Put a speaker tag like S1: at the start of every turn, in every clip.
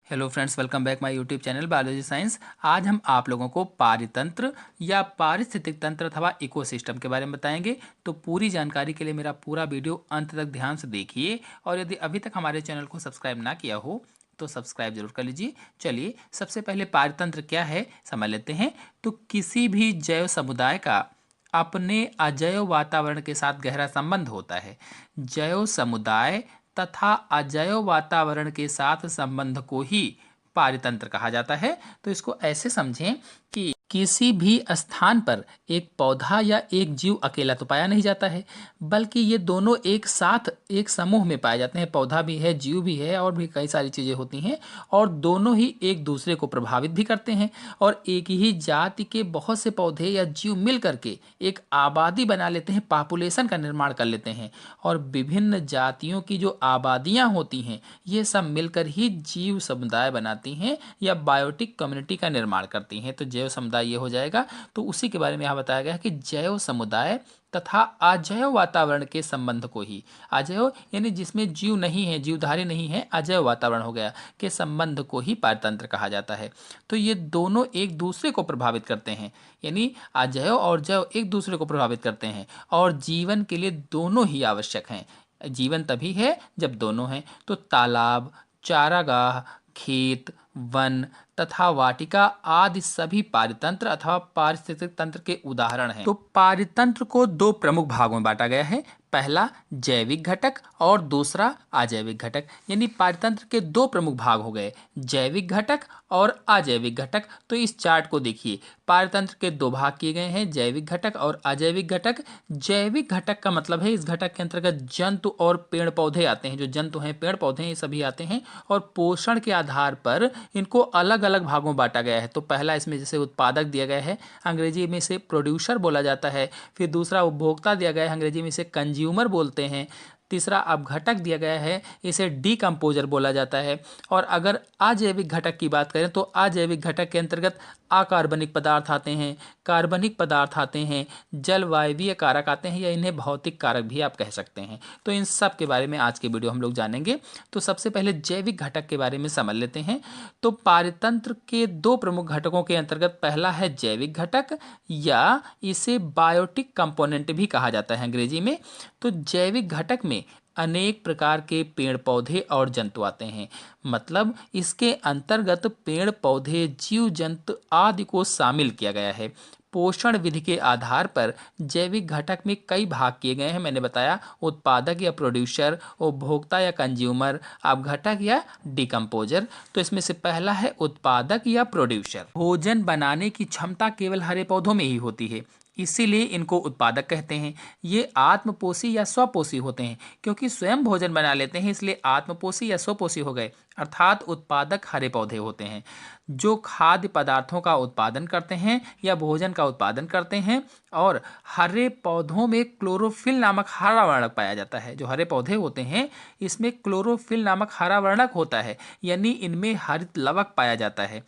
S1: Hello friends, welcome back my YouTube channel biology science. आज हम आप लोगों को पारितंत्र या पारिस्थितिक तंत्र अथवा इकोसिस्टम के बारे में बताएंगे। तो पूरी जानकारी के लिए मेरा पूरा वीडियो अंत तक ध्यान से देखिए, और यदि अभी तक हमारे चैनल को सब्सक्राइब ना किया हो तो सब्सक्राइब जरूर कर लीजिए। चलिए, सबसे पहले पारितंत्र क्या है समझ लेते हैं। तो किसी भी जैव समुदाय का अपने अजैव वातावरण के साथ गहरा संबंध होता है। जैव समुदाय तथा अजैव वातावरण के साथ संबंध को ही पारितंत्र कहा जाता है। तो इसको ऐसे समझें कि किसी भी स्थान पर एक पौधा या एक जीव अकेला तो पाया नहीं जाता है, बल्कि ये दोनों एक साथ एक समूह में पाए जाते हैं। पौधा भी है, जीव भी है, और भी कई सारी चीज़ें होती हैं, और दोनों ही एक दूसरे को प्रभावित भी करते हैं। और एक ही जाति के बहुत से पौधे या जीव मिल करके एक आबादी बना लेते हैं, पॉपुलेशन का निर्माण कर लेते हैं। और विभिन्न जातियों की जो आबादियां होती हैं, ये सब मिलकर ही जीव समुदाय बनाती हैं या बायोटिक कम्युनिटी का निर्माण करती हैं। तो जैव समुदाय ये हो जाएगा। तो उसी के बारे में यहाँ बताया गया है कि जैव समुदाय तथा अजैव वातावरण के संबंध को ही, अजैव यानी जिसमें जीव नहीं है, जीवधारी नहीं है, अजैव वातावरण हो गया, के संबंध को ही पारितंत्र कहा जाता है। तो ये दोनों एक दूसरे को प्रभावित करते हैं, यानी अजैव और जैव एक दूसरे को प्रभावित करते हैं, और जीवन के लिए दोनों ही आवश्यक हैं। जीवन तभी है जब दोनों हैं। तो तालाब, चारागाह, खेत, वन तथा वाटिका आदि सभी पारितंत्र अथवा पारिस्थितिक तंत्र के उदाहरण हैं। तो पारितंत्र को दो प्रमुख भागों में बांटा गया है। पहला जैविक घटक और दूसरा अजैविक घटक, यानी पारितंत्र के दो प्रमुख भाग हो गए, जैविक घटक और अजैविक घटक। तो इस चार्ट को देखिए, पारितंत्र के दो भाग किए गए हैं, जैविक घटक और अजैविक घटक। जैविक घटक का मतलब है इस घटक के अंतर्गत जंतु और पेड़ पौधे आते हैं। जो जंतु हैं, पेड़ पौधे हैं, ये सभी आते हैं, और पोषण के आधार पर इनको अलग अलग भागों में बांटा गया है। तो पहला इसमें जैसे उत्पादक दिया गया है, अंग्रेजी में इसे प्रोड्यूसर बोला जाता है। फिर दूसरा उपभोक्ता दिया गया है, अंग्रेजी में इसे कंज्यूमर बोलते हैं। तीसरा अपघटक दिया गया है, इसे डीकम्पोजर बोला जाता है। और अगर अजैविक घटक की बात करें तो अजैविक घटक के अंतर्गत अकार्बनिक पदार्थ आते हैं, कार्बनिक पदार्थ आते हैं, जलवायवीय कारक आते हैं, या इन्हें भौतिक कारक भी आप कह सकते हैं। तो इन सब के बारे में आज के वीडियो हम लोग जानेंगे। तो सबसे पहले जैविक घटक के बारे में समझ लेते हैं। तो पारितंत्र के दो प्रमुख घटकों के अंतर्गत पहला है जैविक घटक, या इसे बायोटिक कंपोनेंट भी कहा जाता है अंग्रेजी में। तो जैविक घटक में अनेक प्रकार के पेड़ पौधे और जंतु आते हैं। मतलब इसके अंतर्गत पेड़ पौधे, जीव जंतु आदि को शामिल किया गया है। पोषण विधि के आधार पर जैविक घटक में कई भाग किए गए हैं। मैंने बताया, उत्पादक या प्रोड्यूसर, उपभोक्ता या कंज्यूमर, अपघटक या डिकम्पोजर। तो इसमें से पहला है उत्पादक या प्रोड्यूसर। भोजन बनाने की क्षमता केवल हरे पौधों में ही होती है, इसीलिए इनको उत्पादक कहते हैं। ये आत्मपोषी या स्वपोषी होते हैं, क्योंकि स्वयं भोजन बना लेते हैं, इसलिए आत्मपोषी या स्वपोषी हो गए। अर्थात उत्पादक हरे पौधे होते हैं जो खाद्य पदार्थों का उत्पादन करते हैं या भोजन का उत्पादन करते हैं। और हरे पौधों में क्लोरोफिल नामक हरा वर्णक पाया जाता है। जो हरे पौधे होते हैं, इसमें क्लोरोफिल नामक हरा वर्णक होता है, यानी इनमें हरित लवक पाया जाता है।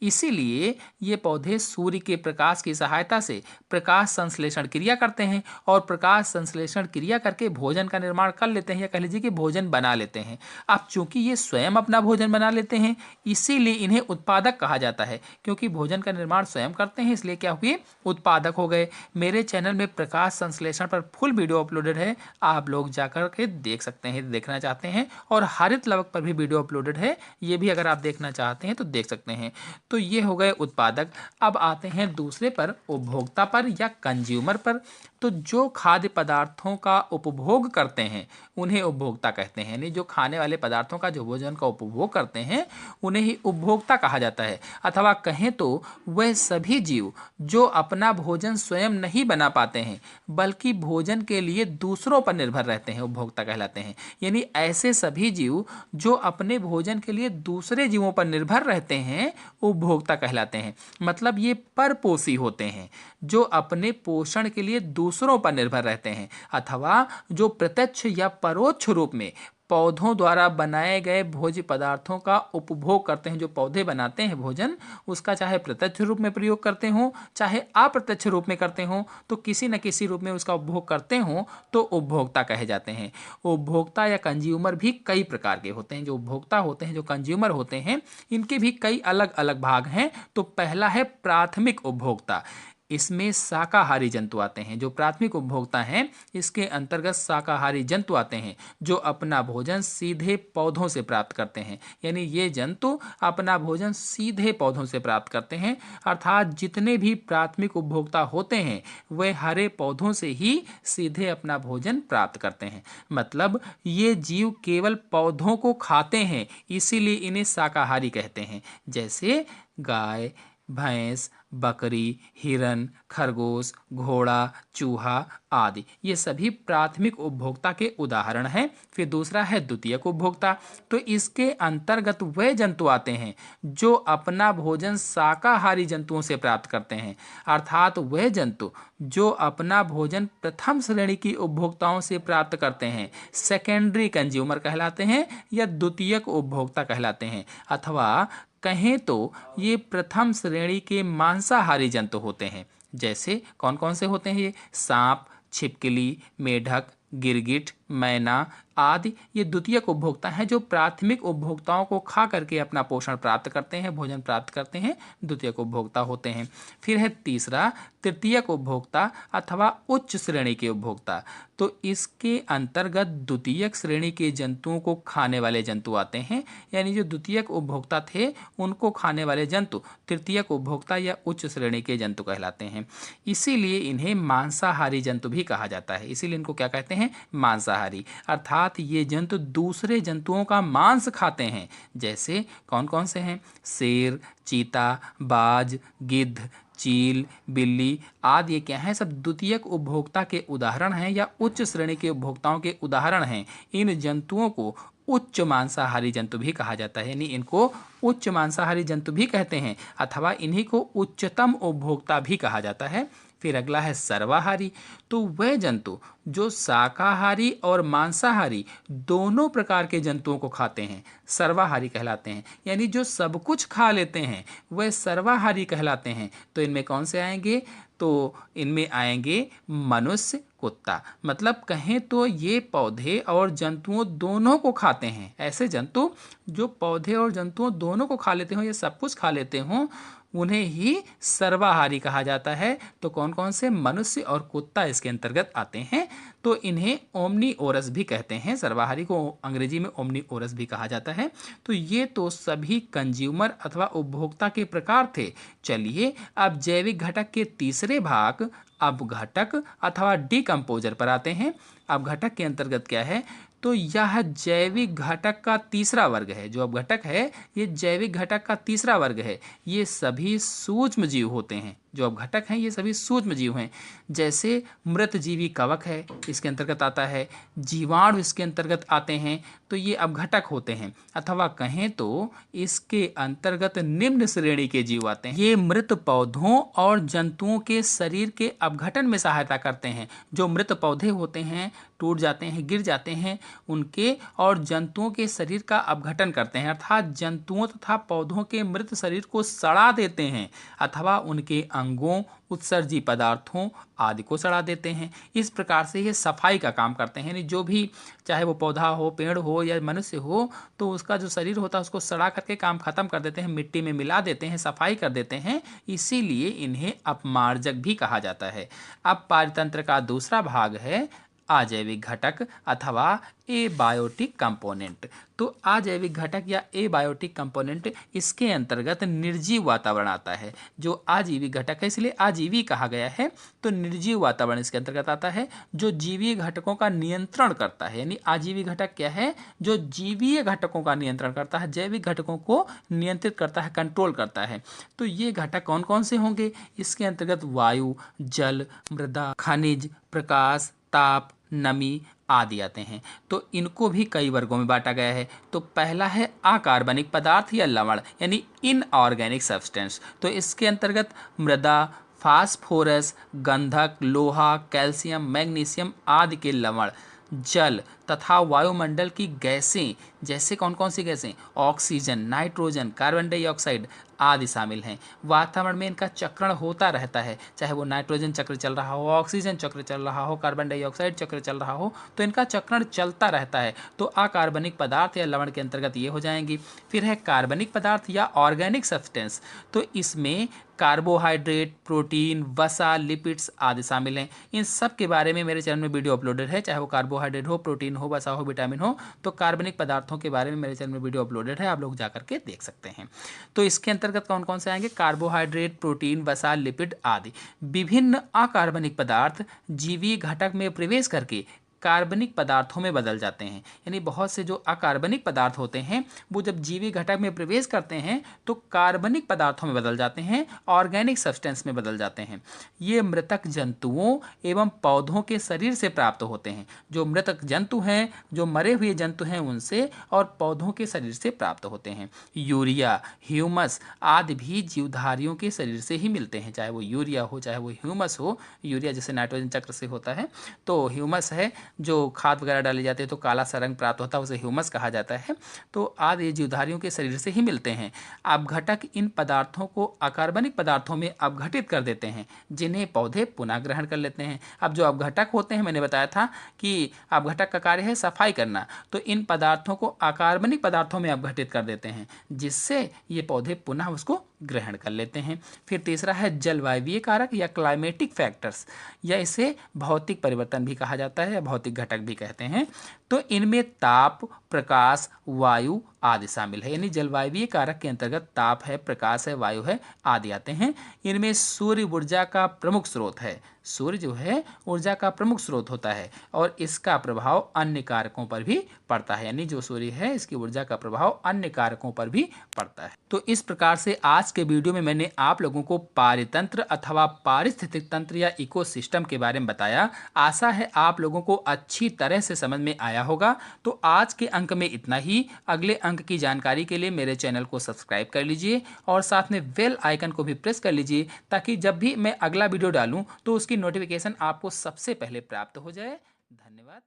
S1: इसीलिए ये पौधे सूर्य के प्रकाश की सहायता से प्रकाश संश्लेषण क्रिया करते हैं, और प्रकाश संश्लेषण क्रिया करके भोजन का निर्माण कर लेते हैं, या कह लीजिए कि भोजन बना लेते हैं। अब चूंकि ये स्वयं अपना भोजन बना लेते हैं, इसीलिए इन्हें उत्पादक कहा जाता है। क्योंकि भोजन का निर्माण स्वयं करते हैं, इसलिए क्या हुए, उत्पादक हो गए। मेरे चैनल में प्रकाश संश्लेषण पर फुल वीडियो अपलोडेड है, आप लोग जाकर के देख सकते हैं, देखना चाहते हैं। और हरित लवक पर भी वीडियो अपलोडेड है, ये भी अगर आप देखना चाहते हैं तो देख सकते हैं। तो ये हो गए उत्पादक। अब आते हैं दूसरे पर, उपभोक्ता पर या कंज्यूमर पर। तो जो खाद्य पदार्थों का उपभोग करते हैं उन्हें उपभोक्ता कहते हैं, यानी जो खाने वाले पदार्थों का, जो भोजन का उपभोग करते हैं, उन्हें ही उपभोक्ता कहा जाता है। अथवा कहें तो वह सभी जीव जो अपना भोजन स्वयं नहीं बना पाते हैं, बल्कि भोजन के लिए दूसरों पर निर्भर रहते हैं, उपभोक्ता कहलाते हैं। यानी ऐसे सभी जीव जो अपने भोजन के लिए दूसरे जीवों पर निर्भर रहते हैं, उपभोक्ता कहलाते हैं। मतलब ये परपोषी होते हैं, जो अपने अपने पोषण के लिए दूसरों पर निर्भर रहते हैं, अथवा जो प्रत्यक्ष या परोक्ष रूप में पौधों द्वारा बनाए गए भोज्य पदार्थों का उपभोग करते हैं। जो पौधे बनाते हैं भोजन, उसका चाहे प्रत्यक्ष रूप में प्रयोग करते हों चाहे अप्रत्यक्ष रूप में करते हों, तो किसी न किसी रूप में उसका उपभोग करते हों तो उपभोक्ता कहे जाते हैं। उपभोक्ता या कंज्यूमर भी कई प्रकार के होते हैं। जो उपभोक्ता होते हैं, जो कंज्यूमर होते हैं, इनके भी कई अलग अलग भाग हैं। तो पहला है प्राथमिक उपभोक्ता। इसमें शाकाहारी जंतु आते हैं। जो प्राथमिक उपभोक्ता हैं, इसके अंतर्गत शाकाहारी जंतु आते हैं जो अपना भोजन सीधे पौधों से प्राप्त करते हैं। यानी ये जंतु अपना भोजन सीधे पौधों से प्राप्त करते हैं, अर्थात जितने भी प्राथमिक उपभोक्ता होते हैं वे हरे पौधों से ही सीधे अपना भोजन प्राप्त करते हैं। मतलब ये जीव केवल पौधों को खाते हैं, इसीलिए इन्हें शाकाहारी कहते हैं। जैसे गाय, भैंस, बकरी, हिरन, खरगोश, घोड़ा, चूहा आदि, ये सभी प्राथमिक उपभोक्ता के उदाहरण हैं। फिर दूसरा है द्वितीयक उपभोक्ता। तो इसके अंतर्गत वे जंतु आते हैं जो अपना भोजन शाकाहारी जंतुओं से प्राप्त करते हैं, अर्थात वे जंतु जो अपना भोजन प्रथम श्रेणी की उपभोक्ताओं से प्राप्त करते हैं, सेकेंडरी कंज्यूमर कहलाते हैं या द्वितीयक उपभोक्ता कहलाते हैं। अथवा कहें तो ये प्रथम श्रेणी के मांसाहारी जंतु होते हैं। जैसे कौन कौन से होते हैं ये? सांप, छिपकली, मेढक, गिरगिट, मैना आदि ये द्वितीयक उपभोक्ता हैं जो प्राथमिक उपभोक्ताओं को खा करके अपना पोषण प्राप्त करते हैं, भोजन प्राप्त करते हैं, द्वितीयक उपभोक्ता होते हैं। फिर है तीसरा तृतीयक उपभोक्ता अथवा उच्च श्रेणी के उपभोक्ता। तो इसके अंतर्गत द्वितीयक श्रेणी के जंतुओं को खाने वाले जंतु आते हैं। यानी जो द्वितीयक उपभोक्ता थे उनको खाने वाले जंतु तृतीयक उपभोक्ता या उच्च श्रेणी के जंतु कहलाते हैं। इसीलिए इन्हें मांसाहारी जंतु भी कहा जाता है। इसीलिए इनको क्या कहते हैं? मांसाहारी। अर्थात ये जंतु दूसरे जंतुओं का मांस खाते हैं। जैसे कौन कौन से हैं? शेर, चीता, बाज, गिद्ध, चील, बिल्ली आदि ये क्या है? सब द्वितीयक उपभोक्ता के उदाहरण हैं या उच्च श्रेणी के उपभोक्ताओं के उदाहरण हैं। इन जंतुओं को उच्च मांसाहारी जंतु भी कहा जाता है। यानी इनको उच्च मांसाहारी जंतु भी कहते हैं, अथवा इन्हीं को उच्चतम उपभोक्ता भी कहा जाता है। फिर अगला है सर्वाहारी। तो वह जंतु जो शाकाहारी और मांसाहारी दोनों प्रकार के जंतुओं को खाते हैं, सर्वाहारी कहलाते हैं। यानी जो सब कुछ खा लेते हैं वह सर्वाहारी कहलाते हैं। तो इनमें कौन से आएंगे? तो इनमें आएंगे मनुष्य, कुत्ता। मतलब कहें तो ये पौधे और जंतुओं दोनों को खाते हैं। ऐसे जंतु जो पौधे और जंतुओं दोनों को खा लेते हों या सब कुछ खा लेते हों, उन्हें ही सर्वाहारी कहा जाता है। तो कौन कौन से? मनुष्य और कुत्ता इसके अंतर्गत आते हैं। तो इन्हें ओमनीओरस भी कहते हैं। सर्वाहारी को अंग्रेजी में ओमनीओरस भी कहा जाता है। तो ये तो सभी कंज्यूमर अथवा उपभोक्ता के प्रकार थे। चलिए अब जैविक घटक के तीसरे भाग अपघटक अथवा डिकम्पोजर पर आते हैं। अपघटक के अंतर्गत क्या है? तो यह जैविक घटक का तीसरा वर्ग है। जो अपघटक है ये जैविक घटक का तीसरा वर्ग है। ये सभी सूक्ष्म जीव होते हैं। जो अपघटक हैं ये सभी सूक्ष्म जीव हैं। जैसे मृतजीवी कवक है, इसके अंतर्गत आता है। जीवाणु इसके अंतर्गत आते हैं। तो ये अपघटक होते हैं। अथवा कहें तो इसके अंतर्गत निम्न श्रेणी के जीव आते हैं। ये मृत पौधों और जंतुओं के शरीर के अपघटन में सहायता करते हैं। जो मृत पौधे होते हैं, टूट जाते हैं, गिर जाते हैं, उनके और जंतुओं के शरीर का अपघटन करते हैं। अर्थात जंतुओं तथा पौधों के मृत शरीर को सड़ा देते हैं, अथवा उनके अंगों, उत्सर्जी पदार्थों आदि को सड़ा देते हैं। इस प्रकार से ये सफाई का काम करते हैं। यानी जो भी, चाहे वो पौधा हो, पेड़ हो या मनुष्य हो, तो उसका जो शरीर होता है उसको सड़ा करके काम खत्म कर देते हैं, मिट्टी में मिला देते हैं, सफाई कर देते हैं। इसीलिए इन्हें अपमार्जक भी कहा जाता है। अब पारितंत्र का दूसरा भाग है अजैविक घटक अथवा एबायोटिक कंपोनेंट। तो अजैविक घटक या एबायोटिक कंपोनेंट, इसके अंतर्गत निर्जीव वातावरण आता है। जो अजीवी घटक है इसलिए अजीवी कहा गया है। तो निर्जीव वातावरण इसके अंतर्गत आता है जो जीवीय घटकों का नियंत्रण करता है। यानी अजीवी घटक क्या है? जो जीवीय घटकों का नियंत्रण करता है, जैविक घटकों को नियंत्रित करता है, कंट्रोल करता है। तो ये घटक कौन कौन से होंगे? इसके अंतर्गत वायु, जल, मृदा, खनिज, प्रकाश, ताप, नमी आदि आते हैं। तो इनको भी कई वर्गों में बांटा गया है। तो पहला है अकार्बनिक पदार्थ या लवण, यानी इनऑर्गेनिक सब्सटेंस। तो इसके अंतर्गत मृदा, फास्फोरस, गंधक, लोहा, कैल्शियम, मैग्नीशियम आदि के लवण, जल तथा वायुमंडल की गैसें, जैसे कौन कौन सी गैसें, ऑक्सीजन, नाइट्रोजन, कार्बन डाइऑक्साइड आदि शामिल हैं। वातावरण में इनका चक्रण होता रहता है, चाहे वो नाइट्रोजन चक्र चल रहा हो, ऑक्सीजन चक्र चल रहा हो, कार्बन डाइऑक्साइड चक्र चल रहा हो, तो इनका चक्रण चलता रहता है। तो अकार्बनिक पदार्थ या लवण के अंतर्गत ये हो जाएंगी। फिर है कार्बनिक पदार्थ या ऑर्गेनिक सब्सटेंस, तो इसमें कार्बोहाइड्रेट, प्रोटीन, वसा, लिपिड्स आदि शामिल हैं। इन सब के बारे में मेरे चैनल में वीडियो अपलोडेड है, चाहे वो कार्बोहाइड्रेट हो, प्रोटीन हो, वसा हो, विटामिन हो। तो कार्बनिक पदार्थों के बारे में मेरे चैनल में वीडियो अपलोडेड है, आप लोग जाकर के देख सकते हैं। तो इसके अंतर्गत कौन कौन से आएंगे, कार्बोहाइड्रेट, प्रोटीन, वसा, लिपिड आदि। विभिन्न अकार्बनिक पदार्थ जीवीय घटक में प्रवेश करके कार्बनिक पदार्थों में बदल जाते हैं। यानी बहुत से जो अकार्बनिक पदार्थ होते हैं वो जब जीवी घटक में प्रवेश करते हैं तो कार्बनिक पदार्थों में बदल जाते हैं, ऑर्गेनिक सब्सटेंस में बदल जाते हैं। ये मृतक जंतुओं एवं पौधों के शरीर से प्राप्त होते हैं। जो मृतक जंतु हैं, जो मरे हुए जंतु हैं उनसे, और पौधों के शरीर से प्राप्त होते हैं। यूरिया, ह्यूमस आदि भी जीवधारियों के शरीर से ही मिलते हैं, चाहे वो यूरिया हो चाहे वो ह्यूमस हो। यूरिया जैसे नाइट्रोजन चक्र से होता है, तो ह्यूमस है जो खाद वगैरह डाली जाती है तो काला सा रंग प्राप्त होता है, उसे ह्यूमस कहा जाता है। तो आदि जीवधारियों के शरीर से ही मिलते हैं। अपघटक इन पदार्थों को अकार्बनिक पदार्थों में अपघटित कर देते हैं, जिन्हें पौधे पुनः ग्रहण कर लेते हैं। अब जो अपघटक होते हैं, मैंने बताया था कि अपघटक का कार्य है सफाई करना, तो इन पदार्थों को अकार्बनिक पदार्थों में अपघटित कर देते हैं, जिससे ये पौधे पुनः उसको ग्रहण कर लेते हैं। फिर तीसरा है जलवायवीय कारक या क्लाइमेटिक फैक्टर्स, या इसे भौतिक परिवर्तन भी कहा जाता है या भौतिक घटक भी कहते हैं। तो इनमें ताप, प्रकाश, वायु आदि शामिल है। यानी जलवायवीय कारक के अंतर्गत ताप है, प्रकाश है, वायु है आदि आते हैं। इनमें सूर्य ऊर्जा का प्रमुख स्रोत है। सूर्य जो है ऊर्जा का प्रमुख स्रोत होता है और इसका प्रभाव अन्य कारकों पर भी पड़ता है। यानी जो सूर्य है इसकी ऊर्जा का प्रभाव अन्य कारकों पर भी पड़ता है। तो इस प्रकार से आज के वीडियो में मैंने आप लोगों को पारितंत्र अथवा पारिस्थितिक तंत्र या इकोसिस्टम के बारे में बताया। आशा है आप लोगों को अच्छी तरह से समझ में आया होगा। तो आज के अंक में इतना ही। अगले अंक की जानकारी के लिए मेरे चैनल को सब्सक्राइब कर लीजिए और साथ में बेल आइकन को भी प्रेस कर लीजिए, ताकि जब भी मैं अगला वीडियो डालूं तो उसकी नोटिफिकेशन आपको सबसे पहले प्राप्त हो जाए। धन्यवाद।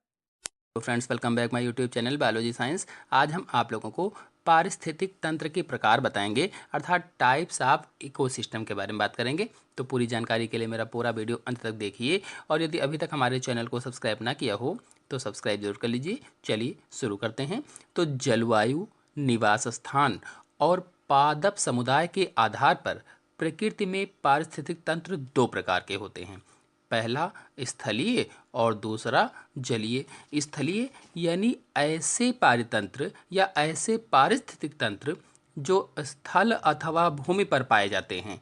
S1: तो friends, welcome back my YouTube channel biology science. आज हम आप लोगों को पारिस्थितिक तंत्र के प्रकार बताएंगे, अर्थात टाइप्स ऑफ इकोसिस्टम के बारे में बात करेंगे। तो पूरी जानकारी के लिए मेरा पूरा वीडियो अंत तक देखिए, और यदि अभी तक हमारे चैनल को सब्सक्राइब ना किया हो तो सब्सक्राइब जरूर कर लीजिए। चलिए शुरू करते हैं। तो जलवायु, निवास स्थान और पादप समुदाय के आधार पर प्रकृति में पारिस्थितिक तंत्र दो प्रकार के होते हैं। पहला स्थलीय और दूसरा जलीय। स्थलीय यानी ऐसे पारितंत्र या ऐसे पारिस्थितिक तंत्र जो स्थल अथवा भूमि पर पाए जाते हैं।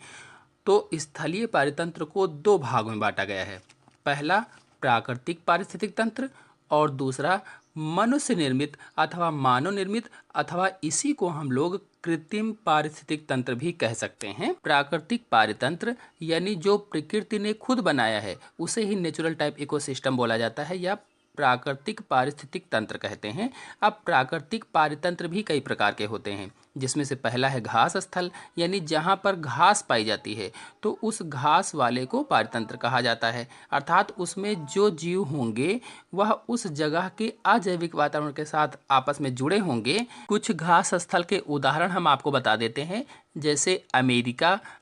S1: तो स्थलीय पारितंत्र को दो भागों में बांटा गया है। पहला प्राकृतिक पारिस्थितिक तंत्र और दूसरा मनुष्य निर्मित अथवा मानव निर्मित, अथवा इसी को हम लोग कृत्रिम पारिस्थितिक तंत्र भी कह सकते हैं। प्राकृतिक पारितंत्र यानी जो प्रकृति ने खुद बनाया है उसे ही नेचुरल टाइप इकोसिस्टम बोला जाता है या प्राकृतिक पारिस्थितिक तंत्र कहते हैं। अब प्राकृतिक पारितंत्र भी कई प्रकार के होते हैं, जिसमें से पहला है घास स्थल, यानी जहाँ पर घास पाई जाती है तो उस घास वाले को पारितंत्र कहा जाता है। अर्थात उसमें जो जीव होंगे वह उस जगह के अजैविक वातावरण के साथ आपस में जुड़े होंगे। कुछ घास स्थल के उदाहरण हम आपको बता देते हैं, जैसे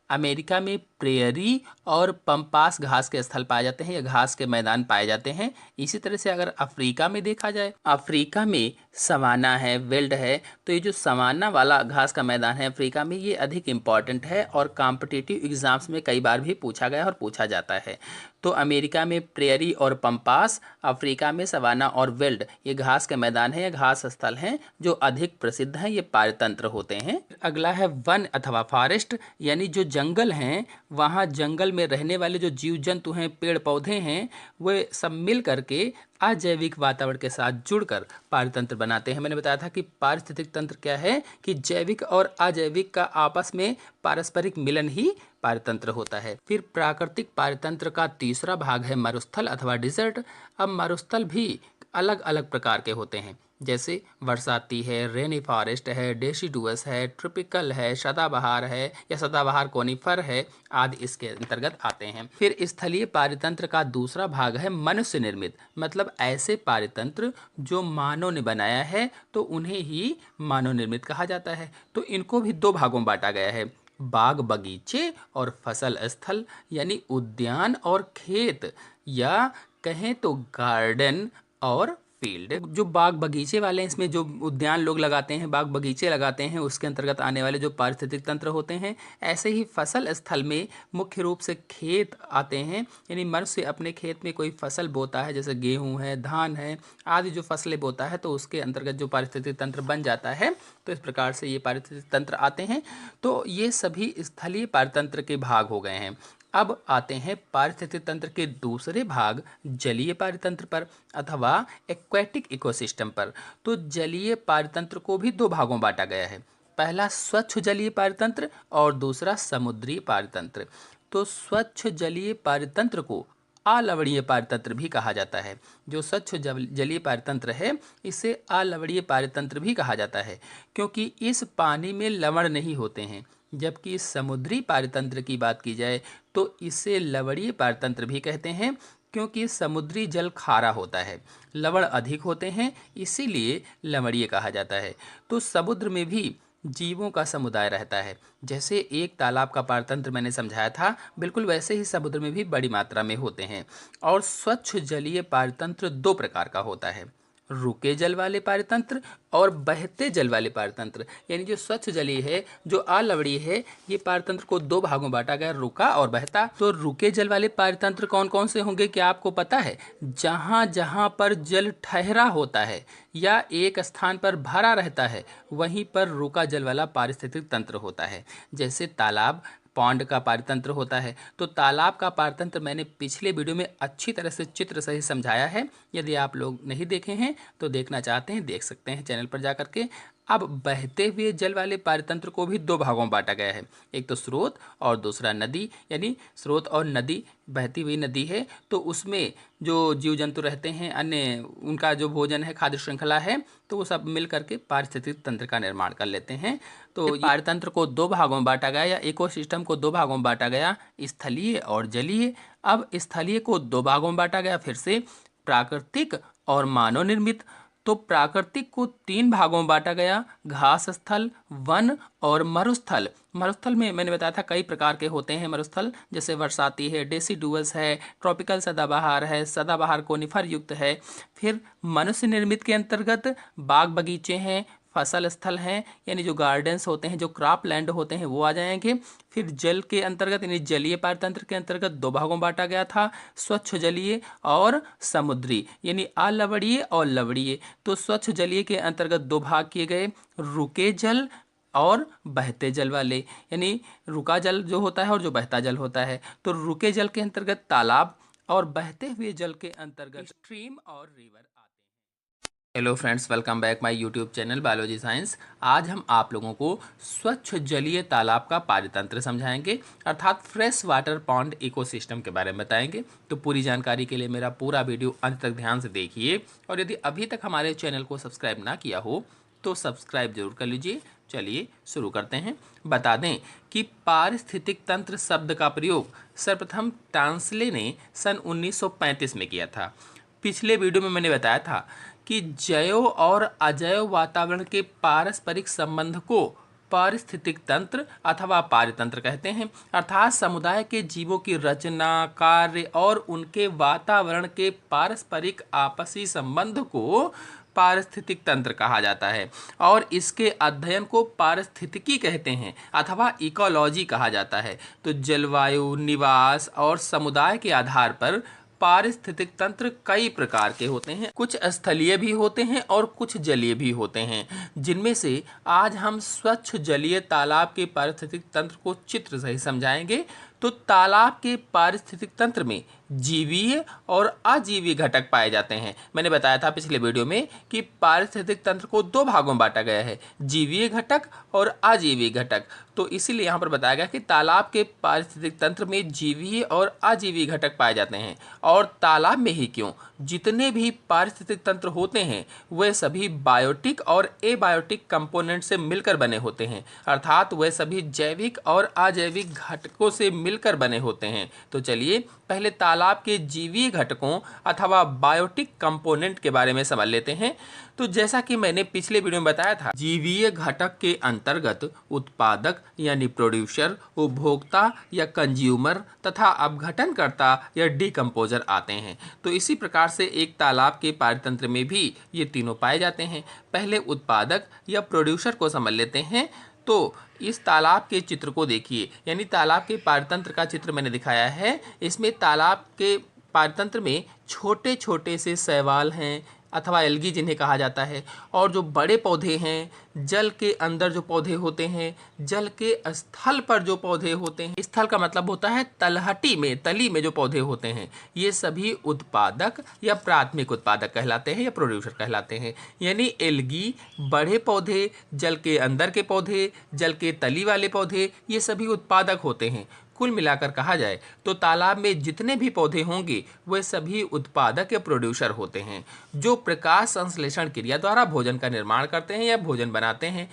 S1: अमेरिका में प्रेयरी और पंपास घास के स्थल पाए जाते हैं या घास के मैदान पाए जाते हैं। इसी तरह से अगर अफ्रीका में देखा जाए, अफ्रीका में सवाना है, वेल्ड है। तो ये जो सवाना वाला घास का मैदान है अफ्रीका में, ये अधिक इम्पॉर्टेंट है और कॉम्पिटिटिव एग्जाम्स में कई बार भी पूछा गया और पूछा जाता है। तो अमेरिका में प्रेयरी और पंपास, अफ्रीका में सवाना और वेल्ड, ये घास के मैदान हैं या घास स्थल हैं जो अधिक प्रसिद्ध हैं, ये पारितंत्र होते हैं। अगला है वन अथवा फॉरेस्ट, यानी जो जंगल हैं, वहाँ जंगल में रहने वाले जो जीव जंतु हैं, पेड़ पौधे हैं, वे सब मिल करके अजैविक वातावरण के साथ जुड़कर पारितंत्र बनाते हैं। मैंने बताया था कि पारिस्थितिक तंत्र क्या है, कि जैविक और अजैविक का आपस में पारस्परिक मिलन ही पारितंत्र होता है। फिर प्राकृतिक पारितंत्र का तीसरा भाग है मरुस्थल अथवा डिजर्ट। अब मरुस्थल भी अलग अलग प्रकार के होते हैं। जैसे बरसाती है, रेनी फॉरेस्ट है, डेसिडुअस है, ट्रॉपिकल है, सदाबहार है या सदाबहार कोनिफर है आदि इसके अंतर्गत आते हैं। फिर स्थलीय पारितंत्र का दूसरा भाग है मनुष्य निर्मित, मतलब ऐसे पारितंत्र जो मानव ने बनाया है तो उन्हें ही मानव निर्मित कहा जाता है। तो इनको भी दो भागों में बांटा गया है, बाग बगीचे और फसल स्थल, यानी उद्यान और खेत, या कहें तो गार्डन और फील्ड। जो बाग बगीचे वाले हैं, इसमें जो उद्यान लोग लगाते हैं, बाग बगीचे लगाते हैं, उसके अंतर्गत आने वाले जो पारिस्थितिक तंत्र होते हैं। ऐसे ही फसल स्थल में मुख्य रूप से खेत आते हैं, यानी मनुष्य अपने खेत में कोई फसल बोता है, जैसे गेहूं है, धान है आदि जो फसलें बोता है, तो उसके अंतर्गत जो पारिस्थितिक तंत्र बन जाता है। तो इस प्रकार से ये पारिस्थितिक तंत्र आते हैं। तो ये सभी स्थलीय पारितंत्र के भाग हो गए हैं। अब आते हैं पारिस्थितिक तंत्र के दूसरे भाग जलीय पारितंत्र पर अथवा एक्वेटिक इकोसिस्टम पर। तो जलीय पारितंत्र को भी दो भागों में बांटा गया है, पहला स्वच्छ जलीय पारितंत्र और दूसरा समुद्री पारितंत्र। तो स्वच्छ जलीय पारितंत्र को अलवणीय पारितंत्र भी कहा जाता है। जो स्वच्छ जलीय पारितंत्र है इसे अलवणीय पारितंत्र भी कहा जाता है, क्योंकि इस पानी में लवण नहीं होते हैं। जबकि समुद्री पारितंत्र की बात की जाए तो इसे लवणीय पारितंत्र भी कहते हैं, क्योंकि समुद्री जल खारा होता है, लवण अधिक होते हैं, इसीलिए लवणीय कहा जाता है। तो समुद्र में भी जीवों का समुदाय रहता है। जैसे एक तालाब का पारतंत्र मैंने समझाया था, बिल्कुल वैसे ही समुद्र में भी बड़ी मात्रा में होते हैं। और स्वच्छ जलीय पारतंत्र दो प्रकार का होता है, रुके जल वाले पारतंत्र और बहते जल वाले पारतंत्र। यानी जो स्वच्छ जलीय है, जो अलवणीय है, ये पारतंत्र को दो भागों में बांटा गया, रुका और बहता। तो रुके जल वाले पारतंत्र कौन कौन से होंगे, क्या आपको पता है? जहाँ जहाँ पर जल ठहरा होता है या एक स्थान पर भरा रहता है, वहीं पर रुका जल वाला पारिस्थितिक तंत्र होता है। जैसे तालाब, पॉन्ड का पारतंत्र होता है। तो तालाब का पारतंत्र मैंने पिछले वीडियो में अच्छी तरह से चित्र सहित समझाया है। यदि आप लोग नहीं देखे हैं तो देखना चाहते हैं, देख सकते हैं चैनल पर जा करके। अब बहते हुए जल वाले पारतंत्र को भी दो भागों में बांटा गया है, एक तो स्रोत और दूसरा नदी। यानी स्रोत और नदी, बहती हुई नदी है तो उसमें जो जीव जंतु रहते हैं, अन्य उनका जो भोजन है, खाद्य श्रृंखला है, तो वो सब मिल करके पारिस्थितिक तंत्र का निर्माण कर लेते हैं। तो पारतंत्र को दो भागों में बांटा गया या इकोसिस्टम को दो भागों में बांटा गया, स्थलीय और जलीय। अब स्थलीय को दो भागों में बांटा गया फिर से, प्राकृतिक और मानव निर्मित। तो प्राकृतिक को तीन भागों में बांटा गया, घास स्थल, वन और मरुस्थल। मरुस्थल में मैंने बताया था कई प्रकार के होते हैं मरुस्थल, जैसे बरसाती है, डेसिडुअस है, ट्रॉपिकल सदाबहार है, सदाबहार कोनिफर युक्त है। फिर मनुष्य निर्मित के अंतर्गत बाग बगीचे हैं, फसल स्थल हैं, यानी जो गार्डन्स होते हैं, जो क्रॉप लैंड होते हैं, वो आ जाएंगे। फिर जल के अंतर्गत यानी जलीय पारतंत्र के अंतर्गत दो भागों में बांटा गया था, स्वच्छ जलीय और समुद्री, यानी अलवणीय और लवणीय। तो स्वच्छ जलीय के अंतर्गत दो भाग किए गए, रुके जल और बहते जल वाले। यानी रुका जल जो होता है और जो बहता जल होता है। तो रुके जल के अंतर्गत तालाब और बहते हुए जल के अंतर्गत स्ट्रीम और रिवर आते हैं। Hello friends, welcome back my YouTube channel biology science. आज हम आप लोगों को स्वच्छ जलीय तालाब का पारितंत्र समझाएंगे, अर्थात फ्रेश वाटर पॉन्ड इकोसिस्टम के बारे में बताएंगे। तो पूरी जानकारी के लिए मेरा पूरा वीडियो अंत तक ध्यान से देखिए, और यदि अभी तक हमारे चैनल को सब्सक्राइब ना किया हो तो सब्सक्राइब जरूर कर लीजिए। चलिए शुरू करते हैं। बता दें कि पारिस्थितिक तंत्र शब्द का प्रयोग सर्वप्रथम टांसले ने सन 1935 में किया था। पिछले वीडियो में मैंने बताया था कि जैव और अजैव वातावरण के पारस्परिक संबंध को पारिस्थितिक तंत्र अथवा पारितंत्र कहते हैं, अर्थात समुदाय के जीवों की रचना, कार्य और उनके वातावरण के पारस्परिक आपसी संबंध को पारिस्थितिक तंत्र कहा जाता है। और इसके अध्ययन को पारिस्थितिकी कहते हैं अथवा इकोलॉजी कहा जाता है। तो जलवायु, निवास और समुदाय के आधार पर पारिस्थितिक तंत्र कई प्रकार के होते हैं, कुछ स्थलीय भी होते हैं और कुछ जलीय भी होते हैं, जिनमें से आज हम स्वच्छ जलीय तालाब के पारिस्थितिक तंत्र को चित्र सही समझाएंगे। तो तालाब के पारिस्थितिक तंत्र में जीवीय और अजीवीय घटक पाए जाते हैं। मैंने बताया था पिछले वीडियो में कि पारिस्थितिक तंत्र को दो भागों में बांटा गया है, जीवीय घटक और अजीवीय घटक। तो इसीलिए यहाँ पर बताया गया कि तालाब के पारिस्थितिक तंत्र में जीवीय और अजीवीय घटक पाए जाते हैं। और तालाब में ही क्यों, जितने भी पारिस्थितिक तंत्र होते हैं वे सभी बायोटिक और एबायोटिक कंपोनेंट से मिलकर बने होते हैं, अर्थात वे सभी जैविक और अजैविक घटकों से मिलकर बने होते हैं। तो चलिए पहले तालाब के जीवीय घटकों अथवा बायोटिक कंपोनेंट के बारे में समझ लेते हैं। तो जैसा कि मैंने पिछले वीडियो में बताया था, जीवीय घटक के अंतर्गत उत्पादक यानी प्रोड्यूसर, उपभोक्ता या कंज्यूमर तथा अपघटनकर्ता या डिकम्पोजर आते हैं। तो इसी प्रकार से एक तालाब के पारितंत्र में भी ये तीनों पाए जाते हैं। पहले उत्पादक या प्रोड्यूसर को समझ लेते हैं। तो इस तालाब के चित्र को देखिए, यानी तालाब के पारितंत्र का चित्र मैंने दिखाया है। इसमें तालाब के पारितंत्र में छोटे छोटे से शैवाल हैं अथवा एल्गी जिन्हें कहा जाता है, और जो बड़े पौधे हैं, जल के अंदर जो पौधे होते हैं, जल के स्थल पर जो पौधे होते हैं, स्थल का मतलब होता है तलहटी में, तली में जो पौधे होते हैं, ये सभी उत्पादक या प्राथमिक उत्पादक कहलाते हैं या प्रोड्यूसर कहलाते हैं। यानी एल्गी, बड़े पौधे, जल के अंदर के पौधे, जल के तली वाले पौधे, ये सभी उत्पादक होते हैं। कुल मिलाकर कहा जाए तो तालाब में जितने भी पौधे होंगे वे सभी उत्पादक या प्रोड्यूसर होते हैं, जो प्रकाश संश्लेषण क्रिया द्वारा भोजन का निर्माण करते हैं या भोजन बनाते हैं।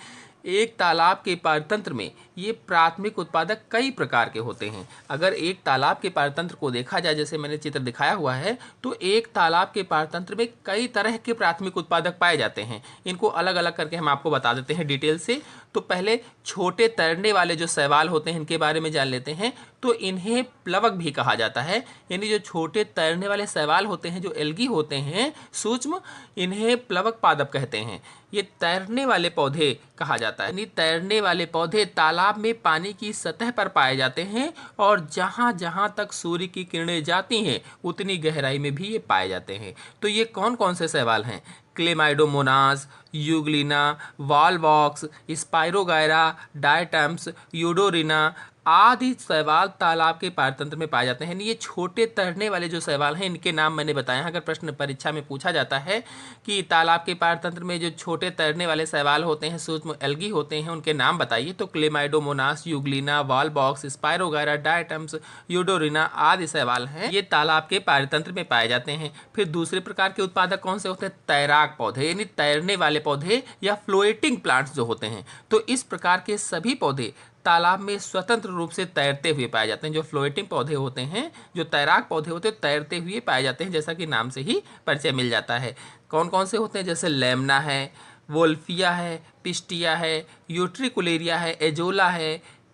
S1: एक तालाब के पारितंत्र में ये प्राथमिक उत्पादक कई प्रकार के होते हैं। अगर एक तालाब के पारितंत्र को देखा जाए, जैसे मैंने चित्र दिखाया हुआ है, तो एक तालाब के पारितंत्र में कई तरह के प्राथमिक उत्पादक पाए जाते हैं। इनको अलग अलग करके हम आपको बता देते हैं डिटेल से। तो पहले छोटे तैरने वाले जो शैवाल होते हैं इनके बारे में जान लेते हैं। तो इन्हें प्लवक भी कहा जाता है, यानी जो छोटे तैरने वाले शैवाल होते हैं, जो एल्गी होते हैं सूक्ष्म, इन्हें प्लवक पादप कहते हैं। ये तैरने वाले पौधे कहा जाता है, यानी तैरने वाले पौधे तालाब में पानी की सतह पर पाए जाते हैं, और जहाँ जहाँ तक सूर्य की किरणें जाती हैं उतनी गहराई में भी ये पाए जाते हैं। तो ये कौन कौन से शैवाल हैं? Chlamydomonas, Euglena, Volvox, spirogyra, diatoms, Eudorina आदि शैवाल तालाब के पारितंत्र में पाए जाते हैं। ये छोटे तैरने वाले जो शैवाल हैं इनके नाम मैंने बताए हैं। अगर प्रश्न परीक्षा में पूछा जाता है कि तालाब के पारितंत्र में जो छोटे तैरने वाले शैवाल होते हैं, सूक्ष्म एल्गी होते हैं, उनके नाम बताइए, तो Chlamydomonas, Euglena, Volvox, Spirogyra, diatoms, Eudorina आदि शैवाल हैं, ये तालाब के पारितंत्र में पाए जाते हैं। फिर दूसरे प्रकार के उत्पादक कौन से होते हैं? तैराक पौधे, यानी तैरने वाले पौधे या फ्लोएटिंग प्लांट्स जो होते हैं। तो इस प्रकार के सभी पौधे तालाब में स्वतंत्र रूप से तैरते हुए पाए जाते हैं। जो फ्लोटिंग पौधे होते हैं, जो तैराक पौधे होते हैं, तैरते हुए पाए जाते हैं, जैसा कि नाम से ही परिचय मिल जाता है। कौन कौन से होते हैं? जैसे लेमना है, वोल्फिया है, पिस्टिया है, यूट्रिकुलेरिया है, एजोला है,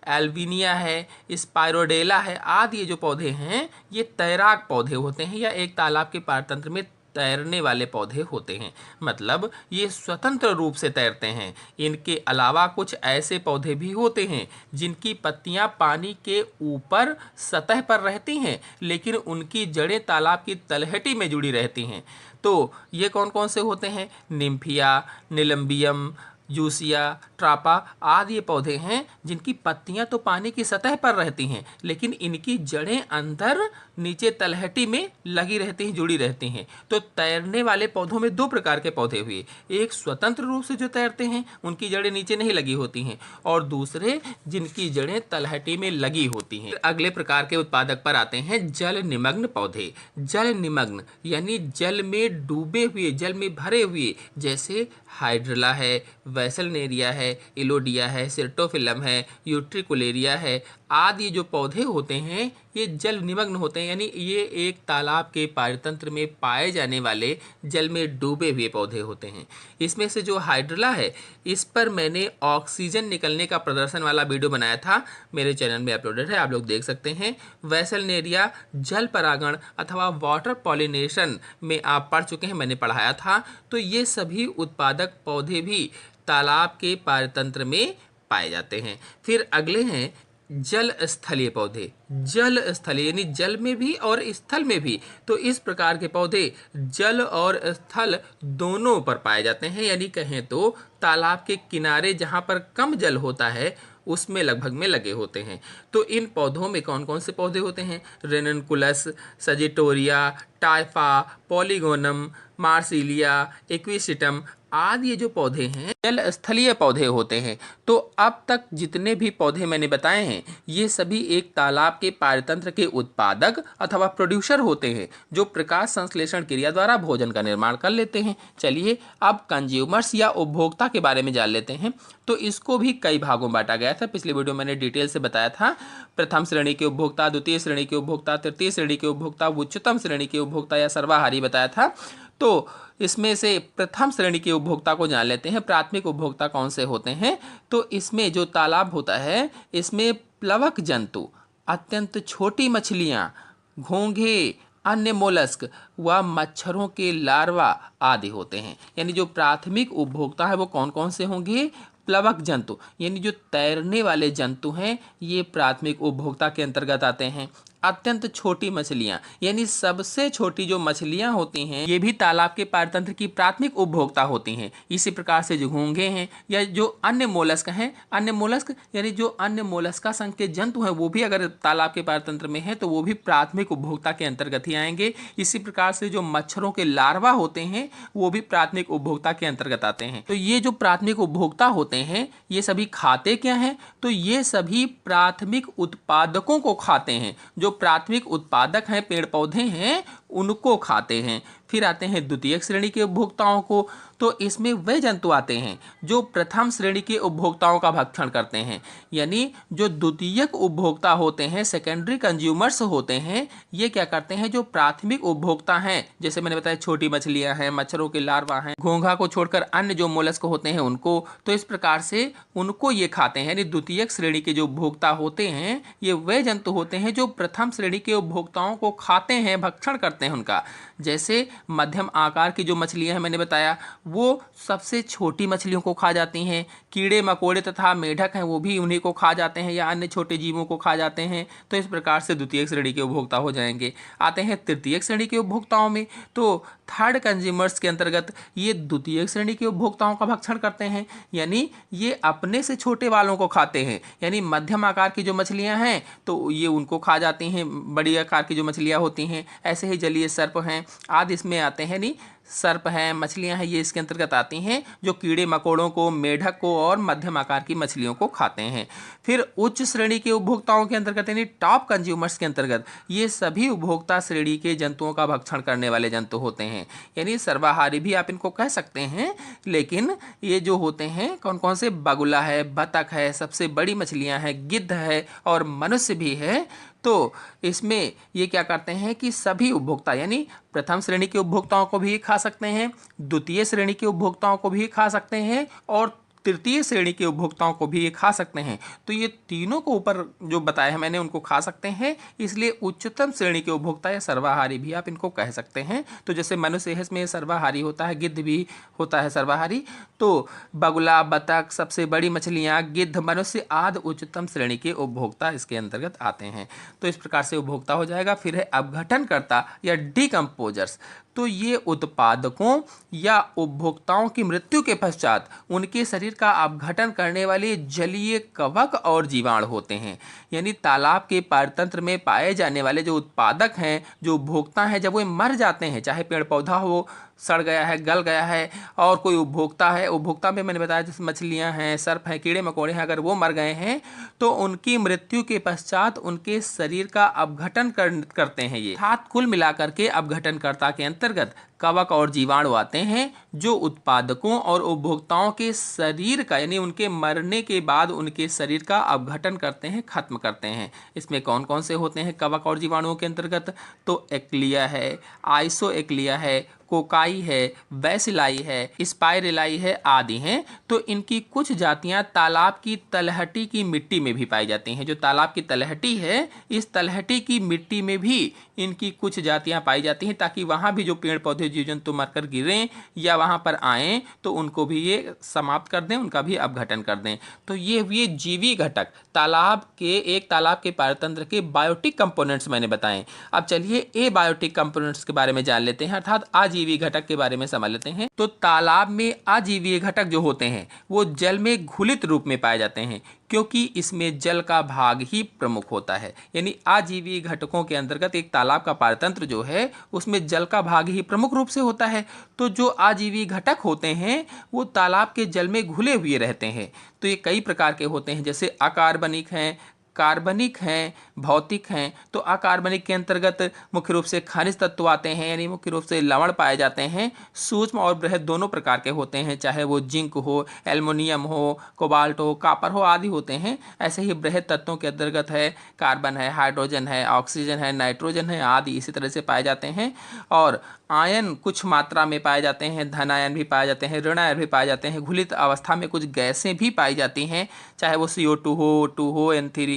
S1: एल्विनिया है, स्पाइरोडेला है आदि ये जो पौधे हैं ये तैराक पौधे होते हैं, या एक तालाब के पारतंत्र में तैरने वाले पौधे होते हैं। मतलब ये स्वतंत्र रूप से तैरते हैं। इनके अलावा कुछ ऐसे पौधे भी होते हैं जिनकी पत्तियां पानी के ऊपर सतह पर रहती हैं, लेकिन उनकी जड़ें तालाब की तलहटी में जुड़ी रहती हैं। तो ये कौन कौन से होते हैं? निम्फिया, निलंबियम, जूसिया, ट्रापा आदि ये पौधे हैं जिनकी पत्तियां तो पानी की सतह पर रहती हैं, लेकिन इनकी जड़ें अंदर नीचे तलहटी में लगी रहती हैं, जुड़ी रहती हैं। तो तैरने वाले पौधों में दो प्रकार के पौधे हुए, एक स्वतंत्र रूप से जो तैरते हैं उनकी जड़ें नीचे नहीं लगी होती हैं, और दूसरे जिनकी जड़ें तलहटी में लगी होती हैं। अगले प्रकार के उत्पादक पर आते हैं जल निमग्न पौधे। जल निमग्न यानी जल में डूबे हुए, जल में भरे हुए, जैसे हाइड्रला है, वेसलनेरिया है, इलोडिया है, सिर्टोफिलम है, यूट्रिकुलेरिया है आदि जो पौधे होते हैं ये जल निमग्न होते हैं, यानी ये एक तालाब के पारितंत्र में पाए जाने वाले जल में डूबे हुए पौधे होते हैं। इसमें से जो हाइड्रला है इस पर मैंने ऑक्सीजन निकलने का प्रदर्शन वाला वीडियो बनाया था, मेरे चैनल में अपलोडेड है, आप लोग देख सकते हैं। वेसलनेरिया जल परागण अथवा वाटर पॉलिनेशन में आप पढ़ चुके हैं, मैंने पढ़ाया था। तो ये सभी उत्पादक पौधे भी तालाब के पारितंत्र में पाए जाते हैं। फिर अगले हैं जल स्थलीय पौधे। जल स्थलीय यानी जल में भी और स्थल में भी। तो इस प्रकार के पौधे जल और स्थल दोनों पर पाए जाते हैं, यानी कहें तो तालाब के किनारे जहाँ पर कम जल होता है उसमें लगभग में लगे होते हैं। तो इन पौधों में कौन कौन से पौधे होते हैं? रेननकुलस, सजिटोरिया, टाइफा, पॉलीगोनम, मार्सिलिया, एक्विसिटम आदि ये जो पौधे हैं जल स्थलीय पौधे होते हैं। तो अब तक जितने भी पौधे मैंने बताए हैं ये सभी एक तालाब के पारतंत्र के उत्पादक अथवा प्रोड्यूसर होते हैं जो प्रकाश संश्लेषण क्रिया द्वारा भोजन का निर्माण कर लेते हैं। चलिए अब कंज्यूमर्स या उपभोक्ता के बारे में जान लेते हैं। तो इसको भी कई भागों में बांटा गया था। पिछले वीडियो मैंने डिटेल से बताया था। प्रथम श्रेणी के उपभोक्ता, द्वितीय श्रेणी के उपभोक्ता, तृतीय श्रेणी के उपभोक्ता, उच्चतम श्रेणी के उपभोक्ता या सर्वाहारी बताया था। तो इसमें से प्रथम श्रेणी के उपभोक्ता को जान लेते हैं। प्राथमिक उपभोक्ता कौन से होते हैं? तो इसमें जो तालाब होता है इसमें प्लवक जंतु, अत्यंत छोटी मछलियाँ, घोंघे, अन्य मोलस्क व मच्छरों के लार्वा आदि होते हैं। यानी जो प्राथमिक उपभोक्ता है वो कौन कौन से होंगे? प्लवक जंतु, यानी जो तैरने वाले जंतु हैं ये प्राथमिक उपभोक्ता के अंतर्गत आते हैं। अत्यंत छोटी मछलियां, यानी सबसे छोटी जो मछलियां होती हैं ये भी तालाब के पारतंत्र की प्राथमिक उपभोक्ता होती हैं। इसी प्रकार से जो घोंघे हैं या जो अन्य मोलस्क हैं, अन्य मोलस्क यानी जो अन्य मोलस्का संघ के जंतु हैं वो भी अगर तालाब के पारतंत्र में हैं तो वो भी प्राथमिक उपभोक्ता के अंतर्गत ही आएंगे। इसी प्रकार से जो मच्छरों के लार्वा होते हैं वो भी प्राथमिक उपभोक्ता के अंतर्गत आते हैं। तो ये जो प्राथमिक उपभोक्ता होते हैं ये सभी खाते क्या हैं? तो ये सभी प्राथमिक उत्पादकों को खाते हैं। जो प्राथमिक उत्पादक हैं, पेड़ पौधे हैं, उनको खाते हैं। फिर आते हैं द्वितीय श्रेणी के उपभोक्ताओं को। तो इसमें वे जंतु आते हैं जो प्रथम श्रेणी के उपभोक्ताओं का भक्षण करते हैं। यानी जो द्वितीयक उपभोक्ता होते हैं, सेकेंडरी कंज्यूमर्स होते हैं, ये क्या करते हैं? जो प्राथमिक उपभोक्ता हैं, जैसे मैंने बताया छोटी मछलियां हैं, मच्छरों के लार्वा हैं, घोंघा को छोड़कर अन्य जो मोलस्क होते हैं उनको, तो इस प्रकार से उनको ये खाते हैं। यानी द्वितीयक श्रेणी के जो उपभोक्ता होते हैं ये वे जंतु होते हैं जो प्रथम श्रेणी के उपभोक्ताओं को खाते हैं, भक्षण करते हैं उनका। जैसे मध्यम आकार की जो मछलियां हैं मैंने बताया वो सबसे छोटी मछलियों को खा जाती हैं। कीड़े मकोड़े तथा मेढक हैं वो भी उन्हीं को खा जाते हैं या अन्य छोटे जीवों को खा जाते हैं। तो इस प्रकार से द्वितीय श्रेणी के उपभोक्ता हो जाएंगे। आते हैं तृतीय श्रेणी के उपभोक्ताओं में। तो थर्ड कंज्यूमर्स के अंतर्गत ये द्वितीय श्रेणी के उपभोक्ताओं का भक्षण करते हैं। यानी ये अपने से छोटे वालों को खाते हैं। यानी मध्यम आकार की जो मछलियां हैं तो ये उनको खा जाती हैं, बड़ी आकार की जो मछलियां होती हैं। ऐसे ही जलीय सर्प हैं आदि इसमें आते हैं। नहीं, सर्प हैं, मछलियां हैं, ये इसके अंतर्गत आती हैं जो कीड़े मकोड़ों को, मेढक को और मध्यम आकार की मछलियों को खाते हैं। फिर उच्च श्रेणी के उपभोक्ताओं के अंतर्गत यानी टॉप कंज्यूमर्स के अंतर्गत ये सभी उपभोक्ता श्रेणी के जंतुओं का भक्षण करने वाले जंतु होते हैं। यानी सर्वाहारी भी आप इनको कह सकते हैं। लेकिन ये जो होते हैं कौन कौन से? बगुला है, बतख है, सबसे बड़ी मछलियां हैं, गिद्ध है और मनुष्य भी है। तो इसमें ये क्या करते हैं कि सभी उपभोक्ता यानी प्रथम श्रेणी के उपभोक्ताओं को भी खा सकते हैं, द्वितीय श्रेणी के उपभोक्ताओं को भी खा सकते हैं और तृतीय श्रेणी के उपभोक्ताओं को भी ये खा सकते हैं। तो ये तीनों को ऊपर जो बताया है मैंने उनको खा सकते हैं। इसलिए उच्चतम श्रेणी के उपभोक्ता या सर्वाहारी भी आप इनको कह सकते हैं। तो जैसे मनुष्य है इसमें सर्वाहारी होता है, गिद्ध भी होता है सर्वाहारी। तो बगुला, बतख, सबसे बड़ी मछलियाँ, गिद्ध, मनुष्य आदि उच्चतम श्रेणी के उपभोक्ता इसके अंतर्गत आते हैं। तो इस प्रकार से उपभोक्ता हो जाएगा। फिर है अपघटनकर्ता या डिकम्पोजर्स। तो ये उत्पादकों या उपभोक्ताओं की मृत्यु के पश्चात उनके शरीर का अपघटन करने वाले जलीय कवक और जीवाणु होते हैं। यानी तालाब के पारतंत्र में पाए जाने वाले जो उत्पादक हैं, जो उपभोक्ता हैं, जब वो मर जाते हैं, चाहे पेड़ पौधा हो, सड़ गया है, गल गया है, और कोई उपभोक्ता है, उपभोक्ता में मैंने बताया जैसे मछलियां हैं, सर्प हैं, कीड़े मकोड़े हैं, अगर वो मर गए हैं तो उनकी मृत्यु के पश्चात उनके शरीर का अपघटन करते हैं ये। साथ कुल मिलाकर के अपघटनकर्ता के अंतर्गत कवक और जीवाणु आते हैं जो उत्पादकों और उपभोक्ताओं के शरीर का यानी उनके मरने के बाद उनके शरीर का अपघटन करते हैं, खत्म करते हैं। इसमें कौन कौन से होते हैं कवक और जीवाणुओं के अंतर्गत? तो एक्लिया है, आइसो एक्लिया है, कोकाई है, बैसिलाई है, स्पाइरेलाई है आदि हैं। तो इनकी कुछ जातियां तालाब की तलहटी की मिट्टी में भी पाई जाती हैं। जो तालाब की तलहटी है, इस तलहटी की मिट्टी में भी इनकी कुछ जातियां पाई जाती हैं ताकि वहाँ भी जो पेड़ पौधे जीव जंतु मरकर गिरें या वहाँ पर आएँ तो उनको भी ये समाप्त कर दें, उनका भी अपघटन कर दें। तो ये जीवी घटक तालाब के पारतंत्र के बायोटिक कंपोनेंट्स मैंने बताएं। अब चलिए ए बायोटिक कंपोनेंट्स के बारे में जान लेते हैं, अर्थात अजीवी घटक के बारे में समझ लेते हैं। तो तालाब में अजीवीय घटक जो होते हैं वो जल में घुलित रूप में पाए जाते हैं, क्योंकि इसमें जल का भाग ही प्रमुख होता है। यानी आजीवीय घटकों के अंतर्गत एक तालाब का पारतंत्र जो है उसमें जल का भाग ही प्रमुख रूप से होता है। तो जो आजीवीय घटक होते हैं वो तालाब के जल में घुले हुए रहते हैं। तो ये कई प्रकार के होते हैं, जैसे अकार्बनिक हैं, कार्बनिक हैं, भौतिक हैं। तो अकार्बनिक के अंतर्गत मुख्य रूप से खनिज तत्व आते हैं, यानी मुख्य रूप से लवण पाए जाते हैं। सूक्ष्म और बृहद दोनों प्रकार के होते हैं, चाहे वो जिंक हो, एल्युमिनियम हो, कोबाल्ट हो, कॉपर हो आदि होते हैं। ऐसे ही बृहद तत्वों के अंतर्गत है कार्बन है, हाइड्रोजन है, ऑक्सीजन है, नाइट्रोजन है आदि इसी तरह से पाए जाते हैं। और आयन कुछ मात्रा में पाए जाते हैं, धन आयन भी पाए जाते हैं, ऋण आयन भी पाए जाते हैं। घुलित अवस्था में कुछ गैसें भी पाई जाती हैं, चाहे वो CO2 हो, O2 हो,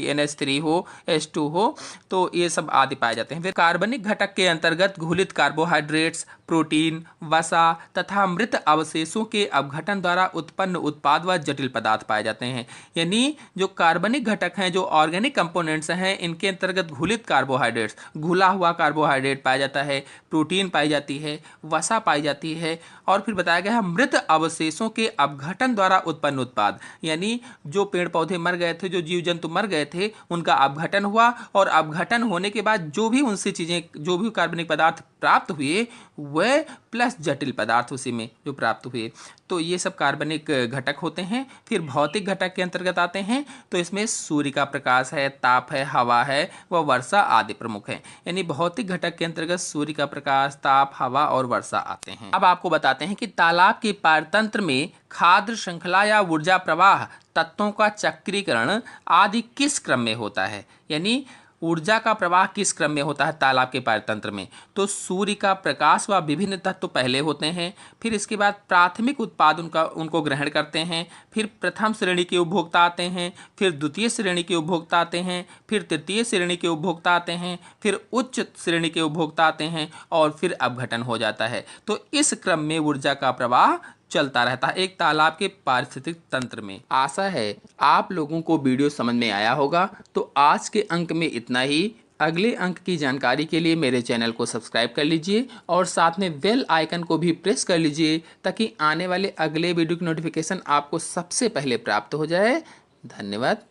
S1: NH3 हो, H2 हो, तो ये सब आदि पाए जाते हैं। फिर कार्बनिक घटक के अंतर्गत घुलित कार्बोहाइड्रेट्स, प्रोटीन, वसा तथा मृत अवशेषों के अपघटन द्वारा उत्पन्न उत्पाद व जटिल पदार्थ पाए जाते हैं। यानी जो कार्बनिक घटक हैं, जो ऑर्गेनिक कंपोनेंट्स हैं, इनके अंतर्गत घुलित कार्बोहाइड्रेट्स, घुला हुआ कार्बोहाइड्रेट पाया जाता है, प्रोटीन पाई जाती है, वसा पाई जाती है, और फिर बताया गया है मृत अवशेषों के अपघटन द्वारा उत्पन्न उत्पाद। यानी जो पेड़ पौधे मर गए थे, जो जीव जंतु मर गए थे, उनका अपघटन हुआ, और अपघटन होने के बाद जो भी उनसे चीजें, जो भी कार्बनिक पदार्थ प्राप्त हुए वह प्लस जटिल पदार्थ उसी में जो प्राप्त हुए, तो ये सब कार्बनिक घटक होते हैं। फिर भौतिक घटक के अंतर्गत आते हैं, तो इसमें सूर्य का प्रकाश है, ताप है, हवा है व वर्षा आदि प्रमुख हैं। यानी भौतिक घटक के अंतर्गत सूर्य का प्रकाश, ताप, हवा और वर्षा आते हैं। अब आपको बताते हैं कि तालाब के पारतंत्र में खाद्य श्रृंखला या ऊर्जा प्रवाह, तत्वों का चक्रीकरण आदि किस क्रम में होता है। यानी ऊर्जा का प्रवाह किस क्रम में होता है तालाब के पारतंत्र में। तो सूर्य का प्रकाश व विभिन्न तत्व पहले होते हैं, फिर इसके बाद प्राथमिक उत्पाद उनको ग्रहण करते हैं, फिर प्रथम श्रेणी के उपभोक्ता आते हैं, फिर द्वितीय श्रेणी के उपभोक्ता आते हैं, फिर तृतीय श्रेणी के उपभोक्ता आते हैं, फिर उच्च श्रेणी के उपभोक्ता आते हैं, और फिर अपघटन हो जाता है। तो इस क्रम में ऊर्जा का प्रवाह चलता रहता है एक तालाब के पारिस्थितिक तंत्र में। आशा है आप लोगों को वीडियो समझ में आया होगा। तो आज के अंक में इतना ही। अगले अंक की जानकारी के लिए मेरे चैनल को सब्सक्राइब कर लीजिए और साथ में बेल आइकन को भी प्रेस कर लीजिए, ताकि आने वाले अगले वीडियो की नोटिफिकेशन आपको सबसे पहले प्राप्त हो जाए। धन्यवाद।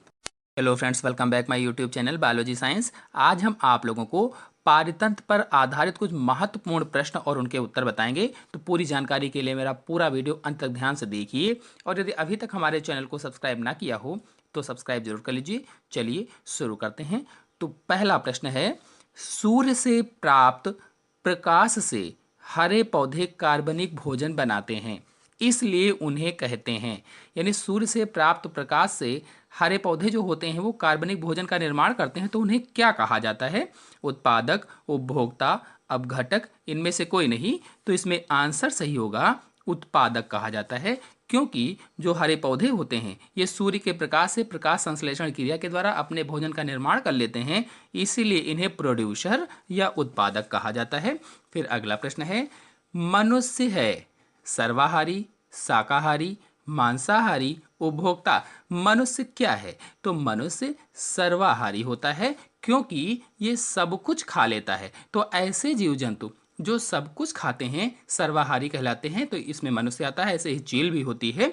S1: Hello friends, welcome back my YouTube channel biology science. आज हम आप लोगों को पारितंत्र पर आधारित कुछ महत्वपूर्ण प्रश्न और उनके उत्तर बताएंगे। तो पूरी जानकारी के लिए मेरा पूरा वीडियो अंत तक ध्यान से देखिए, और यदि अभी तक हमारे चैनल को सब्सक्राइब ना किया हो तो सब्सक्राइब जरूर कर लीजिए। चलिए शुरू करते हैं। तो पहला प्रश्न है, सूर्य से प्राप्त प्रकाश से हरे पौधे कार्बनिक भोजन बनाते हैं, इसलिए उन्हें कहते हैं। यानी सूर्य से प्राप्त प्रकाश से हरे पौधे जो होते हैं वो कार्बनिक भोजन का निर्माण करते हैं, तो उन्हें क्या कहा जाता है। उत्पादक, उपभोक्ता, अपघटक, इनमें से कोई नहीं। तो इसमें आंसर सही होगा, उत्पादक कहा जाता है, क्योंकि जो हरे पौधे होते हैं ये सूर्य के प्रकाश से प्रकाश संश्लेषण क्रिया के द्वारा अपने भोजन का निर्माण कर लेते हैं, इसीलिए इन्हें प्रोड्यूसर या उत्पादक कहा जाता है। फिर अगला प्रश्न है, मनुष्य है सर्वाहारी, शाकाहारी, मांसाहारी, उपभोक्ता। मनुष्य क्या है। तो मनुष्य सर्वाहारी होता है, क्योंकि ये सब कुछ खा लेता है। तो ऐसे जीव जंतु जो सब कुछ खाते हैं सर्वाहारी कहलाते हैं, तो इसमें मनुष्य आता है। ऐसे ही चील भी होती है।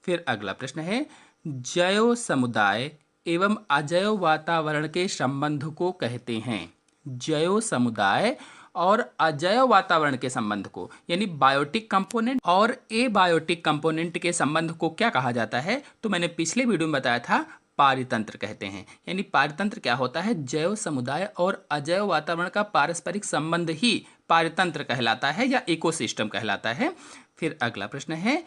S1: फिर अगला प्रश्न है, जैव समुदाय एवं अजैव वातावरण के संबंध को कहते हैं। जैव समुदाय और अजैव वातावरण के संबंध को, यानी बायोटिक कंपोनेंट और एबायोटिक कंपोनेंट के संबंध को क्या कहा जाता है। तो मैंने पिछले वीडियो में बताया था, पारितंत्र कहते हैं। यानी पारितंत्र क्या होता है, जैव समुदाय और अजैव वातावरण का पारस्परिक संबंध ही पारितंत्र कहलाता है या इकोसिस्टम कहलाता है। फिर अगला प्रश्न है,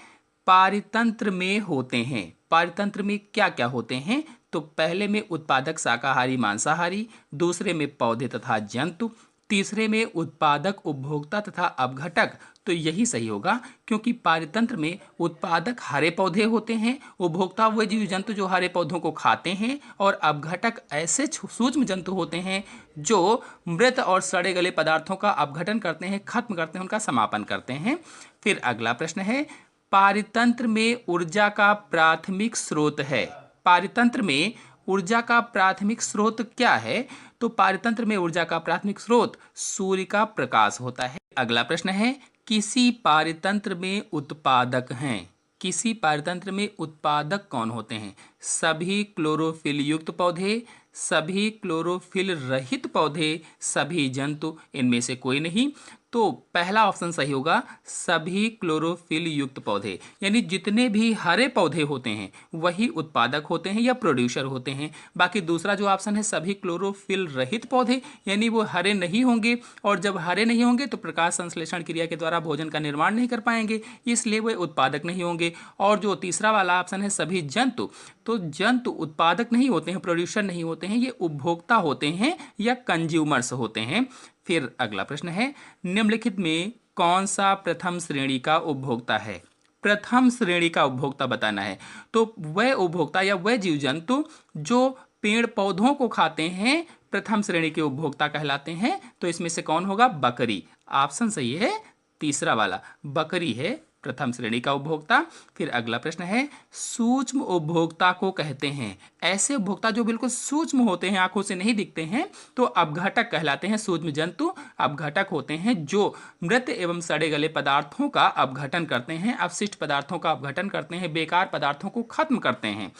S1: पारितंत्र में होते हैं, पारितंत्र में क्या क्या होते हैं। तो पहले में उत्पादक शाकाहारी मांसाहारी, दूसरे में पौधे तथा जंतु, तीसरे में उत्पादक उपभोक्ता तथा अपघटक। तो यही सही होगा, क्योंकि पारितंत्र में उत्पादक हरे पौधे होते हैं, उपभोक्ता वो जीव जंतु जो हरे पौधों को खाते हैं, और अपघटक ऐसे सूक्ष्म जंतु होते हैं जो मृत और सड़े गले पदार्थों का अपघटन करते हैं, खत्म करते हैं, उनका समापन करते हैं। फिर अगला प्रश्न है, पारितंत्र में ऊर्जा का प्राथमिक स्रोत है। पारितंत्र में ऊर्जा का प्राथमिक स्रोत क्या है। तो पारितंत्र में ऊर्जा का प्राथमिक स्रोत सूर्य का प्रकाश होता है। अगला प्रश्न है, किसी पारितंत्र में उत्पादक हैं। किसी पारितंत्र में उत्पादक कौन होते हैं। सभी क्लोरोफिल युक्त पौधे, सभी क्लोरोफिल रहित पौधे, सभी जंतु, इनमें से कोई नहीं। तो पहला ऑप्शन सही होगा, सभी क्लोरोफिल युक्त पौधे, यानी जितने भी हरे पौधे होते हैं वही उत्पादक होते हैं या प्रोड्यूसर होते हैं। बाकी दूसरा जो ऑप्शन है सभी क्लोरोफिल रहित पौधे, यानी वो हरे नहीं होंगे, और जब हरे नहीं होंगे तो प्रकाश संश्लेषण क्रिया के द्वारा भोजन का निर्माण नहीं कर पाएंगे, इसलिए वे उत्पादक नहीं होंगे। और जो तीसरा वाला ऑप्शन है सभी जंतु, तो जंतु उत्पादक नहीं होते हैं, प्रोड्यूसर नहीं होते हैं, ये उपभोक्ता होते हैं या कंज्यूमर्स होते हैं। फिर अगला प्रश्न है, निम्नलिखित में कौन सा प्रथम श्रेणी का उपभोक्ता है? प्रथम श्रेणी का उपभोक्ता बताना है। तो वह उपभोक्ता या वह जीव जंतु जो पेड़ पौधों को खाते हैं प्रथम श्रेणी के उपभोक्ता कहलाते हैं। तो इसमें से कौन होगा? बकरी। ऑप्शन सही है तीसरा वाला, बकरी है प्रथम श्रेणी का उपभोक्ता। फिर अगला प्रश्न है, सूक्ष्म उपभोक्ता को कहते हैं। ऐसे उपभोक्ता जो बिल्कुल सूक्ष्म होते हैं, आंखों से नहीं दिखते हैं, तो अपघटक कहलाते हैं। सूक्ष्म जंतु अपघटक होते हैं जो मृत एवं सड़े गले पदार्थों का अपघटन करते हैं, अपशिष्ट पदार्थों का अपघटन करते हैं, बेकार पदार्थों को खत्म करते हैं।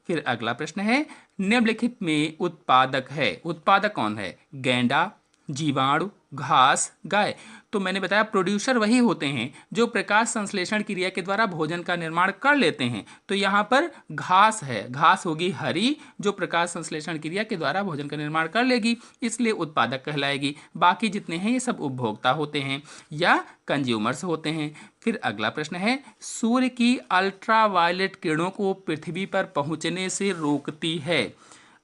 S1: फिर अगला प्रश्न है, निम्नलिखित में उत्पादक है, उत्पादक कौन है? गैंडा, जीवाणु, घास, गाय। तो मैंने बताया प्रोड्यूसर वही होते हैं जो प्रकाश संश्लेषण क्रिया के द्वारा भोजन का निर्माण कर लेते हैं। तो यहाँ पर घास है, घास होगी हरी जो प्रकाश संश्लेषण क्रिया के द्वारा भोजन का निर्माण कर लेगी, इसलिए उत्पादक कहलाएगी। बाकी जितने हैं ये सब उपभोक्ता होते हैं या कंज्यूमर्स होते हैं। फिर अगला प्रश्न है, सूर्य की अल्ट्रावायलेट किरणों को पृथ्वी पर पहुंचने से रोकती है।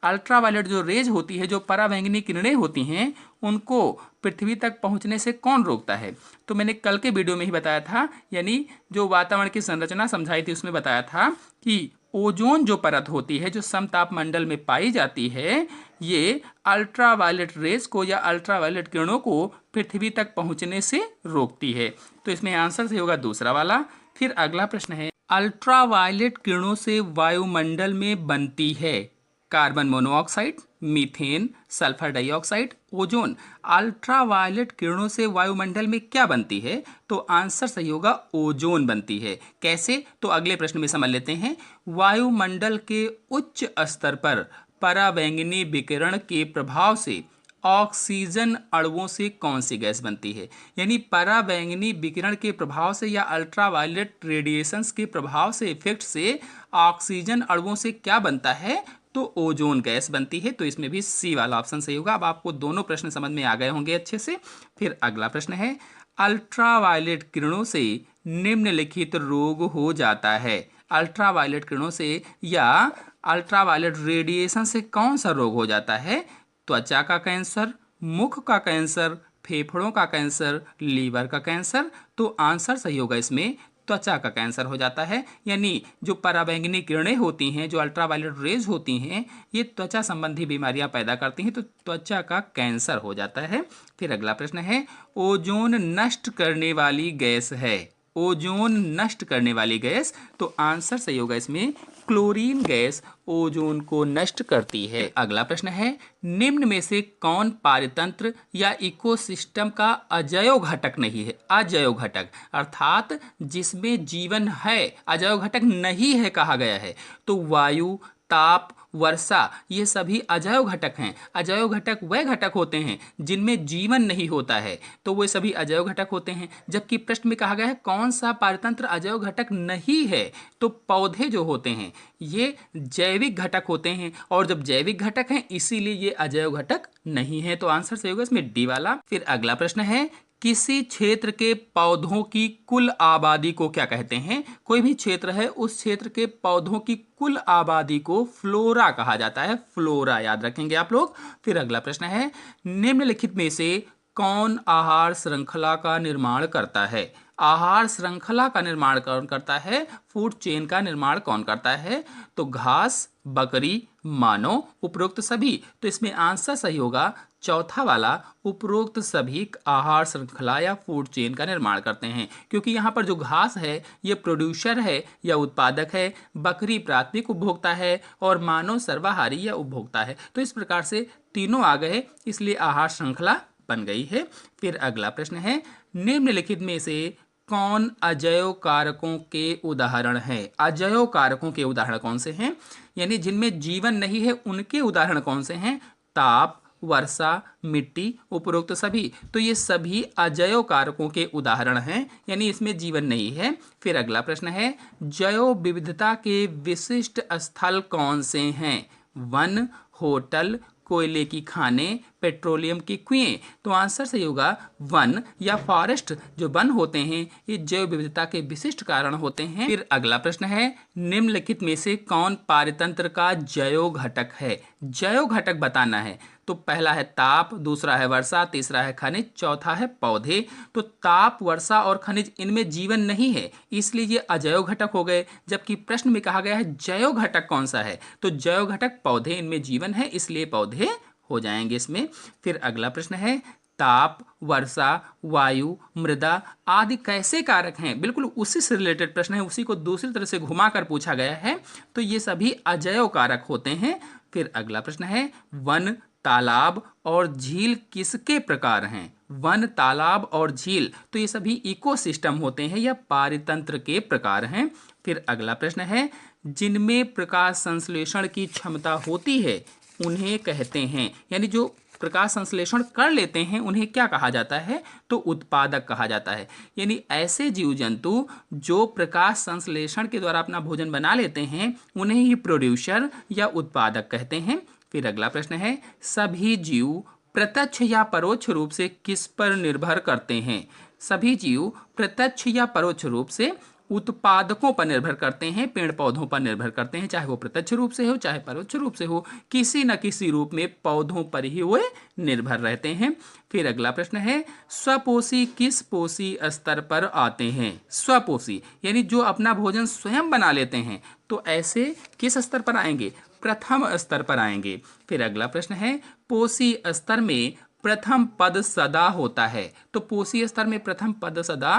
S1: अल्ट्रावायलेट जो रेज होती है, जो पराबैंगनी किरणें होती हैं, उनको पृथ्वी तक पहुंचने से कौन रोकता है? तो मैंने कल के वीडियो में ही बताया था, यानी जो वातावरण की संरचना समझाई थी उसमें बताया था कि ओजोन जो परत होती है जो समताप मंडल में पाई जाती है, ये अल्ट्रावायलेट रेज को या अल्ट्रावायलेट किरणों को पृथ्वी तक पहुंचने से रोकती है। तो इसमें आंसर सही होगा दूसरा वाला। फिर अगला प्रश्न है, अल्ट्रावायलेट किरणों से वायुमंडल में बनती है carbon monoxide, methane, sulphur dioxide, ozone. Ultraviolet किरणों से वायुमंडल में क्या बनती है? तो आंसर सही होगा ओजोन बनती है। कैसे? तो अगले प्रश्न में समझ लेते हैं। वायुमंडल के उच्च स्तर पर पराबैंगनी विकिरण के प्रभाव से ऑक्सीजन अणुओं से कौन सी गैस बनती है? यानी पराबैंगनी विकिरण के प्रभाव से या अल्ट्रावायलेट रेडिएशंस के प्रभाव से, इफेक्ट से ऑक्सीजन अणुओं से क्या बनता है? तो ओजोन गैस बनती है। तो इसमें भी सी वाला ऑप्शन सही होगा। अब आपको दोनों प्रश्न समझ में आ गए होंगे अच्छे से। फिर अगला प्रश्न है, अल्ट्रावायलेट किरणों से निम्नलिखित रोग हो जाता है। अल्ट्रावायलेट किरणों से या अल्ट्रावायलेट रेडिएशन से कौन सा रोग हो जाता है? त्वचा का कैंसर, मुख का कैंसर, फेफड़ों का कैंसर, लीवर का कैंसर। तो आंसर सही होगा इसमें त्वचा का कैंसर हो जाता है। यानी जो पराबैंगनी किरणें होती हैं, जो अल्ट्रावायलेट रेज होती हैं, ये त्वचा संबंधी बीमारियां पैदा करती हैं, तो त्वचा का कैंसर हो जाता है। फिर अगला प्रश्न है, ओजोन नष्ट करने वाली गैस है। ओजोन नष्ट करने वाली गैस, तो आंसर सही होगा इसमें क्लोरीन गैस ओजोन को नष्ट करती है। अगला प्रश्न है, निम्न में से कौन पारितंत्र या इकोसिस्टम का अजैव घटक नहीं है? अजैव घटक अर्थात जिसमें जीवन है, अजैव घटक नहीं है कहा गया है। तो वायु, ताप, वर्षा, ये सभी अजैव घटक हैं। अजैव घटक वह घटक होते हैं जिनमें जीवन नहीं होता है, तो वे सभी अजैव घटक होते हैं। जबकि प्रश्न में कहा गया है कौन सा पारतंत्र अजैव घटक नहीं है, तो पौधे जो होते हैं ये जैविक घटक होते हैं, और जब जैविक घटक हैं इसीलिए ये अजैव घटक नहीं है। तो आंसर सही होगा इसमें डी वाला। फिर अगला प्रश्न है, किसी क्षेत्र के पौधों की कुल आबादी को क्या कहते हैं? कोई भी क्षेत्र है, उस क्षेत्र के पौधों की कुल आबादी को फ्लोरा कहा जाता है। फ्लोरा याद रखेंगे आप लोग। फिर अगला प्रश्न है, निम्नलिखित में से कौन आहार श्रृंखला का निर्माण करता है? आहार श्रृंखला का निर्माण कौन करता है? फूड चेन का निर्माण कौन करता है? तो घास, बकरी, मानव, उपरोक्त सभी। तो इसमें आंसर सही होगा चौथा वाला, उपरोक्त सभी आहार श्रृंखला या फूड चेन का निर्माण करते हैं। क्योंकि यहाँ पर जो घास है ये प्रोड्यूसर है या उत्पादक है, बकरी प्राथमिक उपभोक्ता है, और मानव सर्वाहारी या उपभोक्ता है। तो इस प्रकार से तीनों आ गए, इसलिए आहार श्रृंखला बन गई है। फिर अगला प्रश्न है, निम्नलिखित में से कौन अजैव कारकों के उदाहरण है? अजैव कारकों के उदाहरण कौन से हैं? यानी जिनमें जीवन नहीं है उनके उदाहरण कौन से हैं? ताप, वर्षा, मिट्टी, उपरोक्त सभी। तो ये सभी अजैव कारकों के उदाहरण हैं, यानी इसमें जीवन नहीं है। फिर अगला प्रश्न है, जैव विविधता के विशिष्ट स्थल कौन से हैं? वन, होटल, कोयले की खानें, पेट्रोलियम की कुएं। तो आंसर सही होगा वन या फॉरेस्ट। जो वन होते हैं ये जैव विविधता के विशिष्ट कारण होते हैं। फिर अगला प्रश्न है, निम्नलिखित में से कौन पारतंत्र का जैव घटक है? जैव घटक बताना है। तो पहला है ताप, दूसरा है वर्षा, तीसरा है खनिज, चौथा है पौधे। तो ताप, वर्षा और खनिज इनमें जीवन नहीं है, इसलिए ये अजैव घटक हो गए। जबकि प्रश्न में कहा गया है जैव घटक कौन सा है? तो जैव घटक पौधे, इनमें जीवन है, इसलिए पौधे हो जाएंगे इसमें। फिर अगला प्रश्न है, ताप, वर्षा, वायु, मृदा आदि कैसे कारक हैं? बिल्कुल उसी से रिलेटेड प्रश्न है, उसी को दूसरी तरह से घुमाकर पूछा गया है। तो ये सभी अजैव कारक होते हैं। फिर अगला प्रश्न है, वन, तालाब और झील किसके प्रकार हैं? वन, तालाब और झील तो ये सभी इकोसिस्टम होते हैं या पारितंत्र के प्रकार हैं। फिर अगला प्रश्न है, जिनमें प्रकाश संश्लेषण की क्षमता होती है उन्हें कहते हैं, यानी जो प्रकाश संश्लेषण कर लेते हैं उन्हें क्या कहा जाता है? तो उत्पादक कहा जाता है। यानी ऐसे जीव जंतु जो प्रकाश संश्लेषण के द्वारा अपना भोजन बना लेते हैं उन्हें ही प्रोड्यूसर या उत्पादक कहते हैं। फिर अगला प्रश्न है, सभी जीव प्रत्यक्ष या परोक्ष रूप से किस पर निर्भर करते हैं? सभी जीव प्रत्यक्ष या परोक्ष रूप से उत्पादकों पर निर्भर करते हैं, पेड़ पौधों पर निर्भर करते हैं, चाहे वो प्रत्यक्ष रूप से हो चाहे परोक्ष रूप से हो, किसी न किसी रूप में पौधों पर ही वे निर्भर रहते हैं। फिर अगला प्रश्न है, स्वपोषी किस पोषी स्तर पर आते हैं? स्वपोषी यानी जो अपना भोजन स्वयं बना लेते हैं, तो ऐसे किस स्तर पर आएंगे? प्रथम स्तर पर आएंगे। फिर अगला प्रश्न है, पोषी स्तर में प्रथम पद सदा होता है। तो पोषी स्तर में प्रथम पद सदा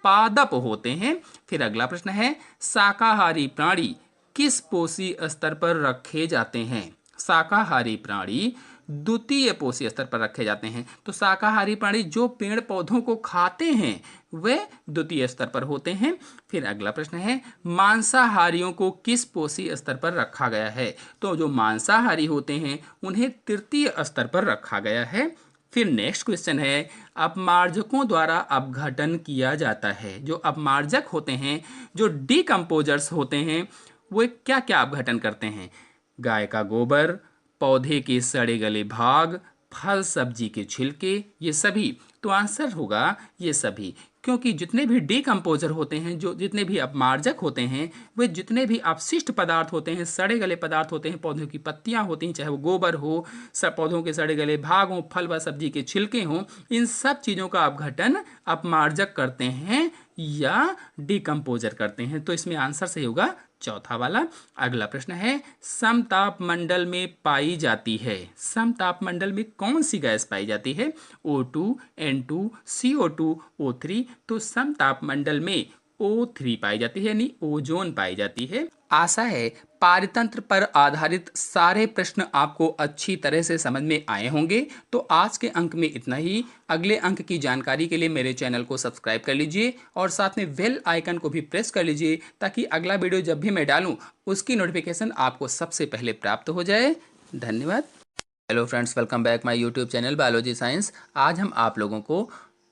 S1: पादप होते हैं। फिर अगला प्रश्न है, शाकाहारी प्राणी किस पोषी स्तर पर रखे जाते हैं? शाकाहारी प्राणी द्वितीय पोषी स्तर पर रखे जाते हैं। तो शाकाहारी प्राणी जो पेड़ पौधों को खाते हैं वे द्वितीय स्तर पर होते हैं। फिर अगला प्रश्न है, मांसाहारियों को किस पोषी स्तर पर रखा गया है? तो जो मांसाहारी होते हैं उन्हें तृतीय स्तर पर रखा गया है। फिर नेक्स्ट क्वेश्चन है, अपमार्जकों द्वारा अपघटन किया जाता है। जो अपमार्जक होते हैं, जो डिकम्पोजर्स होते हैं, वो क्या क्या अपघटन करते हैं? गाय का गोबर, पौधे के सड़े गले भाग, फल सब्जी के छिलके, ये सभी। तो आंसर होगा ये सभी, क्योंकि जितने भी डिकम्पोजर होते हैं, जो जितने भी अपमार्जक होते हैं, वे जितने भी अपशिष्ट पदार्थ होते हैं, सड़े गले पदार्थ होते हैं, पौधों की पत्तियां होती हैं, चाहे वो गोबर हो, सब पौधों के सड़े गले भाग हों, फल व सब्जी के छिलके हों, इन सब चीज़ों का अपघटन अपमार्जक करते हैं या डिकम्पोजर करते हैं। तो इसमें आंसर सही होगा चौथा वाला। अगला प्रश्न है, समताप मंडल में पाई जाती है। समताप मंडल में कौन सी गैस पाई जाती है? O2, N2, CO2, O3। तो समताप मंडल में O3 पाई जाती है, यानी ओजोन पाई जाती है। आशा है पारतंत्र पर आधारित सारे प्रश्न आपको अच्छी तरह से समझ में आए होंगे। तो आज के अंक में इतना ही। अगले अंक की जानकारी के लिए मेरे चैनल को सब्सक्राइब कर लीजिए और साथ में बेल आइकन को भी प्रेस कर लीजिए, ताकि अगला वीडियो जब भी मैं डालूं उसकी नोटिफिकेशन आपको सबसे पहले प्राप्त हो जाए। धन्यवाद। Hello friends, welcome back my YouTube channel biology science. आज हम आप लोगों को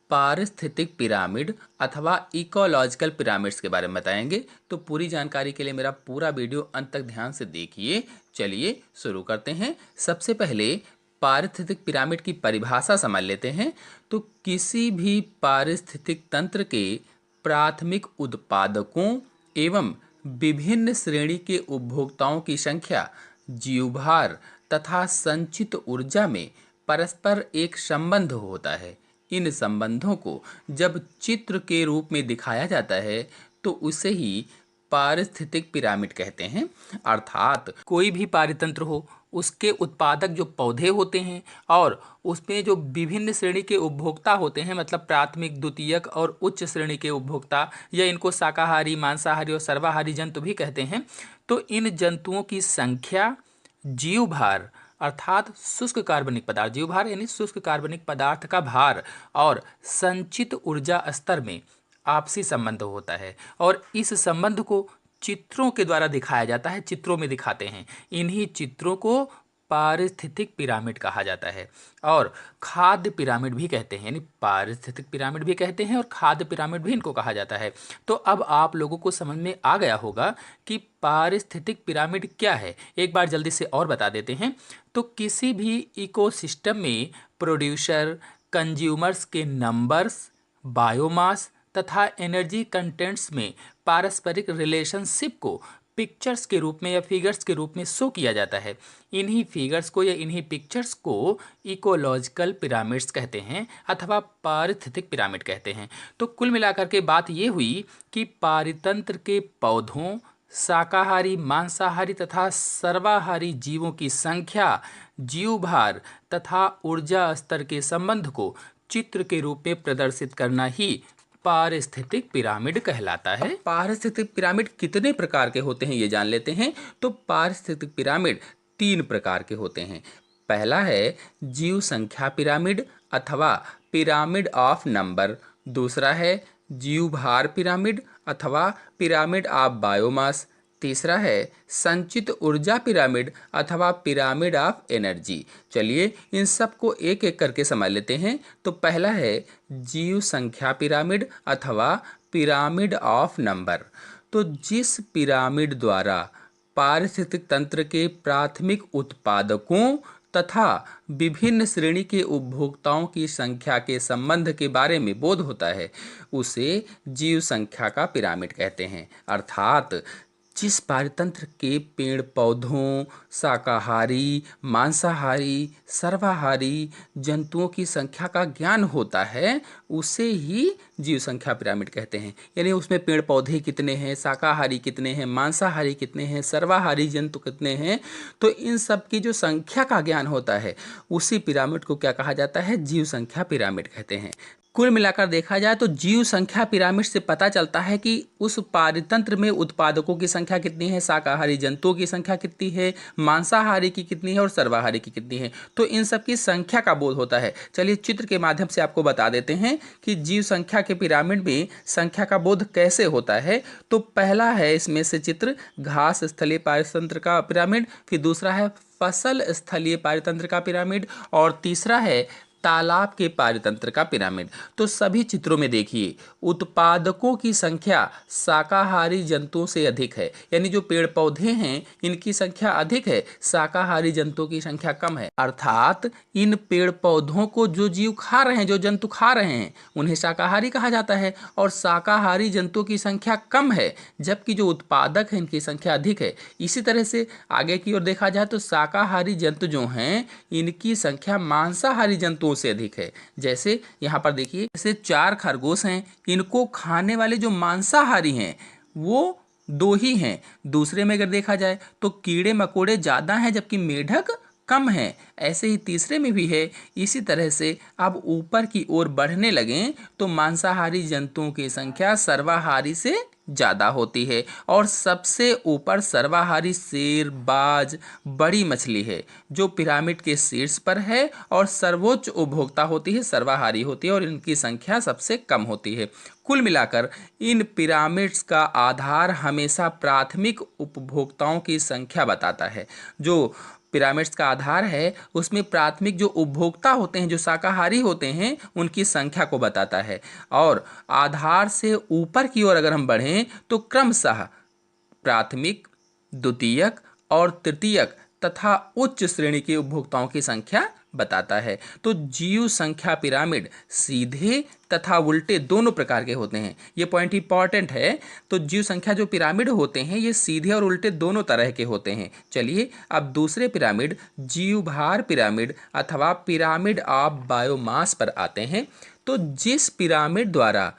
S1: पारिस्थितिक पिरामिड अथवा इकोलॉजिकल पिरामिड्स के बारे में बताएंगे। तो पूरी जानकारी के लिए मेरा पूरा वीडियो अंत तक ध्यान से देखिए। चलिए शुरू करते हैं। सबसे पहले पारिस्थितिक पिरामिड की परिभाषा समझ लेते हैं। तो किसी भी पारिस्थितिक तंत्र के प्राथमिक उत्पादकों एवं विभिन्न श्रेणी के उपभोक्ताओं की संख्या, जीवभार तथा संचित ऊर्जा में परस्पर एक संबंध होता है। इन संबंधों को जब चित्र के रूप में दिखाया जाता है तो उसे ही पारिस्थितिक पिरामिड कहते हैं। अर्थात कोई भी पारितंत्र हो, उसके उत्पादक जो पौधे होते हैं और उसमें जो विभिन्न श्रेणी के उपभोक्ता होते हैं, मतलब प्राथमिक, द्वितीयक और उच्च श्रेणी के उपभोक्ता, या इनको शाकाहारी, मांसाहारी और सर्वाहारी जंतु भी कहते हैं। तो इन जंतुओं की संख्या, जीवभार अर्थात शुष्क कार्बनिक पदार्थ, जीवभार यानी शुष्क कार्बनिक पदार्थ का भार, और संचित ऊर्जा स्तर में आपसी संबंध होता है। और इस संबंध को चित्रों के द्वारा दिखाया जाता है, चित्रों में दिखाते हैं। इन्हीं चित्रों को पारिस्थितिक पिरामिड कहा जाता है और खाद्य पिरामिड भी कहते हैं, यानी पारिस्थितिक पिरामिड भी कहते हैं और खाद्य पिरामिड भी इनको कहा जाता है। तो अब आप लोगों को समझ में आ गया होगा कि पारिस्थितिक पिरामिड क्या है। एक बार जल्दी से और बता देते हैं। तो किसी भी इकोसिस्टम में प्रोड्यूसर, कंज्यूमर्स के नंबर्स, बायोमास तथा एनर्जी कंटेंट्स में पारस्परिक रिलेशनशिप को पिक्चर्स के रूप में या फिगर्स के रूप में शो किया जाता है। इन्हीं फिगर्स को या इन्हीं पिक्चर्स को इकोलॉजिकल पिरामिड्स कहते हैं अथवा पारिस्थितिक पिरामिड कहते हैं। तो कुल मिलाकर के बात ये हुई कि पारितंत्र के पौधों, शाकाहारी, मांसाहारी तथा सर्वाहारी जीवों की संख्या, जीवभार तथा ऊर्जा स्तर के संबंध को चित्र के रूप में प्रदर्शित करना ही पारिस्थितिक पिरामिड कहलाता है। पारिस्थितिक पिरामिड कितने प्रकार के होते हैं ये जान लेते हैं। तो पारिस्थितिक पिरामिड 3 प्रकार के होते हैं। पहला है जीव संख्या पिरामिड अथवा पिरामिड ऑफ नंबर। दूसरा है जीवभार पिरामिड अथवा पिरामिड ऑफ बायोमास। तीसरा है संचित ऊर्जा पिरामिड अथवा पिरामिड ऑफ एनर्जी। चलिए इन सब को एक एक करके समझ लेते हैं। तो पहला है जीव संख्या पिरामिड अथवा पिरामिड ऑफ नंबर। तो जिस पिरामिड द्वारा पारिस्थितिक तंत्र के प्राथमिक उत्पादकों तथा विभिन्न श्रेणी के उपभोक्ताओं की संख्या के संबंध के बारे में बोध होता है, उसे जीव संख्या का पिरामिड कहते हैं। अर्थात जिस पारितंत्र के पेड़ पौधों, शाकाहारी, मांसाहारी, सर्वाहारी जंतुओं की संख्या का ज्ञान होता है, उसे ही जीव संख्या पिरामिड कहते हैं। यानी उसमें पेड़ पौधे कितने हैं, शाकाहारी कितने हैं, मांसाहारी कितने हैं, सर्वाहारी जंतु कितने हैं, तो इन सब की जो संख्या का ज्ञान होता है, उसी पिरामिड को क्या कहा जाता है? जीव संख्या पिरामिड कहते हैं। कुल मिलाकर देखा जाए तो जीव संख्या पिरामिड से पता चलता है कि उस पारितंत्र में उत्पादकों की संख्या कितनी है, शाकाहारी जंतुओं की संख्या कितनी है, मांसाहारी की कितनी है और सर्वाहारी की कितनी है। तो इन सब की संख्या का बोध होता है। चलिए चित्र के माध्यम से आपको बता देते हैं कि जीव संख्या के पिरामिड में संख्या का बोध कैसे होता है। तो पहला है इसमें से चित्र घास स्थलीय पारितंत्र का पिरामिड, फिर दूसरा है फसल स्थलीय पारितंत्र का पिरामिड और तीसरा है तालाब के पारितंत्र का पिरामिड। तो सभी चित्रों में देखिए उत्पादकों की संख्या शाकाहारी जंतुओं से अधिक है, यानी जो पेड़ पौधे हैं इनकी संख्या अधिक है, शाकाहारी जंतुओं की संख्या कम है। अर्थात इन पेड़ पौधों को जो जीव खा रहे हैं, जो जंतु खा रहे हैं, उन्हें शाकाहारी कहा जाता है और शाकाहारी जंतुओं की संख्या कम है, जबकि जो उत्पादक हैं इनकी संख्या अधिक है। इसी तरह से आगे की ओर देखा जाए तो शाकाहारी जंतु जो हैं इनकी संख्या मांसाहारी जंतुओं से अधिक है। जैसे यहाँ पर देखिए, जैसे 4 खरगोश हैं, इनको खाने वाले जो मांसाहारी हैं वो 2 ही हैं। दूसरे में अगर देखा जाए तो कीड़े मकोड़े ज़्यादा हैं जबकि मेढक कम है। ऐसे ही तीसरे में भी है। इसी तरह से अब ऊपर की ओर बढ़ने लगें तो मांसाहारी जंतुओं की संख्या सर्वाहारी से ज़्यादा होती है और सबसे ऊपर सर्वाहारी शेर, बाज, बड़ी मछली है जो पिरामिड के शीर्ष पर है और सर्वोच्च उपभोक्ता होती है, सर्वाहारी होती है और इनकी संख्या सबसे कम होती है। कुल मिलाकर इन पिरामिड्स का आधार हमेशा प्राथमिक उपभोक्ताओं की संख्या बताता है। जो पिरामिड्स का आधार है उसमें प्राथमिक जो उपभोक्ता होते हैं, जो शाकाहारी होते हैं, उनकी संख्या को बताता है। और आधार से ऊपर की ओर अगर हम बढ़ें तो क्रमशः प्राथमिक, द्वितीयक और तृतीयक तथा उच्च श्रेणी के उपभोक्ताओं की संख्या बताता है। तो जीव संख्या पिरामिड सीधे तथा उल्टे दोनों प्रकार के होते हैं। ये पॉइंट इंपॉर्टेंट है। तो जीव संख्या जो पिरामिड होते हैं ये सीधे और उल्टे दोनों तरह के होते हैं। चलिए अब दूसरे पिरामिड जीवभार पिरामिड अथवा पिरामिड ऑफ बायोमास पर आते हैं। तो जिस पिरामिड द्वारा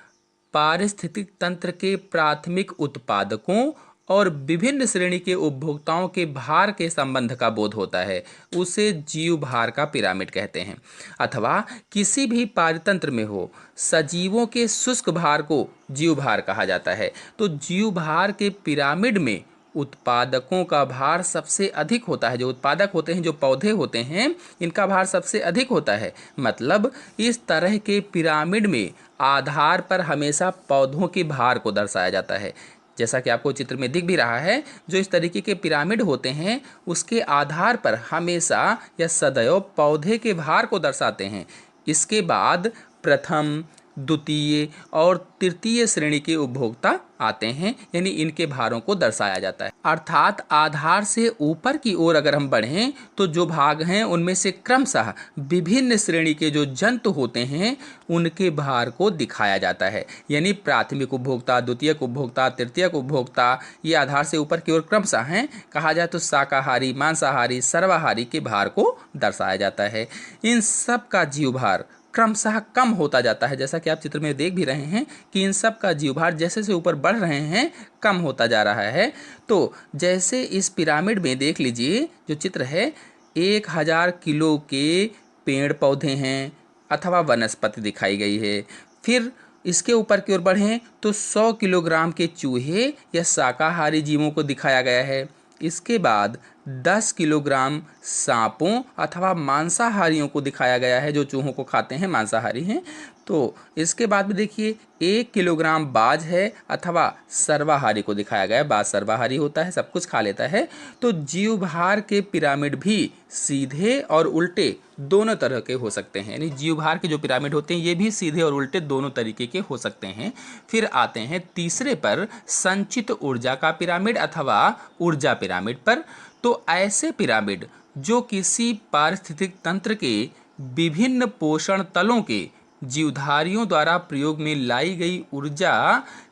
S1: पारिस्थितिक तंत्र के प्राथमिक उत्पादकों और विभिन्न श्रेणी के उपभोक्ताओं के भार के संबंध का बोध होता है, उसे जीव भार का पिरामिड कहते हैं। अथवा किसी भी पारितंत्र में हो सजीवों के शुष्क भार को जीव भार कहा जाता है। तो जीव भार के पिरामिड में उत्पादकों का भार सबसे अधिक होता है। जो उत्पादक होते हैं, जो पौधे होते हैं, इनका भार सबसे अधिक होता है। मतलब इस तरह के पिरामिड में आधार पर हमेशा पौधों के भार को दर्शाया जाता है। जैसा कि आपको चित्र में दिख भी रहा है, जो इस तरीके के पिरामिड होते हैं उसके आधार पर हमेशा या सदैव पौधे के भार को दर्शाते हैं। इसके बाद प्रथम, द्वितीय और तृतीय श्रेणी के उपभोक्ता आते हैं, यानी इनके भारों को दर्शाया जाता है। अर्थात आधार से ऊपर की ओर अगर हम बढ़ें तो जो भाग हैं उनमें से क्रमशः विभिन्न श्रेणी के जो जंतु होते हैं उनके भार को दिखाया जाता है। यानी प्राथमिक उपभोक्ता, द्वितीयक उपभोक्ता, तृतीयक उपभोक्ता, ये आधार से ऊपर की ओर क्रमशः हैं। कहा जाए तो शाकाहारी, मांसाहारी, सर्वाहारी के भार को दर्शाया जाता है। इन सब का जीव भार क्रमशः कम होता जाता है। जैसा कि आप चित्र में देख भी रहे हैं कि इन सब का जीवभार जैसे से ऊपर बढ़ रहे हैं कम होता जा रहा है। तो जैसे इस पिरामिड में देख लीजिए जो चित्र है, 1000 किलो के पेड़ पौधे हैं अथवा वनस्पति दिखाई गई है। फिर इसके ऊपर की ओर बढ़ें तो 100 किलोग्राम के चूहे या शाकाहारी जीवों को दिखाया गया है। इसके बाद 10 किलोग्राम सांपों अथवा मांसाहारियों को दिखाया गया है, जो चूहों को खाते हैं, मांसाहारी हैं। तो इसके बाद में देखिए 1 किलोग्राम बाज है अथवा सर्वाहारी को दिखाया गया है। बाज सर्वाहारी होता है, सब कुछ खा लेता है। तो जीवभार के पिरामिड भी सीधे और उल्टे दोनों तरह के हो सकते हैं। यानी जीवभार के जो पिरामिड होते हैं ये भी सीधे और उल्टे दोनों तरीके के हो सकते हैं। फिर आते हैं तीसरे पर, संचित ऊर्जा का पिरामिड अथवा ऊर्जा पिरामिड पर। तो ऐसे पिरामिड जो किसी पारिस्थितिक तंत्र के विभिन्न पोषण तलों के जीवधारियों द्वारा प्रयोग में लाई गई ऊर्जा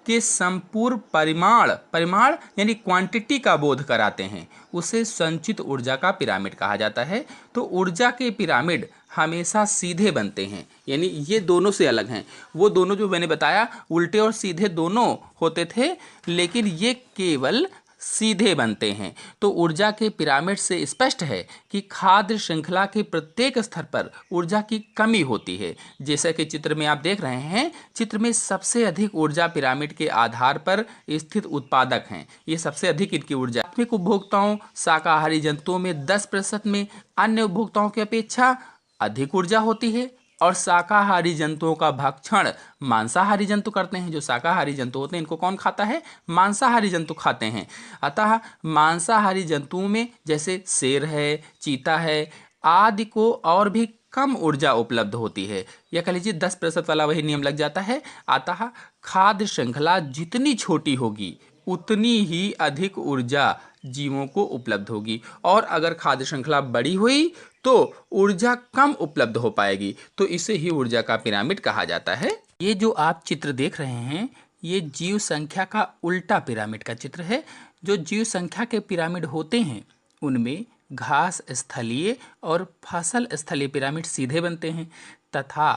S1: के संपूर्ण परिमाण यानी क्वांटिटी का बोध कराते हैं, उसे संचित ऊर्जा का पिरामिड कहा जाता है। तो ऊर्जा के पिरामिड हमेशा सीधे बनते हैं, यानी ये दोनों से अलग हैं। वो दोनों जो मैंने बताया उल्टे और सीधे दोनों होते थे, लेकिन ये केवल सीधे बनते हैं। तो ऊर्जा के पिरामिड से स्पष्ट है कि खाद्य श्रृंखला के प्रत्येक स्तर पर ऊर्जा की कमी होती है। जैसा कि चित्र में आप देख रहे हैं, चित्र में सबसे अधिक ऊर्जा पिरामिड के आधार पर स्थित उत्पादक हैं। ये सबसे अधिक इनकी ऊर्जा प्राथमिक उपभोक्ताओं शाकाहारी जंतुओं में 10% में अन्य उपभोक्ताओं की अपेक्षा अधिक ऊर्जा होती है। और शाकाहारी जंतुओं का भक्षण मांसाहारी जंतु करते हैं। जो शाकाहारी जंतु होते हैं इनको कौन खाता है? मांसाहारी जंतु खाते हैं। अतः मांसाहारी जंतुओं में जैसे शेर है, चीता है आदि को और भी कम ऊर्जा उपलब्ध होती है, या कह लीजिए 10% वाला वही नियम लग जाता है। अतः खाद्य श्रृंखला जितनी छोटी होगी उतनी ही अधिक ऊर्जा जीवों को उपलब्ध होगी, और अगर खाद्य श्रृंखला बड़ी हुई तो ऊर्जा कम उपलब्ध हो पाएगी। तो इसे ही ऊर्जा का पिरामिड कहा जाता है। ये जो आप चित्र देख रहे हैं ये जीव संख्या का उल्टा पिरामिड का चित्र है। जो जीव संख्या के पिरामिड होते हैं उनमें घास स्थलीय और फसल स्थलीय पिरामिड सीधे बनते हैं, तथा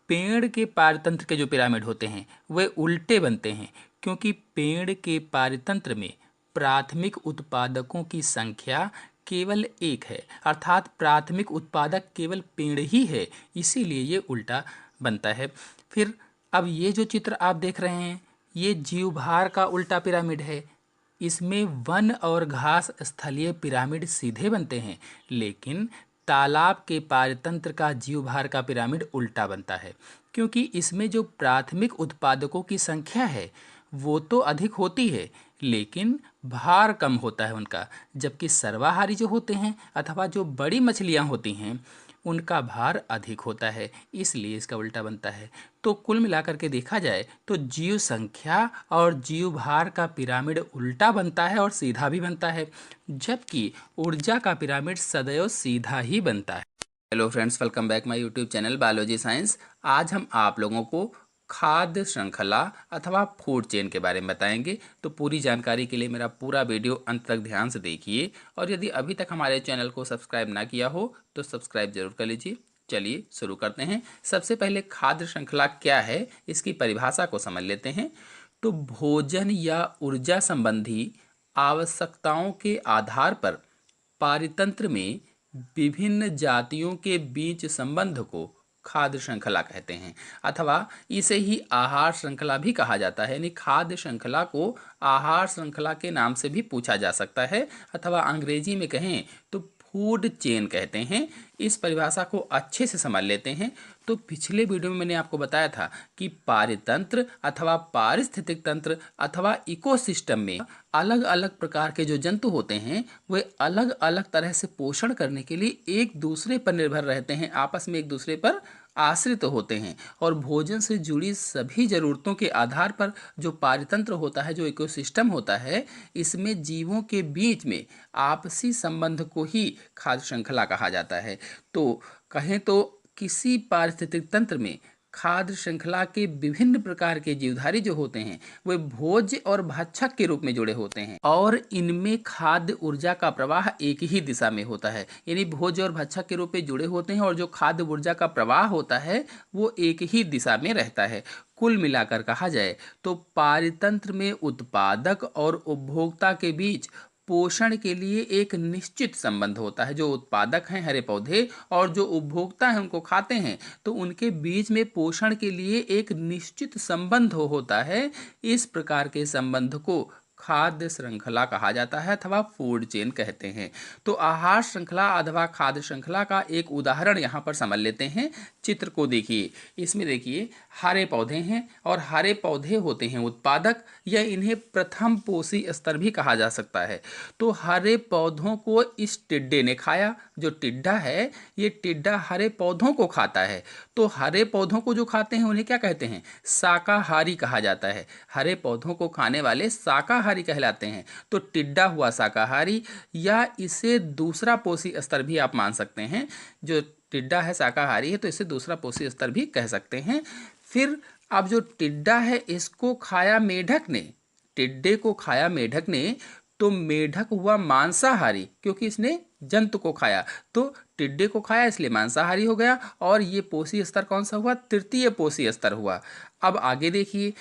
S1: पेड़ के पारतंत्र के जो पिरामिड होते हैं वे उल्टे बनते हैं, क्योंकि पेड़ के पारतंत्र में प्राथमिक उत्पादकों की संख्या केवल एक है, अर्थात प्राथमिक उत्पादक केवल पेड़ ही है, इसीलिए ये उल्टा बनता है। फिर अब ये जो चित्र आप देख रहे हैं ये जीवभार का उल्टा पिरामिड है। इसमें वन और घास स्थलीय पिरामिड सीधे बनते हैं, लेकिन तालाब के पारतंत्र का जीवभार का पिरामिड उल्टा बनता है, क्योंकि इसमें जो प्राथमिक उत्पादकों की संख्या है वो तो अधिक होती है लेकिन भार कम होता है उनका, जबकि सर्वाहारी जो होते हैं अथवा जो बड़ी मछलियां होती हैं उनका भार अधिक होता है, इसलिए इसका उल्टा बनता है। तो कुल मिलाकर के देखा जाए तो जीव संख्या और जीव भार का पिरामिड उल्टा बनता है और सीधा भी बनता है, जबकि ऊर्जा का पिरामिड सदैव सीधा ही बनता है। Hello friends, welcome back my YouTube channel biology science. आज हम आप लोगों को खाद्य श्रृंखला अथवा फूड चेन के बारे में बताएंगे। तो पूरी जानकारी के लिए मेरा पूरा वीडियो अंत तक ध्यान से देखिए, और यदि अभी तक हमारे चैनल को सब्सक्राइब ना किया हो तो सब्सक्राइब जरूर कर लीजिए। चलिए शुरू करते हैं। सबसे पहले खाद्य श्रृंखला क्या है इसकी परिभाषा को समझ लेते हैं। तो भोजन या ऊर्जा संबंधी आवश्यकताओं के आधार पर पारितंत्र में विभिन्न जातियों के बीच संबंध को खाद्य श्रृंखला कहते हैं, अथवा इसे ही आहार श्रृंखला भी कहा जाता है। यानी खाद्य श्रृंखला को आहार श्रृंखला के नाम से भी पूछा जा सकता है, अथवा अंग्रेजी में कहें तो फूड चेन कहते हैं। इस परिभाषा को अच्छे से समझ लेते हैं। तो पिछले वीडियो में मैंने आपको बताया था कि पारितंत्र अथवा पारिस्थितिक तंत्र अथवा इकोसिस्टम में अलग अलग प्रकार के जो जंतु होते हैं वे अलग अलग तरह से पोषण करने के लिए एक दूसरे पर निर्भर रहते हैं, आपस में एक दूसरे पर आश्रित होते हैं। और भोजन से जुड़ी सभी जरूरतों के आधार पर जो पारितंत्र होता है, जो इकोसिस्टम होता है, इसमें जीवों के बीच में आपसी संबंध को ही खाद्य श्रृंखला कहा जाता है। तो कहें तो किसी पारिस्थितिक तंत्र में खाद्य श्रृंखला के विभिन्न प्रकार के जीवधारी जो होते हैं वे भोज्य और भक्षक के रूप में जुड़े होते हैं और इनमें खाद्य ऊर्जा का प्रवाह एक ही दिशा में होता है, यानी भोज्य और भक्षक के रूप में जुड़े होते हैं और जो खाद्य ऊर्जा का प्रवाह होता है वो एक ही दिशा में रहता है। कुल मिलाकर कहा जाए तो पारितंत्र में उत्पादक और उपभोक्ता के बीच पोषण के लिए एक निश्चित संबंध होता है। जो उत्पादक हैं हरे पौधे और जो उपभोक्ता हैं उनको खाते हैं, तो उनके बीच में पोषण के लिए एक निश्चित संबंध होता है। इस प्रकार के संबंध को खाद्य श्रृंखला कहा जाता है अथवा फूड चेन कहते हैं। तो आहार श्रृंखला अथवा खाद्य श्रृंखला का एक उदाहरण यहाँ पर समझ लेते हैं। चित्र को देखिए, इसमें देखिए हरे पौधे हैं और हरे पौधे होते हैं उत्पादक, या इन्हें प्रथम पोषी स्तर भी कहा जा सकता है। तो हरे पौधों को इस टिड्डे ने खाया। जो टिड्डा है ये टिड्डा हरे पौधों को खाता है। तो हरे पौधों को जो खाते हैं उन्हें क्या कहते हैं? शाकाहारी कहा जाता है। हरे पौधों को खाने वाले शाकाहारी कहलाते हैं। तो टिड्डा हुआ शाकाहारी, या इसे दूसरा पोषी स्तर भी आप मान सकते हैं। जो टिड्डा है शाकाहारी है तो इसे दूसरा पोषी स्तर भी कह सकते हैं। फिर अब जो टिड्डा है इसको खाया मेढक ने, टिड्डे को खाया मेढक ने, तो मेढक हुआ मांसाहारी क्योंकि इसने जंतु को खाया। तो टिड्डे को खाया इसलिए मांसाहारी हो गया और ये पोषी स्तर कौन सा हुआ? तृतीय पोषी स्तर हुआ। अब आगे देखिए,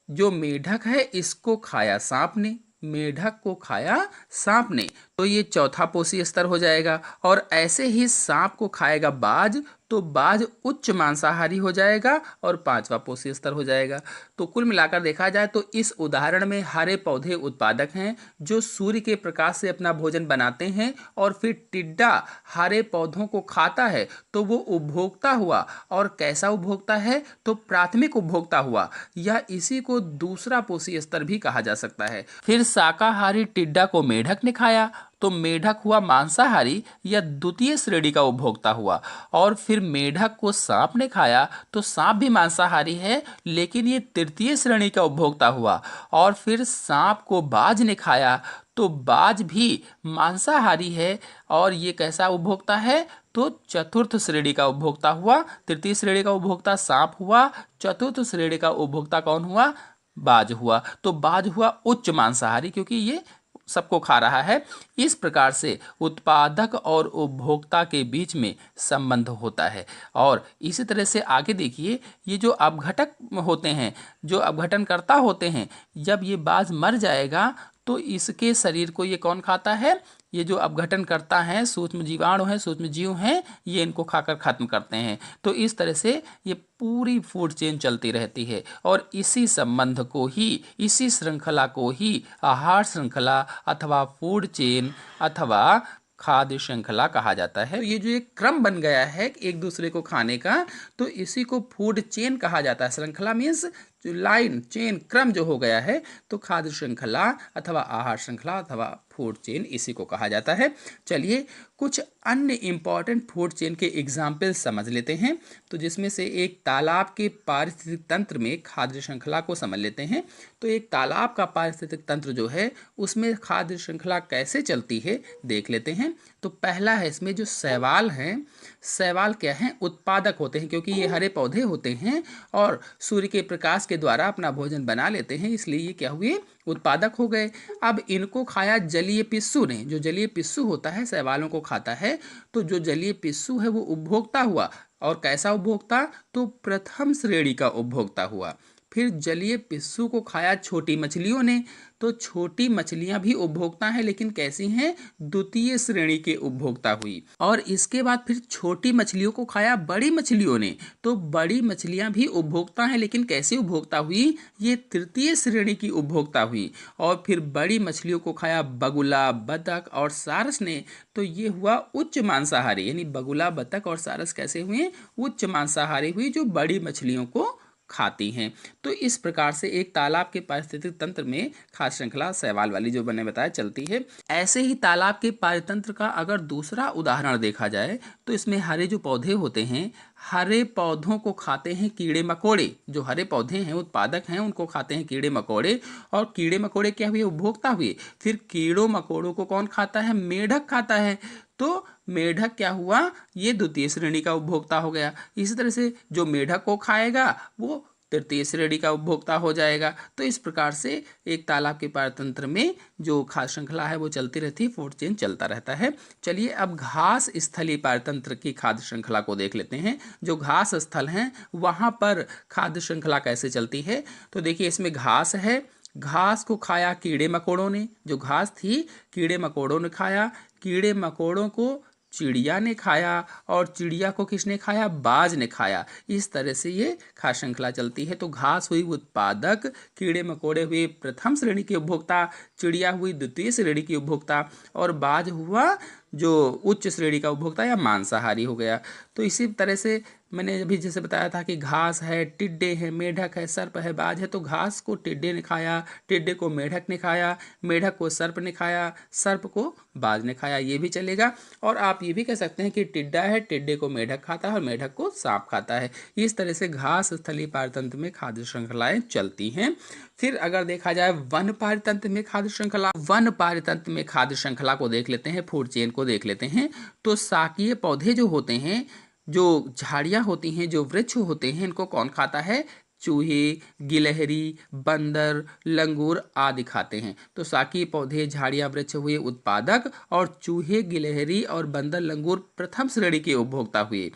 S1: जो मेढक है इसको खाया सांप ने, मेढक को खाया सांप ने, तो ये चौथा पोषी स्तर हो जाएगा। और ऐसे ही सांप को खाएगा बाज, तो बाज उच्च मांसाहारी हो जाएगा और पांचवा पोषी स्तर हो जाएगा। तो कुल मिलाकर देखा जाए तो इस उदाहरण में हरे पौधे उत्पादक हैं जो सूर्य के प्रकाश से अपना भोजन बनाते हैं, और फिर टिड्डा हरे पौधों को खाता है तो वो उपभोक्ता हुआ। और कैसा उपभोक्ता है? तो प्राथमिक उपभोक्ता हुआ, या इसी को दूसरा पोषी स्तर भी कहा जा सकता है। फिर शाकाहारी टिड्डा को मेढक ने खाया तो मेढक हुआ मांसाहारी या द्वितीय श्रेणी का उपभोक्ता हुआ। और फिर मेढक को सांप ने खाया तो सांप भी मांसाहारी है लेकिन ये तृतीय श्रेणी का उपभोक्ता हुआ। और फिर सांप को बाज ने खाया तो बाज भी मांसाहारी है और ये कैसा उपभोक्ता है? तो चतुर्थ श्रेणी का उपभोक्ता हुआ। तृतीय श्रेणी का उपभोक्ता सांप हुआ, चतुर्थ श्रेणी का उपभोक्ता कौन हुआ? बाज हुआ। तो बाज हुआ उच्च मांसाहारी क्योंकि ये सबको खा रहा है। इस प्रकार से उत्पादक और उपभोक्ता के बीच में संबंध होता है। और इसी तरह से आगे देखिए, ये जो अपघटक होते हैं, जो अपघटनकर्ता होते हैं, जब ये बाज मर जाएगा तो इसके शरीर को ये कौन खाता है? ये जो अपघटन करता है, सूक्ष्म जीवाणु हैं, सूक्ष्म जीव हैं, ये इनको खाकर खत्म करते हैं। तो इस तरह से ये पूरी फूड चेन चलती रहती है और इसी संबंध को ही, इसी श्रृंखला को ही आहार श्रृंखला अथवा फूड चेन अथवा खाद्य श्रृंखला कहा जाता है। तो ये जो एक क्रम बन गया है एक दूसरे को खाने का, तो इसी को फूड चेन कहा जाता है। श्रृंखला मीन्स जो लाइन, चेन, क्रम जो हो गया है, तो खाद्य श्रृंखला अथवा आहार श्रृंखला अथवा फूड चेन इसी को कहा जाता है। चलिए कुछ अन्य इंपॉर्टेंट फूड चेन के एग्जाम्पल समझ लेते हैं। तो जिसमें से एक तालाब के पारिस्थितिक तंत्र में खाद्य श्रृंखला को समझ लेते हैं। तो एक तालाब का पारिस्थितिक तंत्र जो है उसमें खाद्य श्रृंखला कैसे चलती है देख लेते हैं। तो पहला है इसमें जो शैवाल हैं, शैवाल क्या हैं? उत्पादक होते हैं क्योंकि ये हरे पौधे होते हैं और सूर्य के प्रकाश के द्वारा अपना भोजन बना लेते हैं, इसलिए ये क्या हुए? उत्पादक हो गए। अब इनको खाया जलीय पिस्सू ने। जो जलीय पिस्सू होता है शैवालों को खाता है, तो जो जलीय पिस्सू है वो उपभोक्ता हुआ। और कैसा उपभोक्ता? तो प्रथम श्रेणी का उपभोक्ता हुआ। फिर जलीय पिस्सू को खाया छोटी मछलियों ने। तो छोटी मछलियां भी उपभोक्ता हैं, लेकिन कैसी हैं? द्वितीय श्रेणी के उपभोक्ता हुई। और इसके बाद फिर छोटी मछलियों को खाया बड़ी मछलियों ने। तो बड़ी मछलियां भी उपभोक्ता हैं, लेकिन कैसी उपभोक्ता हुई? ये तृतीय श्रेणी की उपभोक्ता हुई। और फिर बड़ी मछलियों को खाया बगुला, बतख और सारस ने। तो ये हुआ उच्च मांसाहारी, यानी बगुला, बतख और सारस कैसे हुए? उच्च मांसाहारी हुई, जो बड़ी मछलियों को खाती हैं। तो इस प्रकार से एक तालाब के पारिस्थितिक तंत्र में खाद्य श्रृंखला शैवाल वाली जो मैंने बताया चलती है। ऐसे ही तालाब के पारितंत्र का अगर दूसरा उदाहरण देखा जाए तो इसमें हरे जो पौधे होते हैं, हरे पौधों को खाते हैं कीड़े मकोड़े। जो हरे पौधे हैं, उत्पादक हैं, उनको खाते हैं कीड़े मकोड़े। और कीड़े मकोड़े क्या हुए? उपभोक्ता हुए। फिर कीड़ों मकोड़ों को कौन खाता है? मेढक खाता है। तो मेढक क्या हुआ? ये द्वितीय श्रेणी का उपभोक्ता हो गया। इसी तरह से जो मेढक को खाएगा वो तृतीय श्रेणी का उपभोक्ता हो जाएगा। तो इस प्रकार से एक तालाब के पारतंत्र में जो खाद्य श्रृंखला है वो चलती रहती है, फूड चेन चलता रहता है। चलिए अब घास स्थलीय पारतंत्र की खाद्य श्रृंखला को देख लेते हैं। जो घास स्थल हैं वहाँ पर खाद्य श्रृंखला कैसे चलती है? तो देखिए, इसमें घास है, घास को खाया कीड़े मकोड़ों ने। जो घास थी कीड़े मकोड़ों ने खाया। कीड़े मकोड़ों को चिड़िया ने खाया, और चिड़िया को किसने खाया? बाज ने खाया। इस तरह से ये खाद्य श्रृंखला चलती है। तो घास हुई उत्पादक, कीड़े मकोड़े हुए प्रथम श्रेणी के उपभोक्ता, चिड़िया हुई द्वितीय श्रेणी की उपभोक्ता, और बाज हुआ जो उच्च श्रेणी का उपभोक्ता या मांसाहारी हो गया। तो इसी तरह से मैंने अभी जैसे बताया था कि घास है, टिड्डे हैं, मेढक है, सर्प है, बाज है। तो घास को टिड्डे ने खाया, टिड्डे को मेढक ने खाया, मेढक को सर्प ने खाया, सर्प को बाज ने खाया, ये भी चलेगा। और आप ये भी कह सकते हैं कि टिड्डा है, टिड्डे को मेढक खाता है और मेढक को सांप खाता है। इस तरह से घास स्थलीय पारतंत्र में खाद्य श्रृंखलाएं चलती हैं। फिर अगर देखा जाए वन पारितंत्र में खाद्य श्रृंखला, वन पारितंत्र में खाद्य श्रृंखला को देख लेते हैं, फूड चेन को देख लेते हैं। तो शाकीय पौधे जो होते हैं, जो झाड़ियाँ होती हैं, जो वृक्ष होते हैं, इनको कौन खाता है? चूहे, गिलहरी, बंदर, लंगूर आदि खाते हैं। तो शाकीय पौधे, झाड़ियाँ, वृक्ष हुए उत्पादक, और चूहे, गिलहरी और बंदर, लंगूर प्रथम श्रेणी के उपभोक्ता हुए।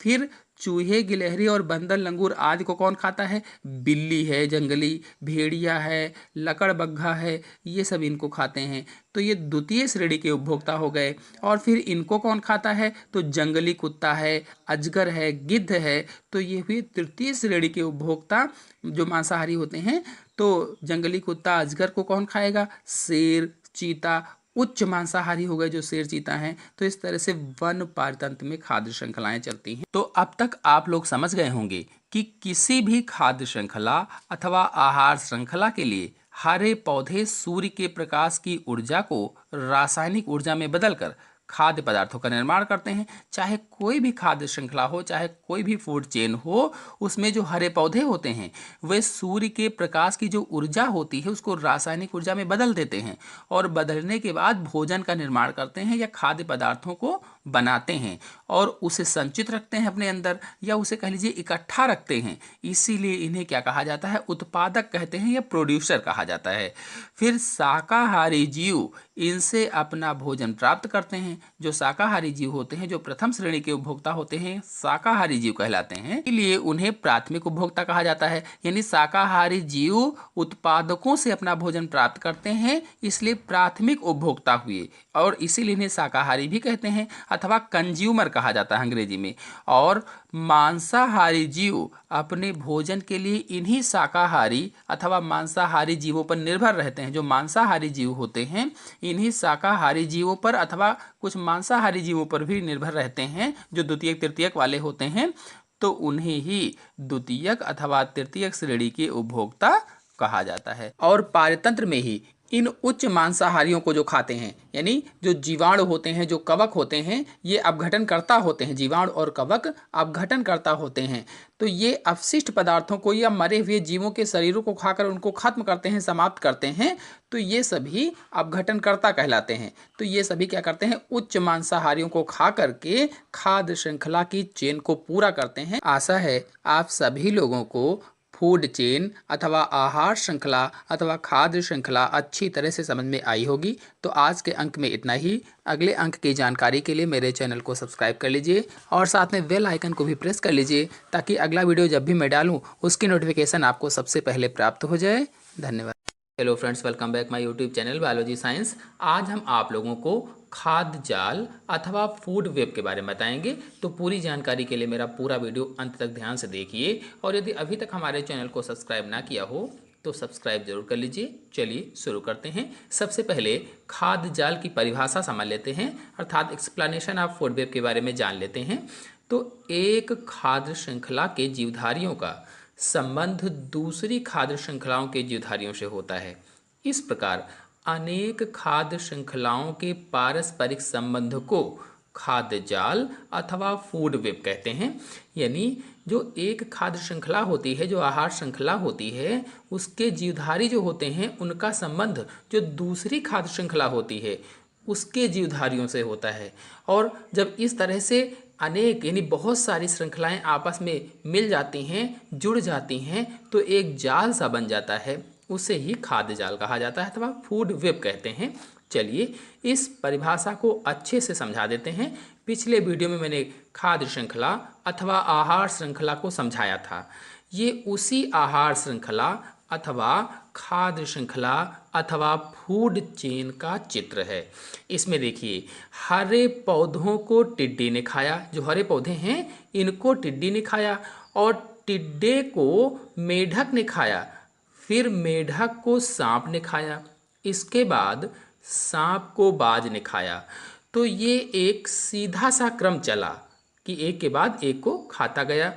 S1: फिर चूहे, गिलहरी और बंदर, लंगूर आदि को कौन खाता है? बिल्ली है जंगली, भेड़िया है, लकड़बग्घा है, ये सब इनको खाते हैं। तो ये द्वितीय श्रेणी के उपभोक्ता हो गए। और फिर इनको कौन खाता है? तो जंगली कुत्ता है, अजगर है, गिद्ध है। तो ये हुए तृतीय श्रेणी के उपभोक्ता जो मांसाहारी होते हैं। तो जंगली कुत्ता, अजगर को कौन खाएगा? शेर, चीता उच्च मांसाहारी हो गए जो शेर, चीता हैं। तो इस तरह से वन पारतंत्र में खाद्य श्रृंखलाएं चलती हैं। तो अब तक आप लोग समझ गए होंगे कि किसी भी खाद्य श्रृंखला अथवा आहार श्रृंखला के लिए हरे पौधे सूर्य के प्रकाश की ऊर्जा को रासायनिक ऊर्जा में बदलकर खाद्य पदार्थों का निर्माण करते हैं। चाहे कोई भी खाद्य श्रृंखला हो, चाहे कोई भी फूड चेन हो, उसमें जो हरे पौधे होते हैं वे सूर्य के प्रकाश की जो ऊर्जा होती है उसको रासायनिक ऊर्जा में बदल देते हैं, और बदलने के बाद भोजन का निर्माण करते हैं या खाद्य पदार्थों को बनाते हैं, और उसे संचित रखते हैं अपने अंदर, या उसे कह लीजिए इकट्ठा रखते हैं। इसीलिए इन्हें क्या कहा जाता है? उत्पादक कहते हैं या प्रोड्यूसर कहा जाता है। फिर शाकाहारी जीव इनसे अपना भोजन प्राप्त करते हैं। जो शाकाहारी जीव होते हैं, जो प्रथम श्रेणी के उपभोक्ता होते हैं, शाकाहारी जीव कहलाते हैं। इसलिए उन्हें प्राथमिक उपभोक्ता कहा जाता है। यानी शाकाहारी जीव उत्पादकों से अपना भोजन प्राप्त करते हैं, इसलिए प्राथमिक उपभोक्ता हुए, और इसीलिए इन्हें शाकाहारी भी कहते हैं अथवा कंज्यूमर कहा जाता है अंग्रेजी में। और मांसाहारी जीव अपने भोजन के लिए इन्हीं शाकाहारी अथवा मांसाहारी जीवों पर निर्भर रहते हैं। जो मांसाहारी जीव होते हैं इन्हीं शाकाहारी जीवों पर अथवा कुछ मांसाहारी जीवों पर भी निर्भर रहते हैं, जो द्वितीयक तृतीयक वाले होते हैं। तो उन्हें ही द्वितीयक अथवा तृतीयक श्रेणी के उपभोक्ता कहा जाता है। और पारतंत्र में ही इन उच्च मांसाहारियों को जो खाते हैं, यानी जो जीवाणु होते हैं, जो कवक होते हैं, ये अपघटनकर्ता होते हैं। जीवाणु और कवक अपघटनकर्ता होते हैं। तो ये अपशिष्ट पदार्थों को या मरे हुए जीवों के शरीरों को खाकर उनको खत्म करते हैं, समाप्त करते हैं। तो ये सभी अपघटनकर्ता कहलाते हैं। तो ये सभी क्या करते हैं? उच्च मांसाहारियों को खा करके खाद्य श्रृंखला की चेन को पूरा करते हैं। आशा है आप सभी लोगों को फूड चेन अथवा आहार श्रृंखला अथवा खाद्य श्रृंखला अच्छी तरह से समझ में आई होगी। तो आज के अंक में इतना ही। अगले अंक की जानकारी के लिए मेरे चैनल को सब्सक्राइब कर लीजिए और साथ में बेल आइकन को भी प्रेस कर लीजिए ताकि अगला वीडियो जब भी मैं डालूँ उसकी नोटिफिकेशन आपको सबसे पहले प्राप्त हो जाए। धन्यवाद। Hello friends, welcome back my YouTube channel biology science. आज हम आप लोगों को खाद्य जाल अथवा फूड वेब के बारे में बताएंगे। तो पूरी जानकारी के लिए मेरा पूरा वीडियो अंत तक ध्यान से देखिए और यदि अभी तक हमारे चैनल को सब्सक्राइब ना किया हो तो सब्सक्राइब जरूर कर लीजिए। चलिए शुरू करते हैं। सबसे पहले खाद्य जाल की परिभाषा समझ लेते हैं, अर्थात एक्सप्लेनेशन ऑफ फूड वेब के बारे में जान लेते हैं। तो एक खाद्य श्रृंखला के जीवधारियों का संबंध दूसरी खाद्य श्रृंखलाओं के जीवधारियों से होता है। इस प्रकार अनेक खाद्य श्रृंखलाओं के पारस्परिक संबंध को खाद्य जाल अथवा फूड वेब कहते हैं। यानी जो एक खाद्य श्रृंखला होती है, जो आहार श्रृंखला होती है, उसके जीवधारी जो होते हैं उनका संबंध जो दूसरी खाद्य श्रृंखला होती है उसके जीवधारियों से होता है। और जब इस तरह से अनेक यानी बहुत सारी श्रृंखलाएं आपस में मिल जाती हैं, जुड़ जाती हैं, तो एक जाल सा बन जाता है। उसे ही खाद्य जाल कहा जाता है अथवा फूड वेब कहते हैं। चलिए इस परिभाषा को अच्छे से समझा देते हैं। पिछले वीडियो में मैंने खाद्य श्रृंखला अथवा आहार श्रृंखला को समझाया था। ये उसी आहार श्रृंखला अथवा खाद्य श्रृंखला अथवा फूड चेन का चित्र है। इसमें देखिए, हरे पौधों को टिड्डी ने खाया। जो हरे पौधे हैं इनको टिड्डी ने खाया और टिड्डे को मेढक ने खाया। फिर मेढक को सांप ने खाया। इसके बाद सांप को बाज ने खाया। तो ये एक सीधा सा क्रम चला कि एक के बाद एक को खाता गया।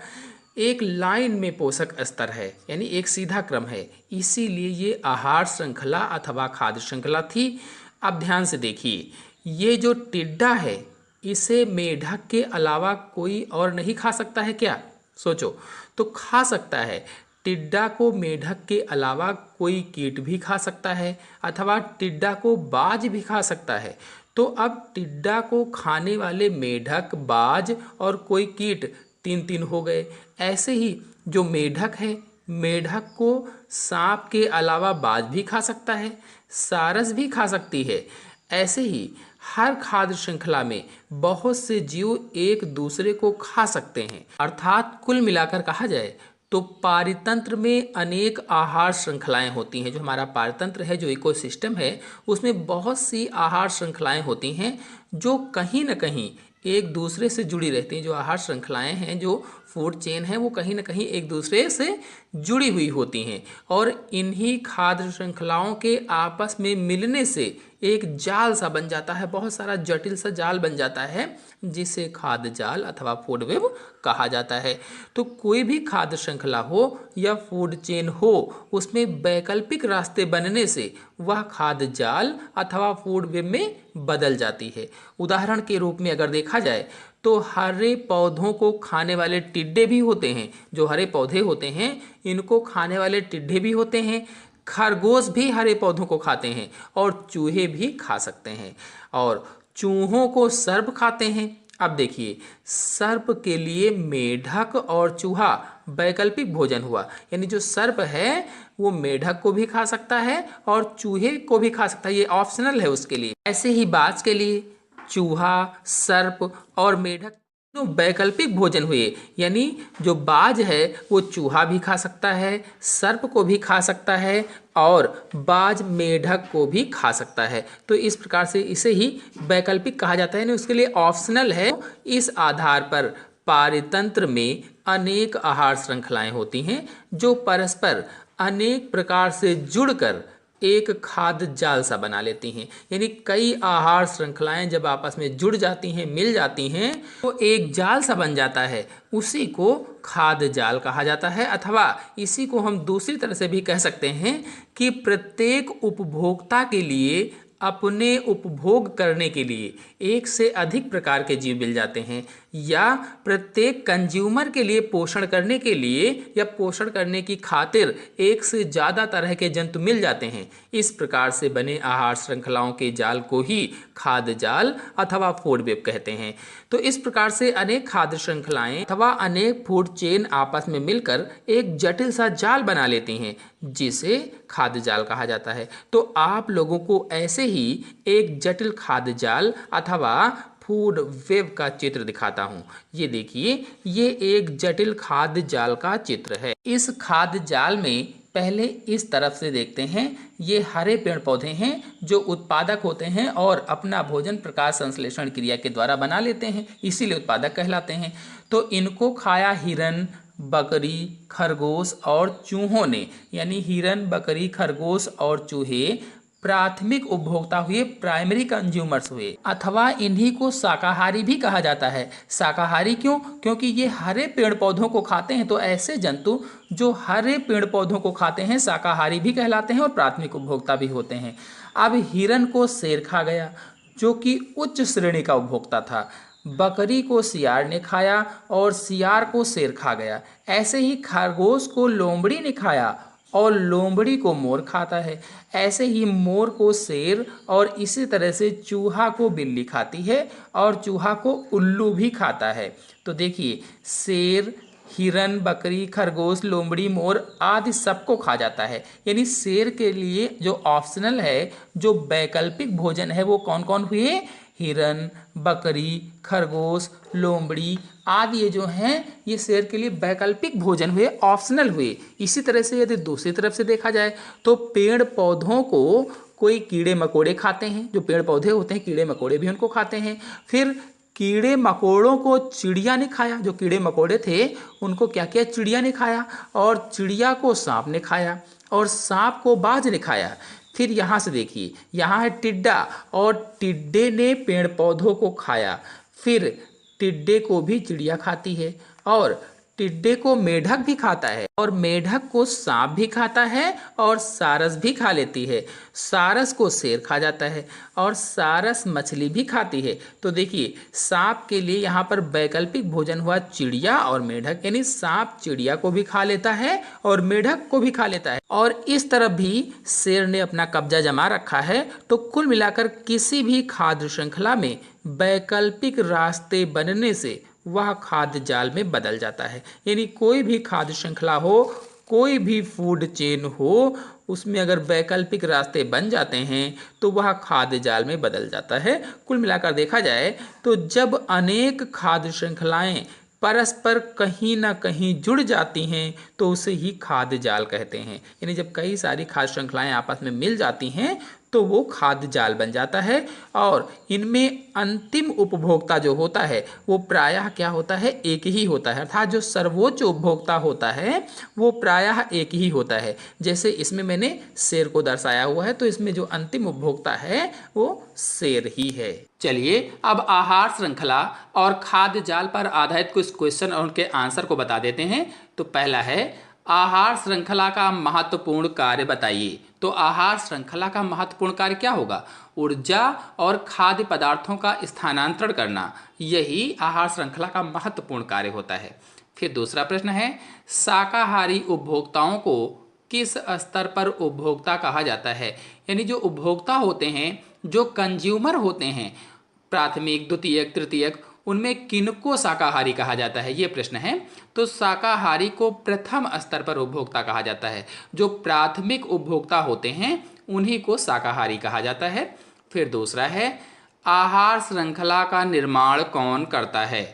S1: एक लाइन में पोषक स्तर है, यानी एक सीधा क्रम है, इसीलिए ये आहार श्रृंखला अथवा खाद्य श्रृंखला थी। अब ध्यान से देखिए, ये जो टिड्डा है इसे मेढक के अलावा कोई और नहीं खा सकता है क्या? सोचो। तो खा सकता है। टिड्डा को मेढक के अलावा कोई कीट भी खा सकता है अथवा टिड्डा को बाज भी खा सकता है। तो अब टिड्डा को खाने वाले मेढक, बाज और कोई कीट तीन हो गए। ऐसे ही जो मेढक है, मेढक को सांप के अलावा बाज भी खा सकता है, सारस भी खा सकती है। ऐसे ही हर खाद्य श्रृंखला में बहुत से जीव एक दूसरे को खा सकते हैं। अर्थात कुल मिलाकर कहा जाए तो पारितंत्र में अनेक आहार श्रृंखलाएं होती हैं। जो हमारा पारितंत्र है, जो इकोसिस्टम है, उसमें बहुत सी आहार श्रृंखलाएं होती हैं जो कहीं न कहीं एक दूसरे से जुड़ी रहती हैं। जो आहार श्रृंखलाएं हैं, जो फूड चेन है, वो कहीं ना कहीं एक दूसरे से जुड़ी हुई होती हैं और इन्हीं खाद्य श्रृंखलाओं के आपस में मिलने से एक जाल सा बन जाता है, बहुत सारा जटिल सा जाल बन जाता है, जिसे खाद्य जाल अथवा फूड वेब कहा जाता है। तो कोई भी खाद्य श्रृंखला हो या फूड चेन हो, उसमें वैकल्पिक रास्ते बनने से वह खाद्य जाल अथवा फूड वेब में बदल जाती है। उदाहरण के रूप में अगर देखा जाए तो हरे पौधों को खाने वाले टिड्डे भी होते हैं। जो हरे पौधे होते हैं इनको खाने वाले टिड्डे भी होते हैं। खरगोश भी हरे पौधों को खाते हैं और चूहे भी खा सकते हैं और चूहों को सर्प खाते हैं। अब देखिए, सर्प के लिए मेढक और चूहा वैकल्पिक भोजन हुआ। यानी जो सर्प है वो मेढक को भी खा सकता है और चूहे को भी खा सकता है, ये ऑप्शनल है उसके लिए। ऐसे ही बाज के लिए चूहा, सर्प और मेढक वैकल्पिक भोजन हुए। यानी जो बाज है वो चूहा भी खा सकता है, सर्प को भी खा सकता है और बाज मेढक को भी खा सकता है। तो इस प्रकार से इसे ही वैकल्पिक कहा जाता है, यानी उसके लिए ऑप्शनल है। इस आधार पर पारितंत्र में अनेक आहार श्रृंखलाएं होती हैं जो परस्पर अनेक प्रकार से जुड़कर एक खाद्य जाल सा बना लेती हैं। यानी कई आहार श्रृंखलाएं जब आपस में जुड़ जाती हैं, मिल जाती हैं, तो एक जाल सा बन जाता है। उसी को खाद्य जाल कहा जाता है। अथवा इसी को हम दूसरी तरह से भी कह सकते हैं कि प्रत्येक उपभोक्ता के लिए अपने उपभोग करने के लिए एक से अधिक प्रकार के जीव मिल जाते हैं, या प्रत्येक कंज्यूमर के लिए पोषण करने के लिए या पोषण करने की खातिर एक से ज़्यादा तरह के जंतु मिल जाते हैं। इस प्रकार से बने आहार श्रृंखलाओं के जाल को ही खाद्य जाल अथवा फूड वेब कहते हैं। तो इस प्रकार से अनेक खाद्य श्रृंखलाएं अथवा अनेक फूड चेन आपस में मिलकर एक जटिल सा जाल बना लेती हैं, जिसे खाद्य जाल कहा जाता है। तो आप लोगों को ऐसे ही एक जटिल खाद्य जाल अथवा फूड वेब का चित्र दिखाता हूँ। ये देखिए, ये एक जटिल खाद्य जाल का चित्र है। इस खाद्य जाल में पहले इस तरफ से देखते हैं, ये हरे पेड़ पौधे हैं जो उत्पादक होते हैं और अपना भोजन प्रकाश संश्लेषण क्रिया के द्वारा बना लेते हैं, इसीलिए उत्पादक कहलाते हैं। तो इनको खाया हिरन, बकरी, खरगोश और चूहों ने, यानी हिरन, बकरी, खरगोश और चूहे प्राथमिक उपभोक्ता हुए, प्राइमरी कंज्यूमर्स हुए, अथवा इन्हीं को शाकाहारी भी कहा जाता है। शाकाहारी क्यों? क्योंकि ये हरे पेड़ पौधों को खाते हैं, तो ऐसे जंतु जो हरे पेड़ पौधों को खाते हैं शाकाहारी भी कहलाते हैं और प्राथमिक उपभोक्ता भी होते हैं। अब हिरन को शेर खा गया, जो कि उच्च श्रेणी का उपभोक्ता था। बकरी को सियार ने खाया और सियार को शेर खा गया। ऐसे ही खरगोश को लोमड़ी ने खाया और लोमड़ी को मोर खाता है। ऐसे ही मोर को शेर और इसी तरह से चूहा को बिल्ली खाती है और चूहा को उल्लू भी खाता है। तो देखिए, शेर, हिरन, बकरी, खरगोश, लोमड़ी, मोर आदि सबको खा जाता है। यानी शेर के लिए जो ऑप्शनल है, जो वैकल्पिक भोजन है, वो कौन कौन हुए? हिरन, बकरी, खरगोश, लोमड़ी आदि ये जो हैं, ये शेर के लिए वैकल्पिक भोजन हुए, ऑप्शनल हुए। इसी तरह से यदि दूसरी तरफ से देखा जाए तो पेड़ पौधों को कोई कीड़े मकोड़े खाते हैं, जो पेड़ पौधे होते हैं कीड़े मकोड़े भी उनको खाते हैं। फिर कीड़े मकोड़ों को चिड़िया ने खाया, जो कीड़े मकोड़े थे उनको क्या किया? चिड़िया ने खाया, और चिड़िया को सांप ने खाया और सांप को बाज ने खाया। फिर यहाँ से देखिए, यहाँ है टिड्डा, और टिड्डे ने पेड़ पौधों को खाया। फिर टिड्डे को भी चिड़िया खाती है, और टिड्डे को मेढक भी खाता है, और मेढक को सांप भी खाता है और सारस भी खा लेती है। सारस को शेर खा जाता है और सारस मछली भी खाती है। तो देखिए, सांप के लिए यहाँ पर वैकल्पिक भोजन हुआ चिड़िया और मेढक, यानी सांप चिड़िया को भी खा लेता है और मेढक को भी खा लेता है, और इस तरफ भी शेर ने अपना कब्जा जमा रखा है। तो कुल मिलाकर किसी भी खाद्य श्रृंखला में वैकल्पिक रास्ते बनने से वह खाद्य जाल में बदल जाता है। यानी कोई भी खाद्य श्रृंखला हो, कोई भी फूड चेन हो, उसमें अगर वैकल्पिक रास्ते बन जाते हैं तो वह खाद्य जाल में बदल जाता है। कुल मिलाकर देखा जाए तो जब अनेक खाद्य श्रृंखलाएं परस्पर कहीं ना कहीं जुड़ जाती हैं तो उसे ही खाद्य जाल कहते हैं। यानी जब कई सारी खाद्य श्रृंखलाएं आपस में मिल जाती हैं तो वो खाद्य जाल बन जाता है, और इनमें अंतिम उपभोक्ता जो होता है वो प्रायः क्या होता है? एक ही होता है। अर्थात जो सर्वोच्च उपभोक्ता होता है वो प्रायः एक ही होता है। जैसे इसमें मैंने शेर को दर्शाया हुआ है, तो इसमें जो अंतिम उपभोक्ता है वो शेर ही है। चलिए अब आहार श्रृंखला और खाद्य जाल पर आधारित कुछ क्वेश्चन और उनके आंसर को बता देते हैं। तो पहला है, आहार श्रृंखला का महत्वपूर्ण कार्य बताइए। तो आहार श्रृंखला का महत्वपूर्ण कार्य क्या होगा? ऊर्जा और खाद्य पदार्थों का स्थानांतरण करना, यही आहार श्रृंखला का महत्वपूर्ण कार्य होता है। फिर दूसरा प्रश्न है, शाकाहारी उपभोक्ताओं को किस स्तर पर उपभोक्ता कहा जाता है? यानी जो उपभोक्ता होते हैं, जो कंज्यूमर होते हैं, प्राथमिक, द्वितीयक, तृतीयक, उनमें किनको शाकाहारी कहा जाता है? ये प्रश्न है। तो शाकाहारी को प्रथम स्तर पर उपभोक्ता कहा जाता है। जो प्राथमिक उपभोक्ता होते हैं उन्हीं को शाकाहारी कहा जाता है। फिर दूसरा है, आहार श्रृंखला का निर्माण कौन करता है?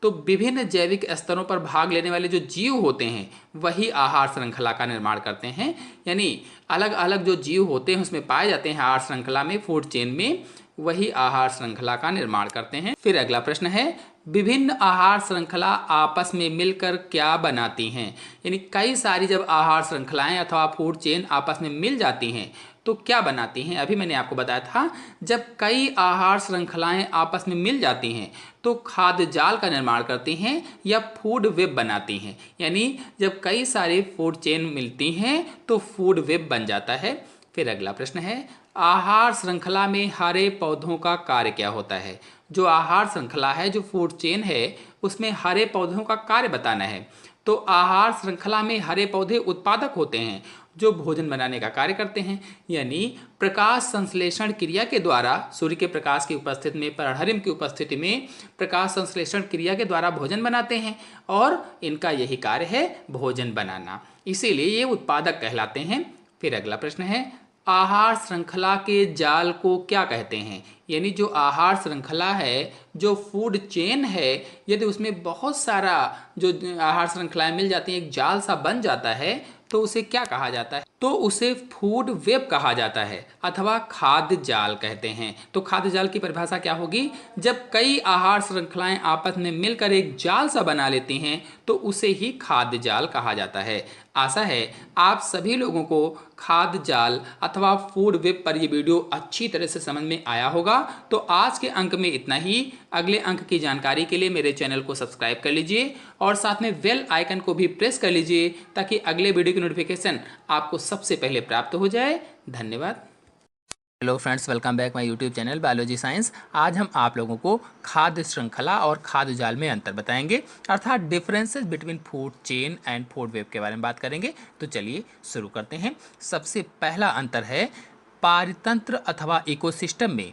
S1: तो विभिन्न जैविक स्तरों पर भाग लेने वाले जो जीव होते हैं वही आहार श्रृंखला का निर्माण करते हैं। यानी अलग अलग जो जीव होते हैं उसमें पाए जाते हैं आहार श्रृंखला में, फूड चेन में, वही आहार श्रृंखला का निर्माण करते हैं। फिर अगला प्रश्न है, विभिन्न आहार श्रृंखला आपस में मिलकर क्या बनाती हैं? यानी कई सारी जब आहार श्रृंखलाएं अथवा फूड चेन आपस में मिल जाती हैं तो क्या बनाती हैं? अभी मैंने आपको बताया था, जब कई आहार श्रृंखलाएं आपस में मिल जाती हैं तो खाद्य जाल का निर्माण करती हैं या फूड वेब बनाती हैं। यानी जब कई सारी फूड चेन मिलती हैं तो फूड वेब बन जाता है। फिर अगला प्रश्न है, आहार श्रृंखला में हरे पौधों का कार्य क्या होता है? जो आहार श्रृंखला है, जो फूड चेन है, उसमें हरे पौधों का कार्य बताना है। तो आहार श्रृंखला में हरे पौधे उत्पादक होते हैं जो भोजन बनाने का कार्य करते हैं, यानी प्रकाश संश्लेषण क्रिया के द्वारा सूर्य के प्रकाश की उपस्थिति में, पर्णहरिम की उपस्थिति में प्रकाश संश्लेषण क्रिया के द्वारा भोजन बनाते हैं और इनका यही कार्य है भोजन बनाना, इसीलिए ये उत्पादक कहलाते हैं। फिर अगला प्रश्न है, आहार श्रृंखला के जाल को क्या कहते हैं? यानी जो आहार श्रृंखला है, जो फूड चेन है, यदि उसमें बहुत सारा जो आहार श्रृंखलाएं मिल जाती हैं, एक जाल सा बन जाता है, तो उसे क्या कहा जाता है? तो उसे फूड वेब कहा जाता है अथवा खाद्य जाल कहते हैं। तो खाद्य जाल की परिभाषा क्या होगी? जब कई आहार श्रृंखलाएं आपस में मिलकर एक जाल सा बना लेती हैं तो उसे ही खाद्य जाल कहा जाता है। आशा है आप सभी लोगों को खाद्य जाल अथवा फूड वेब पर यह वीडियो अच्छी तरह से समझ में आया होगा। तो आज के अंक में इतना ही। अगले अंक की जानकारी के लिए मेरे चैनल को सब्सक्राइब कर लीजिए और साथ में बेल आइकन को भी प्रेस कर लीजिए ताकि अगले वीडियो की नोटिफिकेशन आपको सबसे पहले प्राप्त हो जाए। धन्यवाद। Hello friends, welcome back my YouTube channel biology science. आज हम आप लोगों को खाद्य श्रृंखला और खाद्य जाल में अंतर बताएंगे, अर्थात differences between food chain and food web के बारे में बात करेंगे। तो चलिए शुरू करते हैं। सबसे पहला अंतर है पारितंत्र अथवा इकोसिस्टम में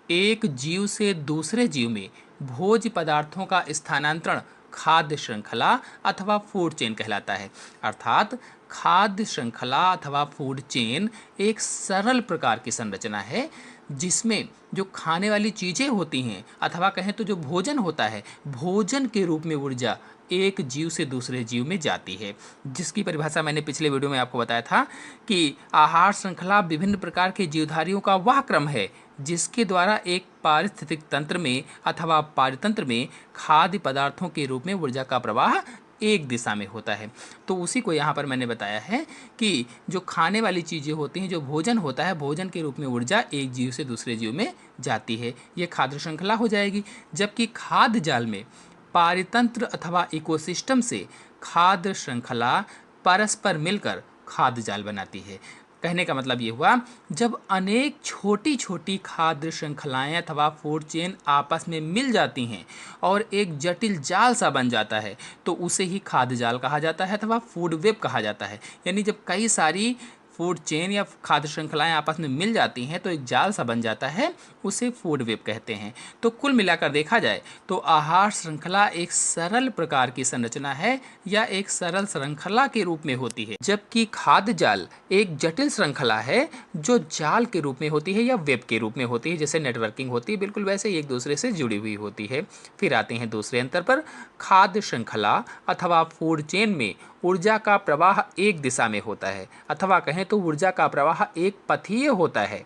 S1: एक जीव से दूसरे जीव में भोज्य पदार्थों का स्थानांतरण खाद्य श्रृंखला अथवा फूड चेन कहलाता है। अर्थात खाद्य श्रृंखला अथवा फूड चेन एक सरल प्रकार की संरचना है जिसमें जो खाने वाली चीज़ें होती हैं अथवा कहें तो जो भोजन होता है, भोजन के रूप में ऊर्जा एक जीव से दूसरे जीव में जाती है, जिसकी परिभाषा मैंने पिछले वीडियो में आपको बताया था कि आहार श्रृंखला विभिन्न प्रकार के जीवधारियों का वह क्रम है जिसके द्वारा एक पारिस्थितिक तंत्र में अथवा पारितंत्र में खाद्य पदार्थों के रूप में ऊर्जा का प्रवाह एक दिशा में होता है। तो उसी को यहाँ पर मैंने बताया है कि जो खाने वाली चीज़ें होती हैं, जो भोजन होता है, भोजन के रूप में ऊर्जा एक जीव से दूसरे जीव में जाती है, ये खाद्य श्रृंखला हो जाएगी। जबकि खाद्य जाल में पारितंत्र अथवा इकोसिस्टम से खाद्य श्रृंखला परस्पर मिलकर खाद्य जाल बनाती है। कहने का मतलब ये हुआ, जब अनेक छोटी छोटी खाद्य श्रृंखलाएं अथवा फूड चेन आपस में मिल जाती हैं और एक जटिल जाल सा बन जाता है तो उसे ही खाद्य जाल कहा जाता है अथवा फूड वेब कहा जाता है। यानी जब कई सारी फूड चेन या खाद्य श्रृंखलाएं आपस में मिल जाती हैं तो एक जाल सा बन जाता है, उसे फूड वेब कहते हैं। तो कुल मिलाकर देखा जाए तो आहार श्रृंखला एक सरल प्रकार की संरचना है या एक सरल श्रृंखला के रूप में होती है, जबकि खाद्य जाल एक जटिल श्रृंखला है जो जाल के रूप में होती है या वेब के रूप में होती है। जैसे नेटवर्किंग होती है, बिल्कुल वैसे ही एक दूसरे से जुड़ी हुई होती है। फिर आते हैं दूसरे अंतर पर। खाद्य श्रृंखला अथवा फूड चेन में ऊर्जा का प्रवाह एक दिशा में होता है अथवा कहें तो ऊर्जा का प्रवाह एक पथीय होता है,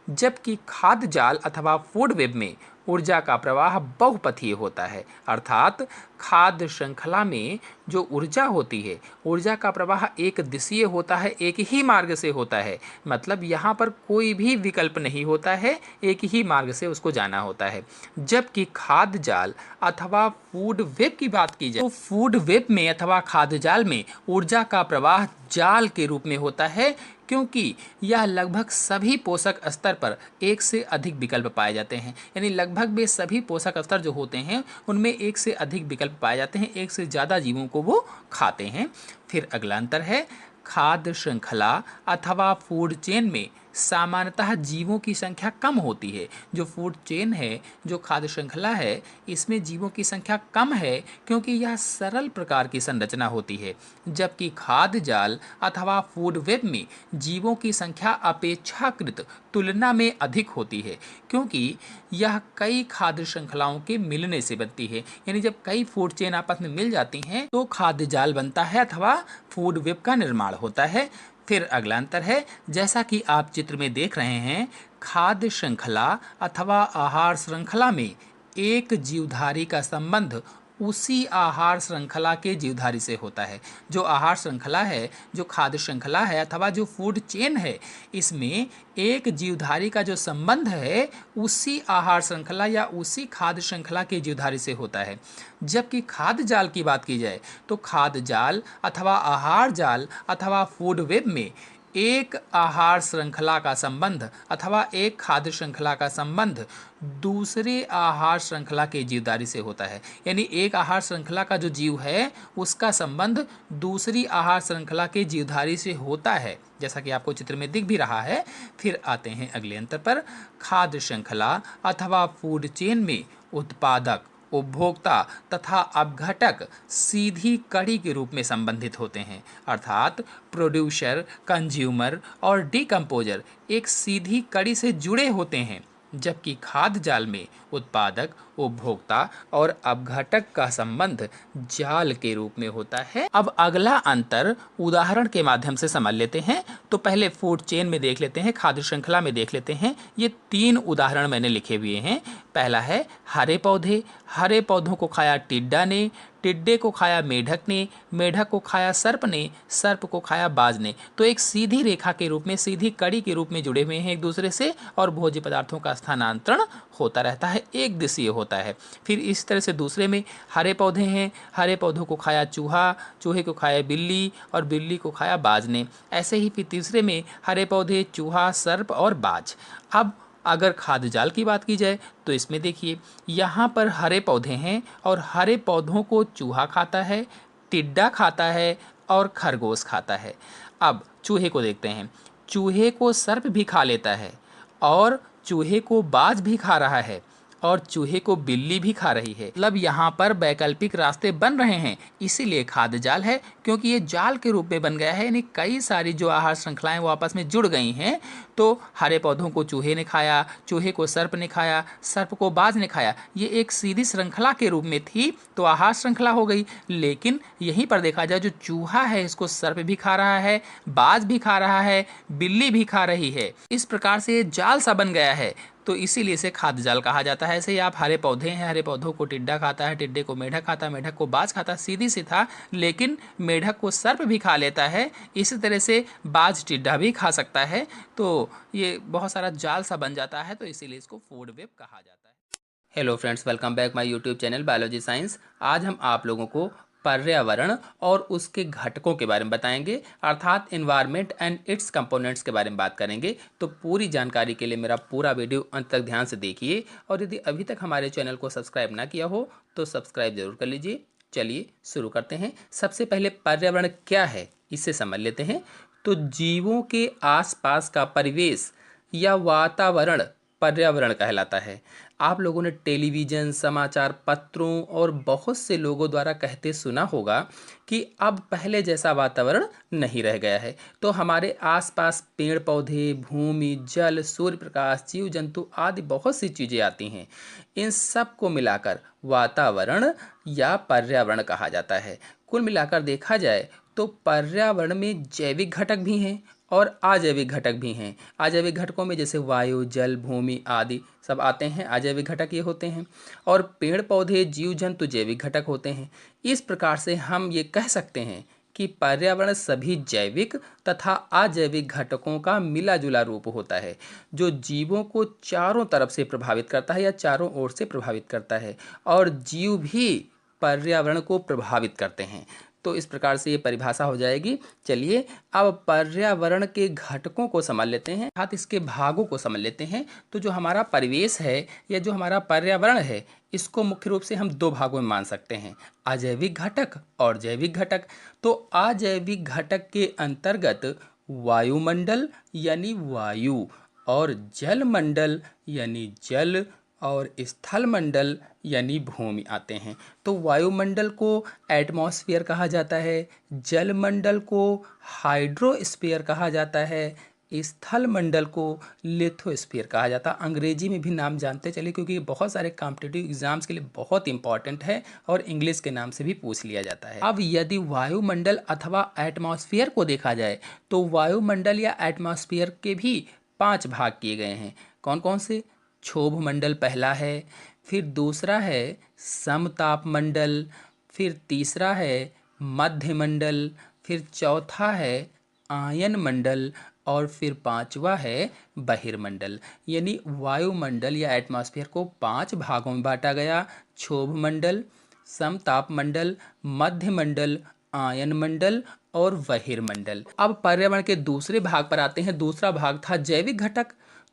S1: जबकि खाद्य जाल अथवा फूड वेब में ऊर्जा का प्रवाह बहुपथीय होता है। अर्थात खाद्य श्रृंखला में जो ऊर्जा होती है, ऊर्जा का प्रवाह एक दिशीय होता है, एक ही मार्ग से होता है। मतलब यहाँ पर कोई भी विकल्प नहीं होता है, एक ही मार्ग से उसको जाना होता है। जबकि खाद्य जाल अथवा फूड वेब की बात की जाए तो फूड वेब में अथवा खाद्य जाल में ऊर्जा का प्रवाह जाल के रूप में होता है, क्योंकि यह लगभग सभी पोषक स्तर पर एक से अधिक विकल्प पाए जाते हैं। यानी लगभग वे सभी पोषक स्तर जो होते हैं उनमें एक से अधिक विकल्प पाए जाते हैं, एक से ज़्यादा जीवों को वो खाते हैं। फिर अगला अंतर है, खाद्य श्रृंखला अथवा फूड चेन में सामान्यतः जीवों की संख्या कम होती है। जो फूड चेन है, जो खाद्य श्रृंखला है, इसमें जीवों की संख्या कम है क्योंकि यह सरल प्रकार की संरचना होती है। जबकि खाद्य जाल अथवा फूड वेब में जीवों की संख्या अपेक्षाकृत तुलना में अधिक होती है, क्योंकि यह कई खाद्य श्रृंखलाओं के मिलने से बनती है। यानी जब कई फूड चेन आपस में मिल जाती हैं तो खाद्य जाल बनता है अथवा फूड वेब का निर्माण होता है। फिर अगला अंतर है, जैसा कि आप चित्र में देख रहे हैं, खाद्य श्रृंखला अथवा आहार श्रृंखला में एक जीवधारी का संबंध उसी आहार श्रृंखला के जीवधारी से होता है। जो आहार श्रृंखला है, जो खाद्य श्रृंखला है अथवा जो फूड चेन है, इसमें एक जीवधारी का जो संबंध है उसी आहार श्रृंखला या उसी खाद्य श्रृंखला के जीवधारी से होता है। जबकि खाद्य जाल की बात की जाए तो खाद्य जाल अथवा आहार जाल अथवा फूड वेब में एक आहार श्रृंखला का संबंध अथवा एक खाद्य श्रृंखला का संबंध दूसरे आहार श्रृंखला के जीवधारी से होता है। यानी एक आहार श्रृंखला का जो जीव है उसका संबंध दूसरी आहार श्रृंखला के जीवधारी से होता है, जैसा कि आपको चित्र में दिख भी रहा है। फिर आते हैं अगले अंतर पर। खाद्य श्रृंखला अथवा फूड चेन में उत्पादक, उपभोक्ता तथा अपघटक सीधी कड़ी के रूप में संबंधित होते हैं, अर्थात प्रोड्यूसर, कंज्यूमर और डिकम्पोजर एक सीधी कड़ी से जुड़े होते हैं, जबकि खाद्य जाल में उत्पादक, उपभोक्ता और अपघटक का संबंध जाल के रूप में होता है। अब अगला अंतर उदाहरण के माध्यम से समझ लेते हैं। तो पहले फूड चेन में देख लेते हैं, खाद्य श्रृंखला में देख लेते हैं। ये 3 उदाहरण मैंने लिखे हुए हैं। पहला है हरे पौधे। हरे पौधों को खाया टिड्डा ने, टिड्डे को खाया मेढक ने, मेढक को खाया सर्प ने, सर्प को खाया बाज ने। तो एक सीधी रेखा के रूप में, सीधी कड़ी के रूप में जुड़े हुए हैं एक दूसरे से, और भोज्य पदार्थों का स्थानांतरण होता रहता है, एक दिशीय होता है। फिर इस तरह से दूसरे में हरे पौधे हैं, हरे पौधों को खाया चूहा, चूहे को खाया बिल्ली और बिल्ली को खाया बाज ने। ऐसे ही फिर तीसरे में हरे पौधे, चूहा, सर्प और बाज। अब अगर खाद्य जाल की बात की जाए तो इसमें देखिए, यहाँ पर हरे पौधे हैं और हरे पौधों को चूहा खाता है, टिड्डा खाता है और खरगोश खाता है। अब चूहे को देखते हैं। चूहे को सर्प भी खा लेता है और चूहे को बाज भी खा रहा है और चूहे को बिल्ली भी खा रही है। मतलब यहाँ पर वैकल्पिक रास्ते बन रहे हैं, इसीलिए खाद्य जाल है, क्योंकि ये जाल के रूप में बन गया है। यानी कई सारी जो आहार श्रृंखलाएं वो आपस में जुड़ गई हैं। तो हरे पौधों को चूहे ने खाया, चूहे को सर्प ने खाया, सर्प को बाज ने खाया। ये एक सीधी श्रृंखला के रूप में थी, तो आहार श्रृंखला हो गई। लेकिन यहीं पर देखा जाए, जो चूहा है इसको सर्प भी खा रहा है, बाज भी खा रहा है, बिल्ली भी खा रही है। इस प्रकार से ये जाल सा बन गया है, तो इसीलिए इसे खाद्य जाल कहा जाता है। ऐसे ही आप हरे पौधे हैं, हरे पौधों को टिड्डा खाता है, टिड्डे को मेढक खाता है, मेढक को बाज खाता है, सीधी सी था। लेकिन मेढक को सर्प भी खा लेता है, इसी तरह से बाज टिड्डा भी खा सकता है। तो ये बहुत सारा जाल सा बन जाता है, तो इसीलिए इसको फूड वेब कहा जाता है। Hello friends, welcome back my YouTube channel biology science. आज हम आप लोगों को पर्यावरण और उसके घटकों के बारे में बताएंगे, अर्थात एनवायरनमेंट एंड इट्स कंपोनेंट्स के बारे में बात करेंगे। तो पूरी जानकारी के लिए मेरा पूरा वीडियो अंत तक ध्यान से देखिए, और यदि अभी तक हमारे चैनल को सब्सक्राइब ना किया हो तो सब्सक्राइब जरूर कर लीजिए। चलिए शुरू करते हैं। सबसे पहले पर्यावरण क्या है इसे समझ लेते हैं। तो जीवों के आसपास का परिवेश या वातावरण पर्यावरण कहलाता है। आप लोगों ने टेलीविज़न, समाचार पत्रों और बहुत से लोगों द्वारा कहते सुना होगा कि अब पहले जैसा वातावरण नहीं रह गया है। तो हमारे आसपास पेड़ पौधे, भूमि, जल, सूर्य प्रकाश, जीव जंतु आदि बहुत सी चीज़ें आती हैं। इन सब को मिलाकर वातावरण या पर्यावरण कहा जाता है। कुल मिलाकर देखा जाए तो पर्यावरण में जैविक घटक भी हैं और अजैविक घटक भी हैं। अजैविक घटकों में जैसे वायु, जल, भूमि आदि सब आते हैं, अजैविक घटक ये होते हैं। और पेड़ पौधे, जीव जंतु जैविक घटक होते हैं। इस प्रकार से हम ये कह सकते हैं कि पर्यावरण सभी जैविक तथा अजैविक घटकों का मिला जुला रूप होता है, जो जीवों को चारों तरफ से प्रभावित करता है या चारों ओर से प्रभावित करता है, और जीव भी पर्यावरण को प्रभावित करते हैं। तो इस प्रकार से ये परिभाषा हो जाएगी। चलिए अब पर्यावरण के घटकों को समझ लेते हैं, अर्थात इसके भागों को समझ लेते हैं। तो जो हमारा परिवेश है या जो हमारा पर्यावरण है, इसको मुख्य रूप से हम 2 भागों में मान सकते हैं, अजैविक घटक और जैविक घटक। तो अजैविक घटक के अंतर्गत वायुमंडल यानी वायु, और जलमंडल यानी जल, और स्थल मंडल यानी भूमि आते हैं। तो वायुमंडल को एटमॉस्फेयर कहा जाता है, जलमंडल को हाइड्रोस्फीयर कहा जाता है, स्थल मंडल को लिथोस्फीयर कहा जाता है। अंग्रेजी में भी नाम जानते चलिए, क्योंकि ये बहुत सारे कॉम्पिटिटिव एग्जाम्स के लिए बहुत इंपॉर्टेंट है और इंग्लिश के नाम से भी पूछ लिया जाता है। अब यदि वायुमंडल अथवा एटमॉस्फेयर को देखा जाए तो वायुमंडल या एटमॉस्फेयर के भी 5 भाग किए गए हैं। कौन कौन से? क्षोभ मंडल पहला है, फिर दूसरा है समताप मंडल, फिर तीसरा है मध्य मंडल, फिर चौथा है आयन मंडल, और फिर 5वां है बहिर्मंडल। यानी वायुमंडल या एटमॉस्फेयर को 5 भागों में बांटा गया। क्षोभ मंडल, समताप मंडल, मध्य मंडल, आयन मंडल और बहिर्मंडल। अब पर्यावरण के दूसरे भाग पर आते हैं। दूसरा भाग था जैविक घटक।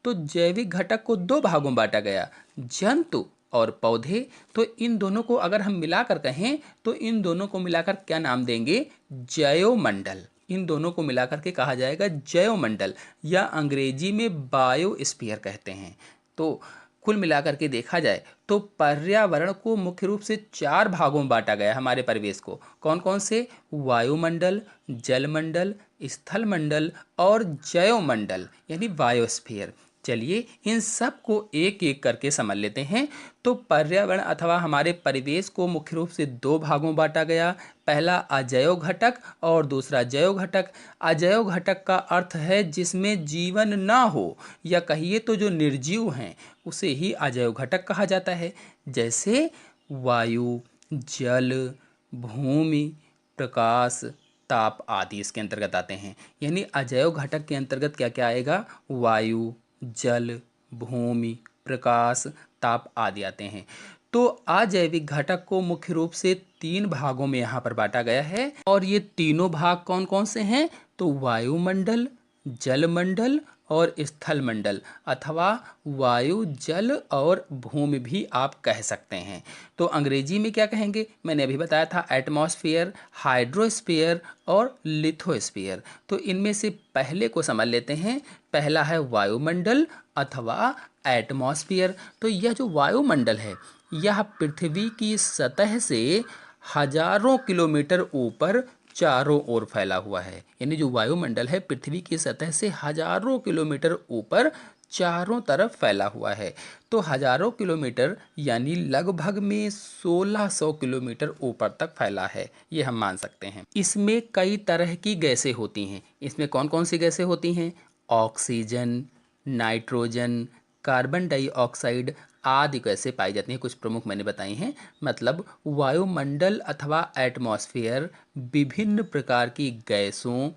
S1: तो जैविक घटक को दो भागों में बांटा गया, जंतु और पौधे। तो इन दोनों को अगर हम मिलाकर कहें तो इन दोनों को मिलाकर क्या नाम देंगे? जैवमंडल। इन दोनों को मिलाकर के कहा जाएगा जैवमंडल, या अंग्रेजी में बायोस्फीयर कहते हैं। तो कुल मिलाकर के देखा जाए तो पर्यावरण को मुख्य रूप से चार भागों में बांटा गया है। हमारे परिवेश को कौन कौन से? वायुमंडल, जलमंडल, स्थलमंडल और जैवमंडल यानी बायोस्फीयर। चलिए इन सब को एक एक करके समझ लेते हैं। तो पर्यावरण अथवा हमारे परिवेश को मुख्य रूप से दो भागों में बांटा गया। पहला अजैव घटक और दूसरा जैव घटक। अजैव घटक का अर्थ है जिसमें जीवन ना हो, या कहिए तो जो निर्जीव हैं उसे ही अजैव घटक कहा जाता है। जैसे वायु, जल, भूमि, प्रकाश, ताप आदि इसके अंतर्गत आते हैं। यानी अजैव घटक के अंतर्गत क्या क्या आएगा? वायु, जल, भूमि, प्रकाश, ताप आदि आते हैं। तो अजैविक घटक को मुख्य रूप से तीन भागों में यहाँ पर बांटा गया है, और ये तीनों भाग कौन कौन से हैं? तो वायुमंडल, जलमंडल और स्थलमंडल, अथवा वायु, जल और भूमि भी आप कह सकते हैं। तो अंग्रेजी में क्या कहेंगे? मैंने अभी बताया था एटमॉस्फेयर, हाइड्रोस्फीयर और लिथोस्फीयर। तो इनमें से पहले को समझ लेते हैं। पहला है वायुमंडल अथवा एटमॉस्फेयर। तो यह जो वायुमंडल है यह पृथ्वी की सतह से हजारों किलोमीटर ऊपर चारों ओर फैला हुआ है। यानी जो वायुमंडल है पृथ्वी की सतह से हजारों किलोमीटर ऊपर चारों तरफ फैला हुआ है। तो हजारों किलोमीटर यानी लगभग में 1600 किलोमीटर ऊपर तक फैला है, ये हम मान सकते हैं। इसमें कई तरह की गैसें होती हैं। इसमें कौन कौन सी गैसें होती हैं? ऑक्सीजन, नाइट्रोजन, कार्बन डाइऑक्साइड आदि गैसें पाई जाती हैं। कुछ प्रमुख मैंने बताई हैं। मतलब वायुमंडल अथवा एटमॉस्फेयर विभिन्न प्रकार की गैसों,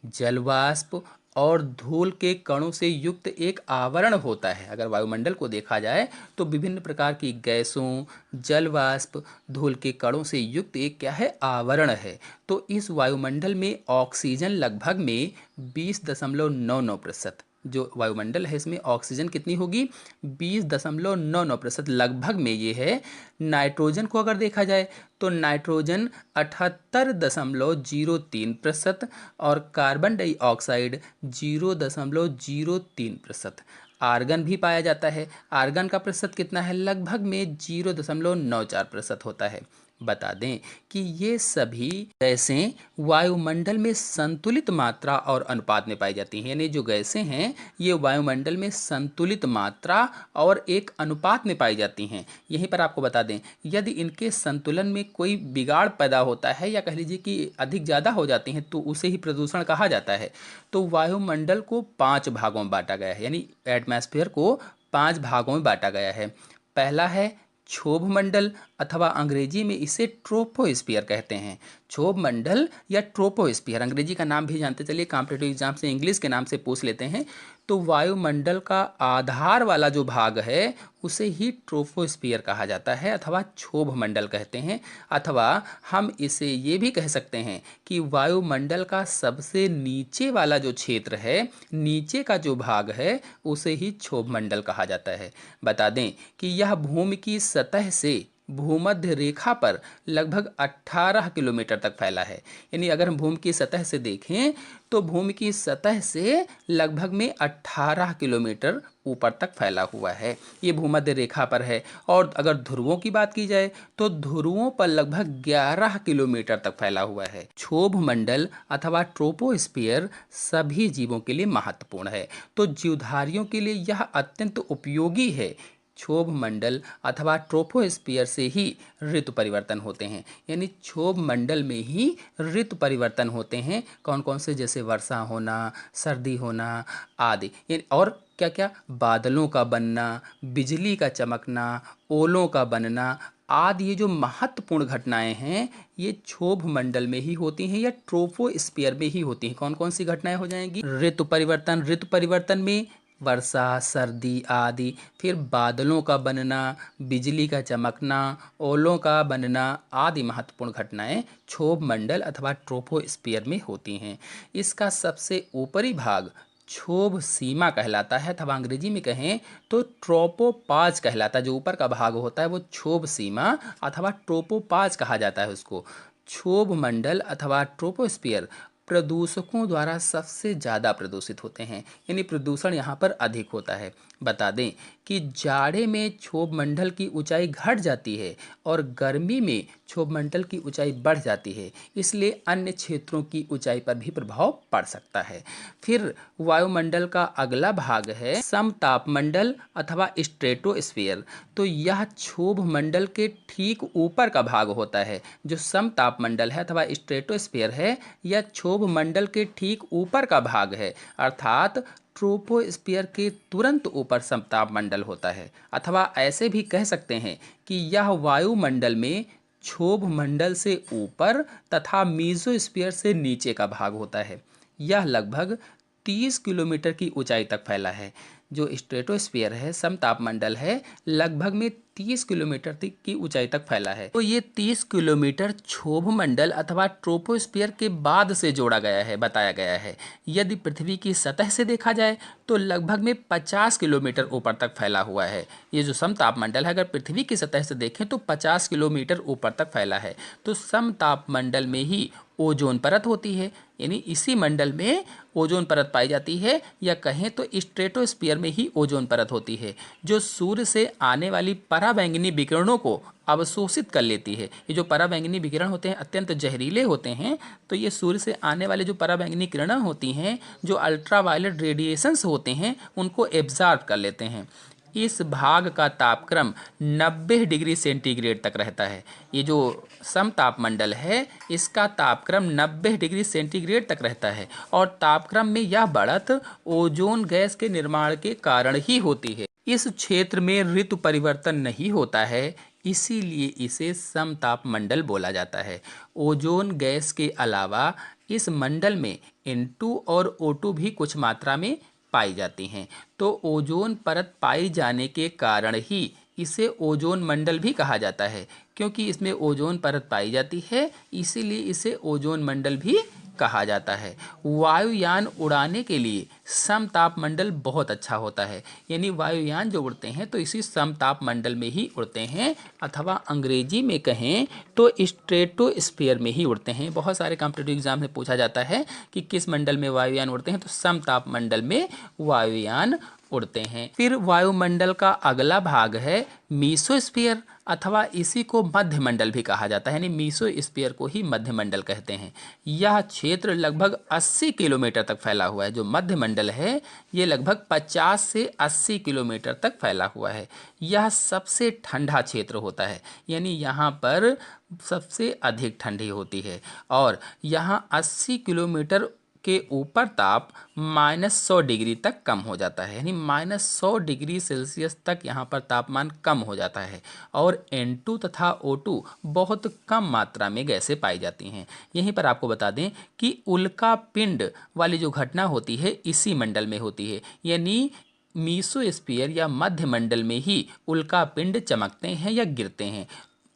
S1: जलवाष्प और धूल के कणों से युक्त एक आवरण होता है। अगर वायुमंडल को देखा जाए तो विभिन्न प्रकार की गैसों, जलवाष्प, धूल के कणों से युक्त एक क्या है? आवरण है। तो इस वायुमंडल में ऑक्सीजन लगभग में 20.99%, जो वायुमंडल है इसमें ऑक्सीजन कितनी होगी? 20.99% लगभग में ये है। नाइट्रोजन को अगर देखा जाए तो नाइट्रोजन 78.03% और कार्बन डाइऑक्साइड 0.03%। आर्गन भी पाया जाता है। आर्गन का प्रतिशत कितना है? लगभग में 0.94% होता है। बता दें कि ये सभी गैसें वायुमंडल में संतुलित मात्रा और अनुपात में पाई जाती हैं। यानी जो गैसें हैं ये वायुमंडल में संतुलित मात्रा और एक अनुपात में पाई जाती हैं। यहीं पर आपको बता दें यदि इनके संतुलन में कोई बिगाड़ पैदा होता है, या कह लीजिए कि अधिक ज़्यादा हो जाती हैं, तो उसे ही प्रदूषण कहा जाता है। तो वायुमंडल को 5 भागों में बांटा गया है, यानी एटमॉस्फेयर को 5 भागों में बांटा गया है। पहला है क्षोभ मंडल, अथवा अंग्रेजी में इसे ट्रोपोस्फियर कहते हैं। क्षोभ मंडल या ट्रोपोस्फियर, अंग्रेजी का नाम भी जानते चलिए, कॉम्पिटिटिव एग्जाम से इंग्लिश के नाम से पूछ लेते हैं। तो वायुमंडल का आधार वाला जो भाग है उसे ही ट्रोपोस्फियर कहा जाता है, अथवा क्षोभ मंडल कहते हैं। अथवा हम इसे ये भी कह सकते हैं कि वायुमंडल का सबसे नीचे वाला जो क्षेत्र है, नीचे का जो भाग है, उसे ही क्षोभ मंडल कहा जाता है। बता दें कि यह भूमि की सतह से भूमध्य रेखा पर लगभग 18 किलोमीटर तक फैला है। यानी अगर हम भूमि की सतह से देखें तो भूमि की सतह से लगभग में 18 किलोमीटर ऊपर तक फैला हुआ है। ये भूमध्य रेखा पर है। और अगर ध्रुवों की बात की जाए तो ध्रुवों पर लगभग 11 किलोमीटर तक फैला हुआ है। क्षोभ मंडल अथवा ट्रोपोस्फियर सभी जीवों के लिए महत्वपूर्ण है। तो जीवधारियों के लिए यह अत्यंत उपयोगी है। क्षोभ मंडल अथवा ट्रोपोस्फियर से ही ऋतु परिवर्तन होते हैं। यानी क्षोभ मंडल में ही ऋतु परिवर्तन होते हैं। कौन कौन से? जैसे वर्षा होना, सर्दी होना आदि। और क्या क्या? बादलों का बनना, बिजली का चमकना, ओलों का बनना आदि। ये जो महत्वपूर्ण घटनाएं हैं ये क्षोभ मंडल में ही होती हैं या ट्रोपोस्फियर में ही होती हैं। कौन कौन सी घटनाएं हो जाएंगी? ऋतु परिवर्तन। ऋतु परिवर्तन में वर्षा, सर्दी आदि। फिर बादलों का बनना, बिजली का चमकना, ओलों का बनना आदि महत्वपूर्ण घटनाएं क्षोभ मंडल अथवा ट्रोपोस्फियर में होती हैं। इसका सबसे ऊपरी भाग क्षोभ सीमा कहलाता है, अथवा अंग्रेजी में कहें तो ट्रोपोपाज कहलाता है। जो ऊपर का भाग होता है वो क्षोभ सीमा अथवा ट्रोपोपाज कहा जाता है उसको। क्षोभ मंडल अथवा ट्रोपोस्फियर प्रदूषकों द्वारा सबसे ज़्यादा प्रदूषित होते हैं, यानी प्रदूषण यहाँ पर अधिक होता है। बता दें कि जाड़े में क्षोभ मंडल की ऊंचाई घट जाती है और गर्मी में क्षोभ मंडल की ऊंचाई बढ़ जाती है, इसलिए अन्य क्षेत्रों की ऊंचाई पर भी प्रभाव पड़ सकता है। फिर वायुमंडल का अगला भाग है समतापमंडल अथवा स्ट्रेटोस्फियर। तो यह क्षोभ मंडल के ठीक ऊपर का भाग होता है। जो समतापमंडल है अथवा स्ट्रेटोस्फियर है, यह क्षोभ मंडल के ठीक ऊपर का भाग है, अर्थात ट्रोपोस्फियर के तुरंत ऊपर समतापमंडल होता है। अथवा ऐसे भी कह सकते हैं कि यह वायुमंडल में क्षोभ मंडल से ऊपर तथा मीसोस्फियर से नीचे का भाग होता है। यह लगभग 30 किलोमीटर की ऊंचाई तक फैला है। जो स्ट्रेटोस्फियर है, समतापमंडल है, लगभग में 30 किलोमीटर तक की ऊंचाई तक फैला है। तो ये 30 किलोमीटर क्षोभ मंडल अथवा ट्रोपोस्फियर के बाद से जोड़ा गया है, बताया गया है। यदि पृथ्वी की सतह से देखा जाए तो लगभग में 50 किलोमीटर ऊपर तक फैला हुआ है। ये जो समतापमंडल है, अगर पृथ्वी की सतह से देखें तो 50 किलोमीटर ऊपर तक फैला है। तो समतापमंडल में ही ओजोन परत होती है, यानी इसी मंडल में ओजोन परत पाई जाती है, या कहें तो स्ट्रेटोस्फियर में ही ओजोन परत होती है, जो सूर्य से आने वाली पराबैंगनी विकिरणों को अवशोषित कर लेती है। ये जो पराबैंगनी विकिरण होते हैं अत्यंत जहरीले होते हैं, तो ये सूर्य से आने वाले जो पराबैंगनी किरणें होती हैं, जो अल्ट्रावायलेट रेडिएशंस होते हैं, उनको एब्जॉर्ब कर लेते हैं। इस भाग का तापक्रम 90 डिग्री सेंटीग्रेड तक रहता है। ये जो समतापमंडल है, इसका तापक्रम 90 डिग्री सेंटीग्रेड तक रहता है, और तापक्रम में यह बढ़त ओजोन गैस के निर्माण के कारण ही होती है। इस क्षेत्र में ऋतु परिवर्तन नहीं होता है, इसीलिए इसे समतापमंडल बोला जाता है। ओजोन गैस के अलावा इस मंडल में N2 और O2 भी कुछ मात्रा में पाई जाती हैं। तो ओजोन परत पाई जाने के कारण ही इसे ओजोन मंडल भी कहा जाता है, क्योंकि इसमें ओजोन परत पाई जाती है, इसीलिए इसे ओजोन मंडल भी कहा जाता है। वायुयान उड़ाने के लिए समतापमंडल बहुत अच्छा होता है, यानी वायुयान जो उड़ते हैं तो इसी समतापमंडल में ही उड़ते हैं, अथवा अंग्रेजी में कहें तो स्ट्रेटोस्फियर में ही उड़ते हैं। बहुत सारे कॉम्पिटिटिव एग्जाम में पूछा जाता है कि किस मंडल में वायुयान उड़ते हैं, तो समतापमंडल में वायुयान उड़ते हैं। फिर वायुमंडल का अगला भाग है मीसोस्फियर, अथवा इसी को मध्यमंडल भी कहा जाता है, यानी मीसोस्फियर को ही मध्यमंडल कहते हैं। यह क्षेत्र लगभग 80 किलोमीटर तक फैला हुआ है। जो मध्यमंडल है ये लगभग 50 से 80 किलोमीटर तक फैला हुआ है। यह सबसे ठंडा क्षेत्र होता है, यानी यहाँ पर सबसे अधिक ठंडी होती है, और यहाँ 80 किलोमीटर के ऊपर ताप -100 डिग्री तक कम हो जाता है, यानी -100 डिग्री सेल्सियस तक यहाँ पर तापमान कम हो जाता है, और N2 तथा O2 बहुत कम मात्रा में गैसें पाई जाती हैं। यहीं पर आपको बता दें कि उल्का पिंड वाली जो घटना होती है इसी मंडल में होती है, यानी मीसोस्फियर या मध्यमंडल में ही उल्का पिंड चमकते हैं या गिरते हैं।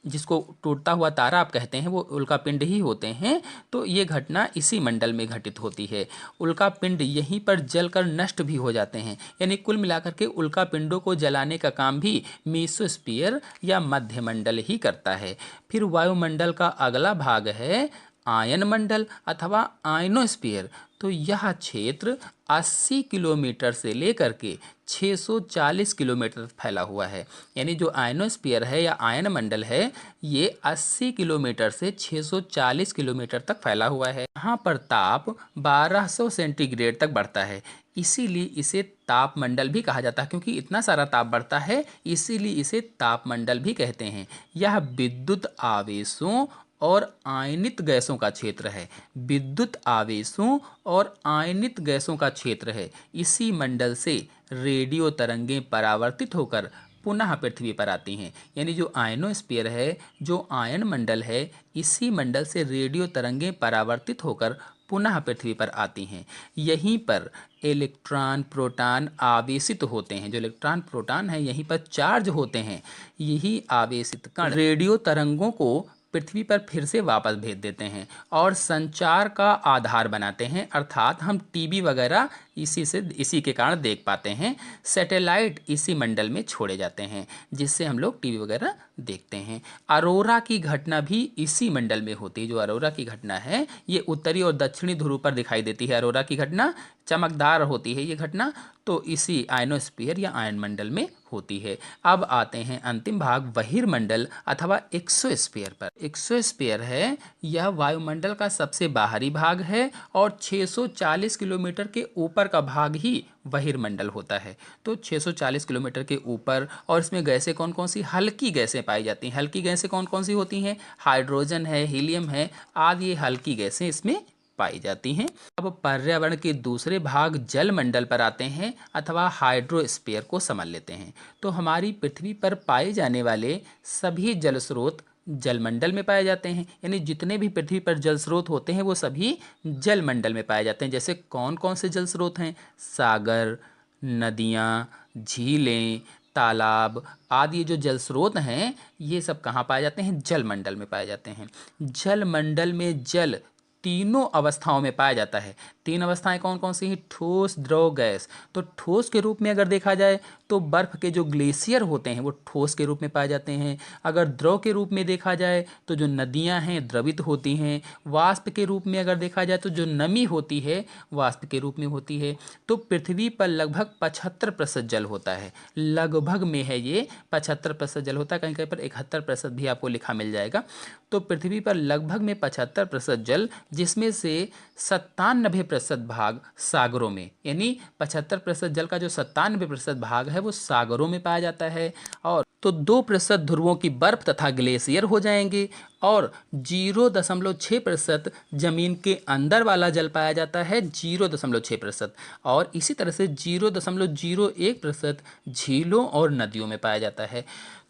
S1: जिसको टूटता हुआ तारा आप कहते हैं, वो उल्कापिंड ही होते हैं। तो ये घटना इसी मंडल में घटित होती है। उल्कापिंड यहीं पर जलकर नष्ट भी हो जाते हैं, यानी कुल मिलाकर के उल्कापिंडों को जलाने का काम भी मीसोस्फियर या मध्यमंडल ही करता है। फिर वायुमंडल का अगला भाग है आयनमंडल अथवा आयनोस्फीयर। तो यह क्षेत्र 80 किलोमीटर से लेकर के 640 किलोमीटर फैला हुआ है, यानी जो आयनोस्फीयर है या आयनमंडल है ये 80 किलोमीटर से 640 किलोमीटर तक फैला हुआ है। यहाँ पर ताप 1200 सेंटीग्रेड तक बढ़ता है, इसीलिए इसे तापमंडल भी कहा जाता है, क्योंकि इतना सारा ताप बढ़ता है इसीलिए इसे तापमंडल भी कहते हैं। यह विद्युत आवेशों और आयनित गैसों का क्षेत्र है। विद्युत आवेशों और आयनित गैसों का क्षेत्र है। इसी मंडल से रेडियो तरंगें परावर्तित होकर पुनः पृथ्वी पर आती हैं। यानी जो आयनोस्फीयर है, जो आयन मंडल है, इसी मंडल से रेडियो तरंगें परावर्तित होकर पुनः पृथ्वी पर आती हैं। यहीं पर इलेक्ट्रॉन प्रोटॉन आवेशित होते हैं। जो इलेक्ट्रॉन प्रोटॉन है यहीं पर चार्ज होते हैं। यही आवेशित कण रेडियो तरंगों को पृथ्वी पर फिर से वापस भेज देते हैं और संचार का आधार बनाते हैं। अर्थात हम टीवी वगैरह इसी के कारण देख पाते हैं। सैटेलाइट इसी मंडल में छोड़े जाते हैं जिससे हम लोग टीवी वगैरह देखते हैं। अरोरा की घटना भी इसी मंडल में होती है। जो अरोरा की घटना है ये उत्तरी और दक्षिणी ध्रुव पर दिखाई देती है। अरोरा की घटना चमकदार होती है ये घटना, तो इसी आयनोस्फीयर या आयन मंडल में होती है। अब आते हैं अंतिम भाग बहिर्मंडल अथवा एक्सोस्फीयर पर। एक्सोस्फीयर है यह वायुमंडल का सबसे बाहरी भाग है और 640 किलोमीटर के ऊपर का भाग ही बहिर्मंडल होता है। तो 640 किलोमीटर के ऊपर, और इसमें गैसें कौन कौन सी? हल्की गैसें पाई जाती हैं। हल्की गैसें कौन कौन सी होती हैं? हाइड्रोजन है, हीलियम है आदि, ये हल्की गैसें इसमें पाई जाती हैं। अब पर्यावरण के दूसरे भाग जल मंडल पर आते हैं अथवा हाइड्रोस्फीयर को समझ लेते हैं। तो हमारी पृथ्वी पर पाए जाने वाले सभी जल स्रोत जलमंडल में पाए जाते हैं। यानी जितने भी पृथ्वी पर जल स्रोत होते हैं वो सभी जलमंडल में पाए जाते हैं। जैसे कौन कौन से जल स्रोत हैं? सागर, नदियाँ, झीलें, तालाब आदि ये जो जल स्रोत हैं ये सब कहाँ पाए जाते हैं? जलमंडल में पाए जाते हैं। जलमंडल में जल तीनों अवस्थाओं में पाया जाता है। तीन अवस्थाएं कौन कौन सी हैं? ठोस, द्रव, गैस। तो ठोस के रूप में अगर देखा जाए तो बर्फ के जो ग्लेशियर होते हैं वो ठोस के रूप में पाए जाते हैं। अगर द्रव के रूप में देखा जाए तो जो नदियां हैं द्रवित होती हैं। वाष्प के रूप में अगर देखा जाए तो जो नमी होती है वाष्प के रूप में होती है। तो पृथ्वी पर लगभग 75% जल होता है। लगभग में है ये 75% जल होता है, कहीं कहीं पर 71% भी आपको लिखा मिल जाएगा। तो पृथ्वी पर लगभग में 75% जल, जिसमें से 97% भाग सागरों में, यानी 75% जल का जो 97% भाग है वो सागरों में पाया जाता है। और तो 2% ध्रुवों की बर्फ तथा ग्लेशियर हो जाएंगे और 0.6% जमीन के अंदर वाला जल पाया जाता है, 0.6%। और इसी तरह से 0.01% झीलों और नदियों में पाया जाता है।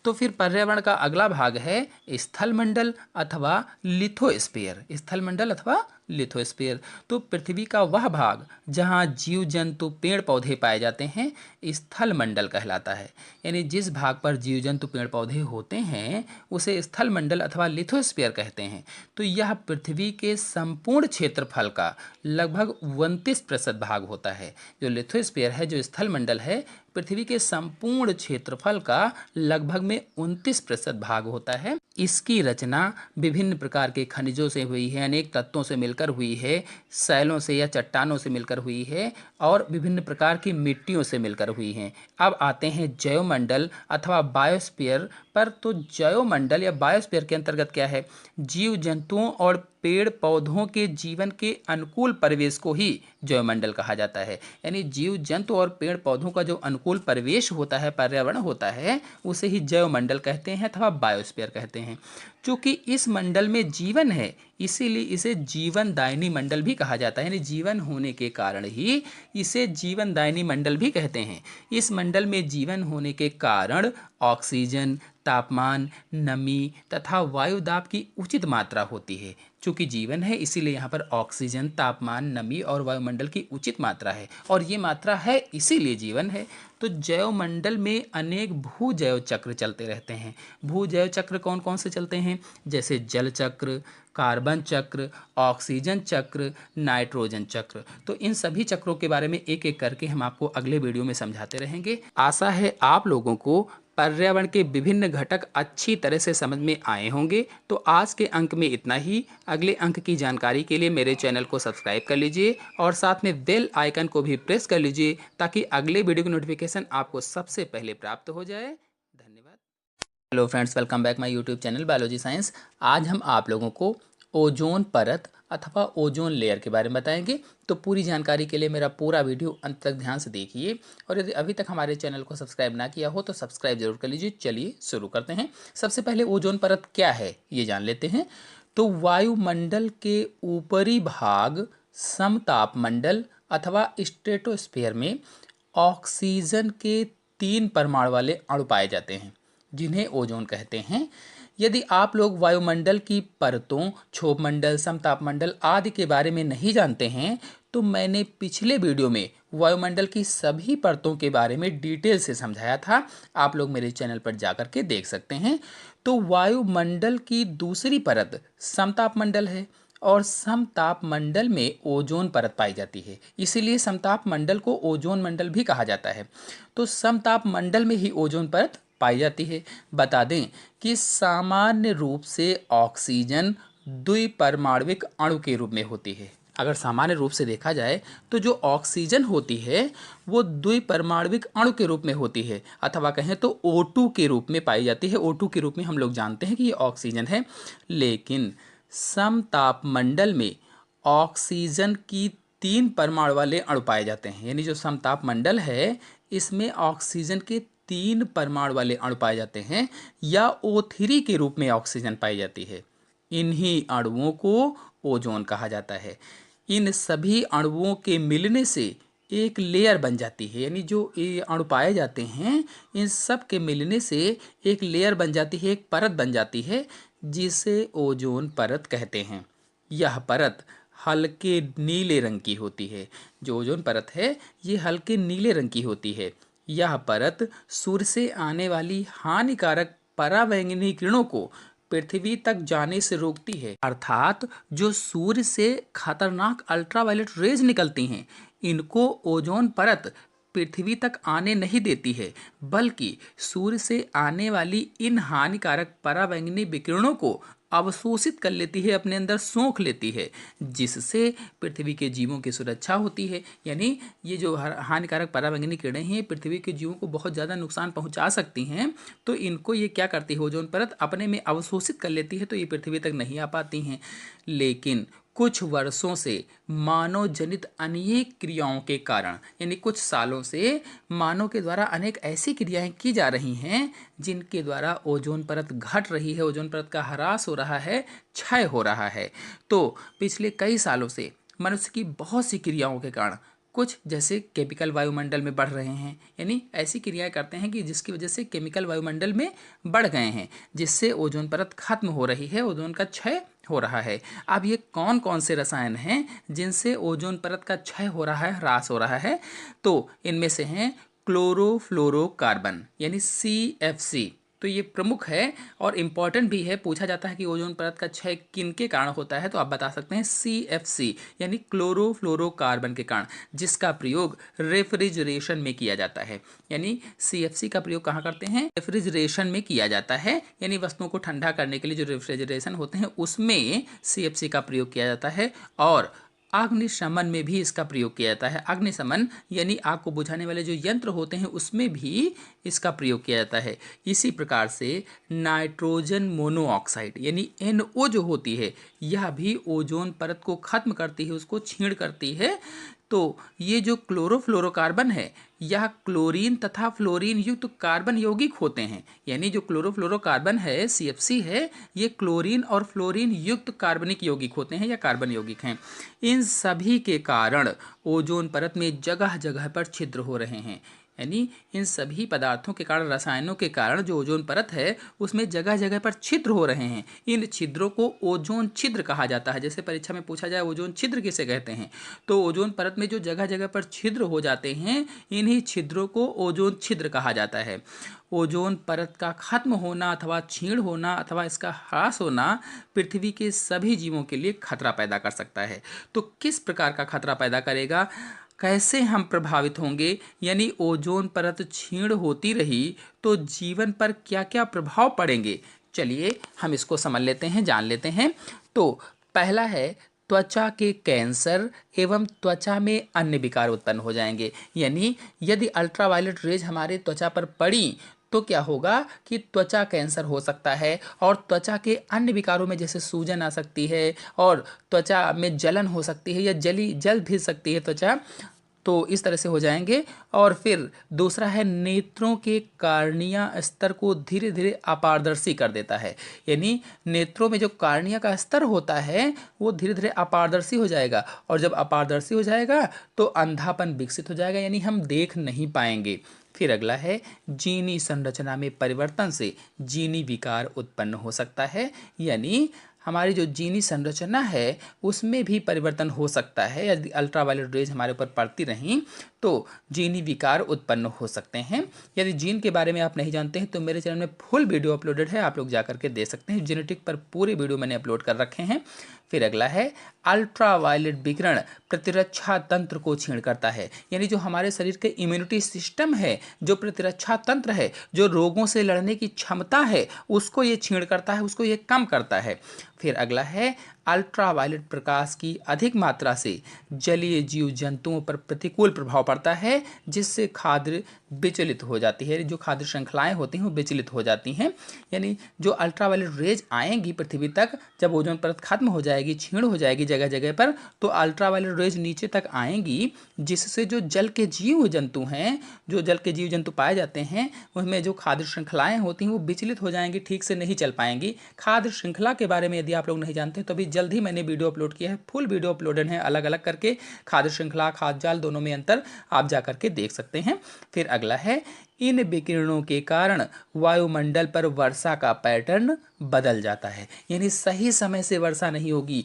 S1: तो फिर पर्यावरण का अगला भाग है स्थलमंडल अथवा लिथोस्फीयर। स्थलमंडल अथवा लिथोस्फीयर तो पृथ्वी का वह भाग जहाँ जीव जंतु पेड़ पौधे पाए जाते हैं स्थलमंडल कहलाता है। यानी जिस भाग पर जीव जंतु पेड़ पौधे होते हैं उसे स्थलमंडल अथवा लिथोस्फीयर कहते हैं। तो यह पृथ्वी के संपूर्ण क्षेत्रफल का लगभग 29% भाग होता है। जो लिथोस्फीयर है, जो स्थलमंडल है, पृथ्वी के संपूर्ण क्षेत्रफल का लगभग में 29% भाग होता है। इसकी रचना विभिन्न प्रकार के खनिजों से हुई है, अनेक तत्वों से मिलकर हुई है, शैलों से या चट्टानों से मिलकर हुई है और विभिन्न प्रकार की मिट्टियों से मिलकर हुई हैं। अब आते हैं जैवमंडल अथवा बायोस्फीयर पर। तो जैवमंडल या बायोस्फीयर के अंतर्गत क्या है? जीव जंतुओं और पेड़ पौधों के जीवन के अनुकूल परिवेश को ही जैवमंडल कहा जाता है। यानी जीव जंतु और पेड़ पौधों का जो अनुकूल परिवेश होता है, पर्यावरण होता है, उसे ही जैवमंडल कहते हैं अथवा बायोस्फीयर कहते हैं। चूँकि इस मंडल में जीवन है इसीलिए इसे जीवनदायिनी मंडल भी कहा जाता है। यानी जीवन होने के कारण ही इसे जीवनदायिनी मंडल भी कहते हैं। इस मंडल में जीवन होने के कारण ऑक्सीजन, तापमान, नमी तथा वायु दाब की उचित मात्रा होती है। चूँकि जीवन है इसीलिए यहाँ पर ऑक्सीजन, तापमान, नमी और वायुमंडल की उचित मात्रा है और ये मात्रा है इसीलिए जीवन है। तो जैवमंडल में अनेक भूजैव चक्र चलते रहते हैं। भूजैव चक्र कौन कौन से चलते हैं? जैसे जल चक्र, कार्बन चक्र, ऑक्सीजन चक्र, नाइट्रोजन चक्र। तो इन सभी चक्रों के बारे में एक एक करके हम आपको अगले वीडियो में समझाते रहेंगे। आशा है आप लोगों को पर्यावरण के विभिन्न घटक अच्छी तरह से समझ में आए होंगे। तो आज के अंक में इतना ही। अगले अंक की जानकारी के लिए मेरे चैनल को सब्सक्राइब कर लीजिए और साथ में बेल आइकन को भी प्रेस कर लीजिए ताकि अगले वीडियो की नोटिफिकेशन आपको सबसे पहले प्राप्त हो जाए। धन्यवाद। Hello friends, welcome back my YouTube channel biology science. आज हम आप लोगों को ओजोन परत अथवा ओजोन लेयर के बारे में बताएंगे। तो पूरी जानकारी के लिए मेरा पूरा वीडियो अंत तक ध्यान से देखिए और यदि अभी तक हमारे चैनल को सब्सक्राइब ना किया हो तो सब्सक्राइब जरूर कर लीजिए। चलिए शुरू करते हैं। सबसे पहले ओजोन परत क्या है ये जान लेते हैं। तो वायुमंडल के ऊपरी भाग समताप मंडल अथवा स्ट्रेटोस्फीयर में ऑक्सीजन के 3 परमाणु वाले अणु पाए जाते हैं जिन्हें ओजोन कहते हैं। यदि आप लोग वायुमंडल की परतों, क्षोभमंडल, समतापमंडल आदि के बारे में नहीं जानते हैं तो मैंने पिछले वीडियो में वायुमंडल की सभी परतों के बारे में डिटेल से समझाया था, आप लोग मेरे चैनल पर जाकर के देख सकते हैं। तो वायुमंडल की दूसरी परत समतापमंडल है और समतापमंडल में ओजोन परत पाई जाती है, इसीलिए समतापमंडल को ओजोन मंडल भी कहा जाता है। तो समतापमंडल में ही ओजोन परत पाई जाती है। बता दें कि सामान्य रूप से ऑक्सीजन द्विपरमाणविक अणु के रूप में होती है। अगर सामान्य रूप से देखा जाए तो जो ऑक्सीजन होती है वो द्विपरमाणविक अणु के रूप में होती है, अथवा कहें तो O2 के रूप में पाई जाती है। O2 के रूप में हम लोग जानते हैं कि ये ऑक्सीजन है। लेकिन समतापमंडल में ऑक्सीजन की 3 परमाणु वाले अणु पाए जाते हैं, यानी जो समतापमंडल है इसमें ऑक्सीजन के 3 परमाणु वाले अणु पाए जाते हैं, या O3 के रूप में ऑक्सीजन पाई जाती है। इन्हीं अणुओं को ओजोन कहा जाता है। इन सभी अणुओं के मिलने से एक लेयर बन जाती है, यानी जो ये अणु पाए जाते हैं इन सब के मिलने से एक लेयर बन जाती है, एक परत बन जाती है, जिसे ओजोन परत कहते हैं। यह परत हल्के नीले रंग की होती है। जो ओजोन परत है ये हल्के नीले रंग की होती है। यह परत सूर्य से आने वाली हानिकारक परावैंगनी किरणों को पृथ्वी तक जाने से रोकती है, अर्थात जो सूर्य से खतरनाक अल्ट्रावायलेट रेज निकलती हैं इनको ओजोन परत पृथ्वी तक आने नहीं देती है, बल्कि सूर्य से आने वाली इन हानिकारक परावैंगनी विकिरणों को अवशोषित कर लेती है, अपने अंदर सोख लेती है, जिससे पृथ्वी के जीवों की सुरक्षा होती है। यानी ये जो हानिकारक परावैंगनी किरणें हैं पृथ्वी के जीवों को बहुत ज़्यादा नुकसान पहुंचा सकती हैं, तो इनको ये क्या करती है, ओजोन परत अपने में अवशोषित कर लेती है, तो ये पृथ्वी तक नहीं आ पाती हैं। लेकिन कुछ वर्षों से मानव जनित अनेक क्रियाओं के कारण, यानी कुछ सालों से मानव के द्वारा अनेक ऐसी क्रियाएं की जा रही हैं जिनके द्वारा ओजोन परत घट रही है, ओजोन परत का ह्रास हो रहा है, क्षय हो रहा है। तो पिछले कई सालों से मनुष्य की बहुत सी क्रियाओं के कारण कुछ जैसे केमिकल वायुमंडल में बढ़ रहे हैं, यानी ऐसी क्रियाएं करते हैं कि जिसकी वजह से केमिकल वायुमंडल में बढ़ गए हैं, जिससे ओजोन परत खत्म हो रही है, ओजोन का क्षय हो रहा है। अब ये कौन कौन से रसायन हैं जिनसे ओजोन परत का क्षय हो रहा है, ह्रास हो रहा है? तो इनमें से हैं क्लोरोफ्लोरोकार्बन यानी CFC। तो ये प्रमुख है और इम्पॉर्टेंट भी है। पूछा जाता है कि ओजोन परत का क्षय किनके कारण होता है, तो आप बता सकते हैं CFC यानी क्लोरोफ्लोरोकार्बन के कारण, जिसका प्रयोग रेफ्रिजरेशन में किया जाता है। यानी CFC का प्रयोग कहाँ करते हैं? रेफ्रिजरेशन में किया जाता है, यानी वस्तुओं को ठंडा करने के लिए जो रेफ्रिजरेशन होते हैं उसमें CFC का प्रयोग किया जाता है। और अग्निशमन में भी इसका प्रयोग किया जाता है। अग्निशमन यानी आग को बुझाने वाले जो यंत्र होते हैं उसमें भी इसका प्रयोग किया जाता है। इसी प्रकार से नाइट्रोजन मोनोऑक्साइड यानी NO जो होती है यह भी ओजोन परत को खत्म करती है, उसको छीण करती है। तो ये जो क्लोरोफ्लोरोकार्बन है यह क्लोरीन तथा फ्लोरीन युक्त कार्बन यौगिक होते हैं। यानी जो क्लोरोफ्लोरोकार्बन है CFC है ये क्लोरीन और फ्लोरीन युक्त कार्बनिक यौगिक होते हैं या कार्बन यौगिक हैं। इन सभी के कारण ओजोन परत में जगह जगह पर छिद्र हो रहे हैं। यानी इन सभी पदार्थों के कारण, रसायनों के कारण जो ओजोन परत है उसमें जगह जगह पर छिद्र हो रहे हैं। इन छिद्रों को ओजोन छिद्र कहा जाता है। जैसे परीक्षा में पूछा जाए ओजोन छिद्र किसे कहते हैं, तो ओजोन परत में जो जगह जगह पर छिद्र हो जाते हैं इन्हीं छिद्रों को ओजोन छिद्र कहा जाता है। ओजोन परत का खत्म होना अथवा क्षीण होना अथवा इसका ह्रास होना पृथ्वी के सभी जीवों के लिए खतरा पैदा कर सकता है। तो किस प्रकार का खतरा पैदा करेगा, कैसे हम प्रभावित होंगे, यानी ओजोन परत क्षीण होती रही तो जीवन पर क्या क्या प्रभाव पड़ेंगे, चलिए हम इसको समझ लेते हैं, जान लेते हैं। तो पहला है त्वचा के कैंसर एवं त्वचा में अन्य विकार उत्पन्न हो जाएंगे। यानी यदि अल्ट्रावायलेट रेज हमारे त्वचा पर पड़ी तो क्या होगा कि त्वचा कैंसर हो सकता है, और त्वचा के अन्य विकारों में जैसे सूजन आ सकती है और त्वचा में जलन हो सकती है या जल भी सकती है त्वचा, तो इस तरह से हो जाएंगे। और फिर दूसरा है नेत्रों के कार्निया स्तर को धीरे धीरे अपारदर्शी कर देता है। यानी नेत्रों में जो कार्निया का स्तर होता है वो धीरे धीरे अपारदर्शी हो जाएगा, और जब अपारदर्शी हो जाएगा तो अंधापन विकसित हो जाएगा, यानी हम देख नहीं पाएंगे। फिर अगला है जीनी संरचना में परिवर्तन से जीनी विकार उत्पन्न हो सकता है, यानी हमारी जो जीनी संरचना है उसमें भी परिवर्तन हो सकता है। यदि अल्ट्रावायलेट रेज हमारे ऊपर पड़ती रहीं तो जीनी विकार उत्पन्न हो सकते हैं। यदि जीन के बारे में आप नहीं जानते हैं तो मेरे चैनल में फुल वीडियो अपलोडेड है, आप लोग जा करके देख सकते हैं। जेनेटिक पर पूरे वीडियो मैंने अपलोड कर रखे हैं। फिर अगला है अल्ट्रावायलेट विकिरण प्रतिरक्षा तंत्र को छीण करता है, यानी जो हमारे शरीर के इम्यूनिटी सिस्टम है, जो प्रतिरक्षा तंत्र है, जो रोगों से लड़ने की क्षमता है, उसको ये छीण करता है, उसको ये कम करता है। फिर अगला है अल्ट्रावायलेट प्रकाश की अधिक मात्रा से जलीय जीव जंतुओं पर प्रतिकूल प्रभाव पड़ता है, जिससे खाद्य विचलित हो जाती है। जो खाद्य श्रृंखलाएं होती हैं वो विचलित हो जाती हैं, यानी जो अल्ट्रावायलेट रेज आएंगी पृथ्वी तक, जब ओजोन परत खत्म हो जाएगी, छीण हो जाएगी जगह जगह पर, तो अल्ट्रावायलेट रेज नीचे तक आएंगी, जिससे जो जल के जीव जंतु हैं, जो जल के जीव जंतु पाए जाते हैं, उनमें जो खाद्य श्रृंखलाएं होती हैं वो विचलित हो जाएंगी, ठीक से नहीं चल पाएंगी। खाद्य श्रृंखला के बारे में यदि आप लोग नहीं जानते तो अभी जल्द ही मैंने वीडियो अपलोड किया है, फुल वीडियो अपलोडेड है अलग अलग करके। खाद्य श्रृंखला, खाद्य जाल, दोनों में अंतर आप जा करके देख सकते हैं। फिर अगला है इन विकिरणों के कारण वायुमंडल पर वर्षा का पैटर्न बदल जाता है, यानी सही समय से वर्षा नहीं होगी।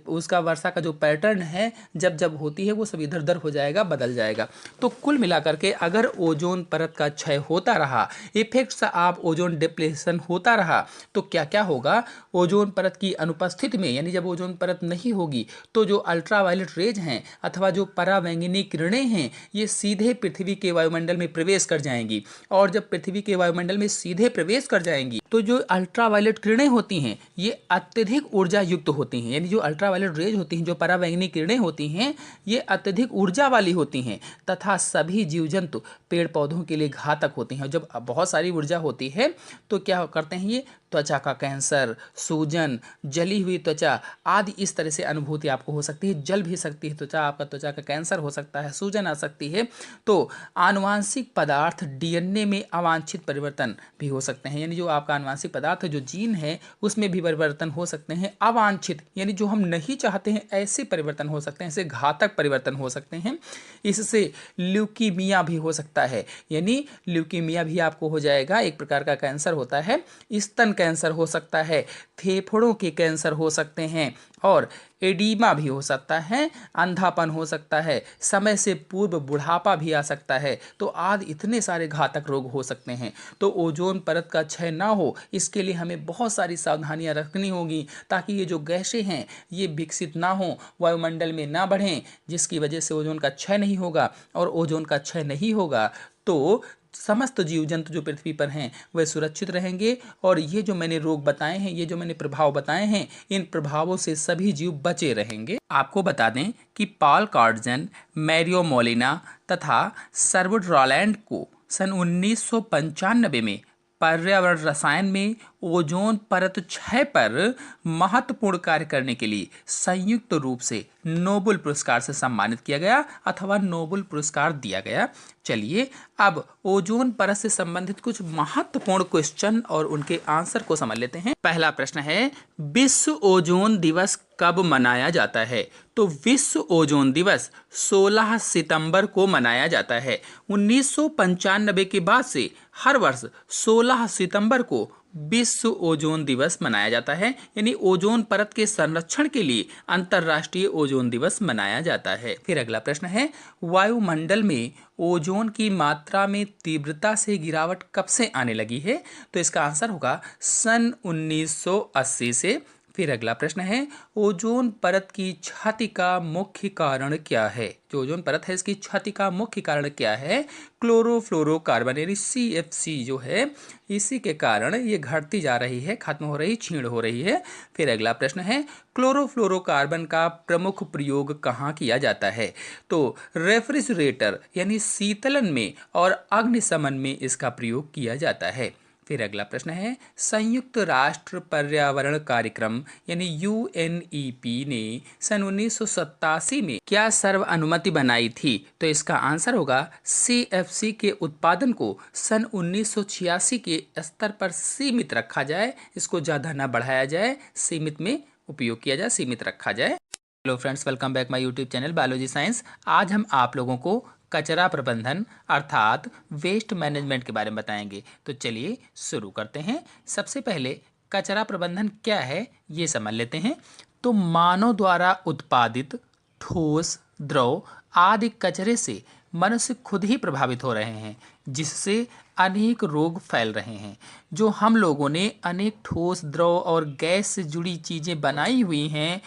S1: उसका वर्षा का जो पैटर्न है जब जब होती है वो सब इधर उधर हो जाएगा, बदल जाएगा। तो कुल मिलाकर के अगर ओजोन परत का क्षय होता रहा, इफेक्ट्स ऑफ ओजोन डिप्लेशन होता रहा, तो क्या क्या होगा? ओजोन परत की अनुपस्थिति में, यानी जब ओजोन परत नहीं होगी तो जो अल्ट्रावायलेट रेज हैं अथवा जो परावैंगनी किरणें हैं ये सीधे पृथ्वी के वायुमंडल में प्रवेश कर जाएंगी, और जब पृथ्वी के वायुमंडल में सीधे प्रवेश कर जाएंगी तो जो अल्ट्रावायलेट किरणें होती हैं ये अत्यधिक ऊर्जा युक्त होती हैं, यानी जो अल्ट्रावायलेट रेज होती हैं, जो परावैंगनी किरणें होती हैं, ये अत्यधिक ऊर्जा वाली होती हैं तथा सभी जीव जंतु, पेड़ पौधों के लिए घातक होती हैं। जब बहुत सारी ऊर्जा होती है तो क्या करते हैं, ये त्वचा का कैंसर, सूजन, जली हुई त्वचा आदि इस तरह से अनुभूति आपको हो सकती है। जल भी सकती है त्वचा, आपका त्वचा का कैंसर हो सकता है, सूजन आ सकती है। तो आनुवांशिक पदार्थ डीएनए में अवांछित परिवर्तन भी हो सकते हैं, यानी जो आपका आनुवांशिक पदार्थ जो जीन है उसमें भी परिवर्तन हो सकते हैं। अवांछित यानी जो हम नहीं चाहते हैं ऐसे परिवर्तन हो सकते हैं, ऐसे घातक परिवर्तन हो सकते हैं। इससे ल्यूकीमिया भी हो सकता है, यानी ल्यूकीमिया भी आपको हो जाएगा, एक प्रकार का कैंसर होता है। स्तन कैंसर हो सकता है, फेफड़ों के कैंसर हो सकते हैं, और एडीमा भी हो सकता है, अंधापन हो सकता है, समय से पूर्व बुढ़ापा भी आ सकता है। तो आदि इतने सारे घातक रोग हो सकते हैं। तो ओजोन परत का क्षय ना हो इसके लिए हमें बहुत सारी सावधानियां रखनी होगी, ताकि ये जो गैसें हैं ये विकसित ना हो, वायुमंडल में ना बढ़ें, जिसकी वजह से ओजोन का क्षय नहीं होगा। और ओजोन का क्षय नहीं होगा तो समस्त जीव जंतु जो पृथ्वी पर हैं वह सुरक्षित रहेंगे, और ये जो मैंने रोग बताए हैं, ये जो मैंने प्रभाव बताए हैं, इन प्रभावों से सभी जीव बचे रहेंगे। आपको बता दें कि पॉल कार्डजन, मैरियो मोलिना तथा सर्वुड रॉलैंड को सन 1995 में पर्यावरण रसायन में ओजोन परत क्षय पर महत्वपूर्ण कार्य करने के लिए संयुक्त रूप से नोबेल पुरस्कार से सम्मानित किया गया अथवा नोबेल पुरस्कार दिया गया। चलिए अब ओजोन परत से संबंधित कुछ महत्वपूर्ण क्वेश्चन और उनके आंसर को समझ लेते हैं। पहला प्रश्न है, विश्व ओजोन दिवस कब मनाया जाता है? तो विश्व ओजोन दिवस 16 सितंबर को मनाया जाता है। 1995 के बाद से हर वर्ष 16 सितंबर को विश्व ओजोन दिवस मनाया जाता है, यानी ओजोन परत के संरक्षण के लिए अंतर्राष्ट्रीय ओजोन दिवस मनाया जाता है। फिर अगला प्रश्न है, वायुमंडल में ओजोन की मात्रा में तीव्रता से गिरावट कब से आने लगी है? तो इसका आंसर होगा सन 1980 से। फिर अगला प्रश्न है, ओजोन परत की क्षति का मुख्य कारण क्या है? जो ओजोन परत है इसकी क्षति का मुख्य कारण क्या है? क्लोरोफ्लोरोकार्बन यानी CFC जो है, इसी के कारण ये घटती जा रही है, खत्म हो रही, क्षीण हो रही है। फिर अगला प्रश्न है, क्लोरोफ्लोरोकार्बन का प्रमुख प्रयोग कहाँ किया जाता है? तो रेफ्रिजरेटर यानी शीतलन में और अग्निशमन में इसका प्रयोग किया जाता है। फिर अगला प्रश्न है, संयुक्त राष्ट्र पर्यावरण कार्यक्रम यानी UNEP ने सन 1987 में क्या सर्व अनुमति बनाई थी? तो इसका आंसर होगा CFC के उत्पादन को सन 1986 के स्तर पर सीमित रखा जाए, इसको ज़्यादा ना बढ़ाया जाए, सीमित में उपयोग किया जाए, सीमित रखा जाए। Hello friends, welcome back my YouTube channel biology science. आज हम आप लोगों को कचरा प्रबंधन अर्थात वेस्ट मैनेजमेंट के बारे में बताएंगे। तो चलिए शुरू करते हैं। सबसे पहले कचरा प्रबंधन क्या है ये समझ लेते हैं। तो मानव द्वारा उत्पादित ठोस, द्रव आदि कचरे से मनुष्य खुद ही प्रभावित हो रहे हैं, जिससे अनेक रोग फैल रहे हैं। जो हम लोगों ने अनेक ठोस, द्रव और गैस से जुड़ी चीज़ें बनाई हुई हैं,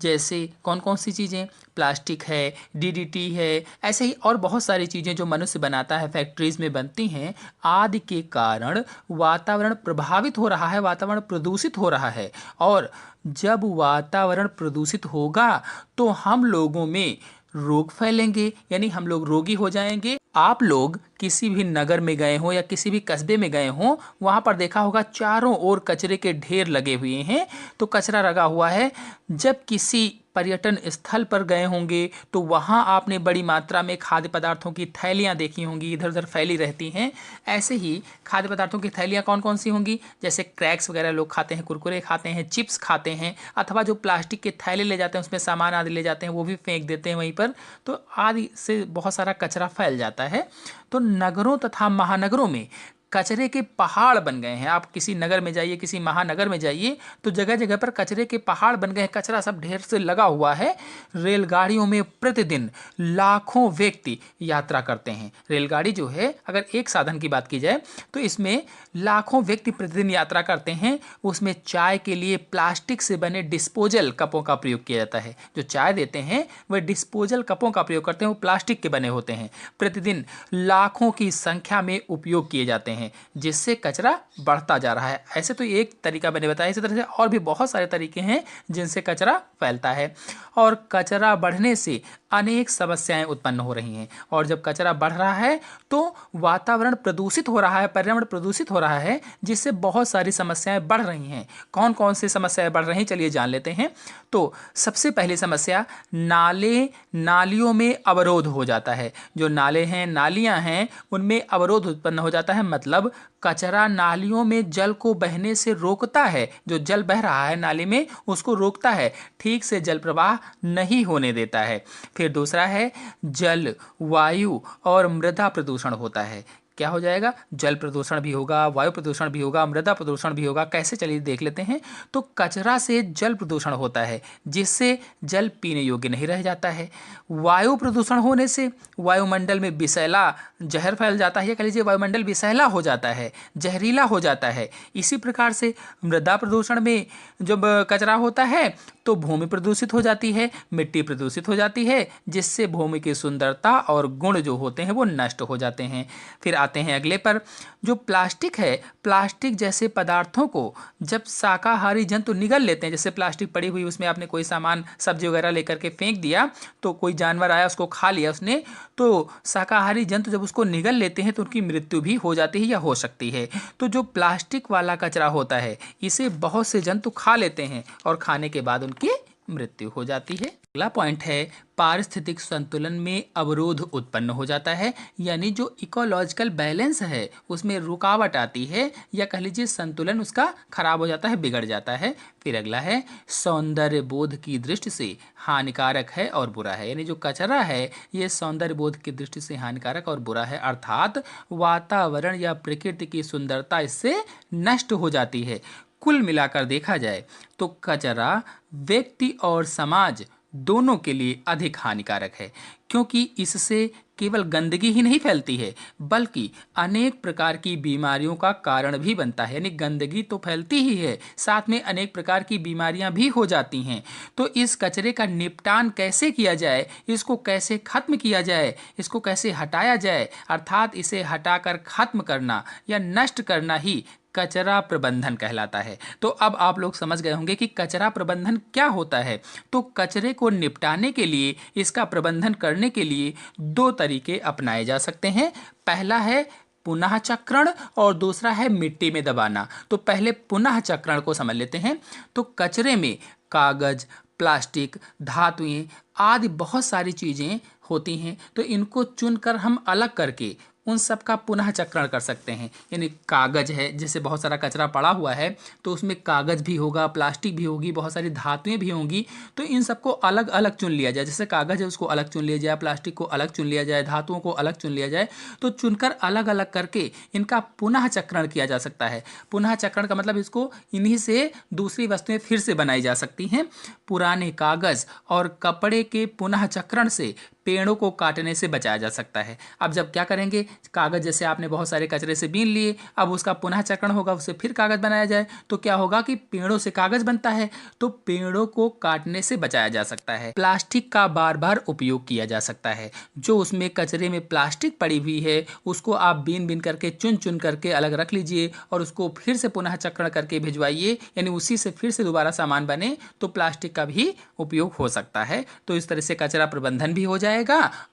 S1: जैसे कौन कौन सी चीज़ें, प्लास्टिक है, डीडीटी है, ऐसे ही और बहुत सारी चीज़ें जो मनुष्य बनाता है, फैक्ट्रीज में बनती हैं, आदि के कारण वातावरण प्रभावित हो रहा है, वातावरण प्रदूषित हो रहा है। और जब वातावरण प्रदूषित होगा तो हम लोगों में रोग फैलेंगे, यानी हम लोग रोगी हो जाएंगे। आप लोग किसी भी नगर में गए हो या किसी भी कस्बे में गए हो, वहाँ पर देखा होगा चारों ओर कचरे के ढेर लगे हुए हैं। तो कचरा लगा हुआ है। जब किसी पर्यटन स्थल पर गए होंगे तो वहाँ आपने बड़ी मात्रा में खाद्य पदार्थों की थैलियाँ देखी होंगी, इधर उधर फैली रहती हैं। ऐसे ही खाद्य पदार्थों की थैलियाँ कौन कौन सी होंगी, जैसे क्रैक्स वगैरह लोग खाते हैं, कुरकुरे खाते हैं, चिप्स खाते हैं, अथवा जो प्लास्टिक के थैले ले जाते हैं उसमें सामान आदि ले जाते हैं, वो भी फेंक देते हैं वहीं पर। तो आदि से बहुत सारा कचरा फैल जाता है। तो नगरों तथा महानगरों में कचरे के पहाड़ बन गए हैं। आप किसी नगर में जाइए, किसी महानगर में जाइए, तो जगह जगह पर कचरे के पहाड़ बन गए हैं, कचरा सब ढेर से लगा हुआ है। रेलगाड़ियों में प्रतिदिन लाखों व्यक्ति यात्रा करते हैं। रेलगाड़ी जो है, अगर एक साधन की बात की जाए तो इसमें लाखों व्यक्ति प्रतिदिन यात्रा करते हैं। उसमें चाय के लिए प्लास्टिक से बने डिस्पोजल कपों का प्रयोग किया जाता है। जो चाय देते हैं वह डिस्पोजल कपों का प्रयोग करते हैं, वो प्लास्टिक के बने होते हैं। प्रतिदिन लाखों की संख्या में उपयोग किए जाते हैं, जिससे कचरा बढ़ता जा रहा है। ऐसे तो एक तरीका मैंने बताया, इसी तरह से और भी बहुत सारे तरीके हैं जिनसे कचरा फैलता है। और कचरा बढ़ने से अनेक समस्याएं उत्पन्न हो रही हैं। और जब कचरा बढ़ रहा है तो वातावरण प्रदूषित हो रहा है, पर्यावरण प्रदूषित हो रहा है, जिससे बहुत सारी समस्याएं बढ़ रही हैं। कौन कौन सी समस्याएं बढ़ रही हैं, चलिए जान लेते हैं। तो सबसे पहली समस्या, नाले नालियों में अवरोध हो जाता है। जो नाले हैं, नालियां हैं, उनमें अवरोध उत्पन्न हो जाता है। मतलब कचरा नालियों में जल को बहने से रोकता है। जो जल बह रहा है नाली में उसको रोकता है, ठीक से जल प्रवाह नहीं होने देता है। फिर दूसरा है, जल, वायु और मृदा प्रदूषण होता है। क्या हो जाएगा, जल प्रदूषण भी होगा, वायु प्रदूषण भी होगा, मृदा प्रदूषण भी होगा। कैसे, चलिए देख लेते हैं। तो कचरा से जल प्रदूषण होता है, जिससे जल पीने योग्य नहीं रह जाता है। वायु प्रदूषण होने से वायुमंडल में विषैला जहर फैल जाता है, या कह लीजिए वायुमंडल विषैला हो जाता है, जहरीला हो जाता है। इसी प्रकार से मृदा प्रदूषण में जब कचरा होता है तो भूमि प्रदूषित हो जाती है, मिट्टी प्रदूषित हो जाती है, जिससे भूमि की सुंदरता और गुण जो होते हैं वो नष्ट हो जाते हैं। फिर आते हैं अगले पर, जो प्लास्टिक है, प्लास्टिक जैसे पदार्थों को जब शाकाहारी जंतु निगल लेते हैं, जैसे प्लास्टिक पड़ी हुई, उसमें आपने कोई सामान, सब्जी वगैरह लेकर के फेंक दिया, तो कोई जानवर आया उसको खा लिया उसने, तो शाकाहारी जंतु जब उसको निगल लेते हैं तो उनकी मृत्यु भी हो जाती है या हो सकती है। तो जो प्लास्टिक वाला कचरा होता है, इसे बहुत से जंतु खा लेते हैं और खाने के बाद उनकी मृत्यु हो जाती है। अगला पॉइंट है, पारिस्थितिक संतुलन में अवरोध उत्पन्न हो जाता है, यानी जो इकोलॉजिकल बैलेंस है उसमें रुकावट आती है, या कह लीजिए संतुलन उसका खराब हो जाता है, बिगड़ जाता है। फिर अगला है, सौंदर्य बोध की दृष्टि से हानिकारक है और बुरा है, यानी जो कचरा है ये सौंदर्य बोध की दृष्टि से हानिकारक और बुरा है, अर्थात वातावरण या प्रकृति की सुंदरता इससे नष्ट हो जाती है। कुल मिलाकर देखा जाए तो कचरा व्यक्ति और समाज दोनों के लिए अधिक हानिकारक है, क्योंकि इससे केवल गंदगी ही नहीं फैलती है बल्कि अनेक प्रकार की बीमारियों का कारण भी बनता है। यानी गंदगी तो फैलती ही है, साथ में अनेक प्रकार की बीमारियां भी हो जाती हैं। तो इस कचरे का निपटान कैसे किया जाए, इसको कैसे खत्म किया जाए, इसको कैसे हटाया जाए, अर्थात इसे हटाकर खत्म करना या नष्ट करना ही कचरा प्रबंधन कहलाता है। तो अब आप लोग समझ गए होंगे कि कचरा प्रबंधन क्या होता है। तो कचरे को निपटाने के लिए, इसका प्रबंधन करने के लिए दो तरीके अपनाए जा सकते हैं। पहला है पुनः चक्रण और दूसरा है मिट्टी में दबाना। तो पहले पुनः चक्रण को समझ लेते हैं। तो कचरे में कागज, प्लास्टिक, धातुएं आदि बहुत सारी चीज़ें होती हैं। तो इनको चुनकर हम अलग करके उन सब का पुनः चक्रण कर सकते हैं। यानी कागज़ है, जैसे बहुत सारा कचरा पड़ा हुआ है तो उसमें कागज़ भी होगा, प्लास्टिक भी होगी, बहुत सारी धातुएं भी होंगी, तो इन सबको अलग अलग चुन लिया जाए। जैसे कागज़ है उसको अलग चुन लिया जाए, प्लास्टिक को अलग चुन लिया जाए, धातुओं को अलग चुन लिया जाए, तो चुनकर अलग अलग करके इनका पुनः चक्रण किया जा सकता है। पुनः चक्रण का मतलब इसको इन्हीं से दूसरी वस्तुएं फिर से बनाई जा सकती हैं। पुराने कागज़ और कपड़े के पुनः चक्रण से पेड़ों को काटने से बचाया जा सकता है। अब जब क्या करेंगे, कागज़ जैसे आपने बहुत सारे कचरे से बीन लिए, अब उसका पुनः चक्रण होगा, उससे फिर कागज़ बनाया जाए, तो क्या होगा कि पेड़ों से कागज़ बनता है, तो पेड़ों को काटने से बचाया जा सकता है। प्लास्टिक का बार बार उपयोग किया जा सकता है। जो उसमें कचरे में प्लास्टिक पड़ी हुई है उसको आप बीन बीन करके चुन चुन करके अलग रख लीजिए और उसको फिर से पुनः चक्रण करके भिजवाइए, यानी उसी से फिर से दोबारा सामान बने, तो प्लास्टिक का भी उपयोग हो सकता है। तो इस तरह से कचरा प्रबंधन भी हो जाएगा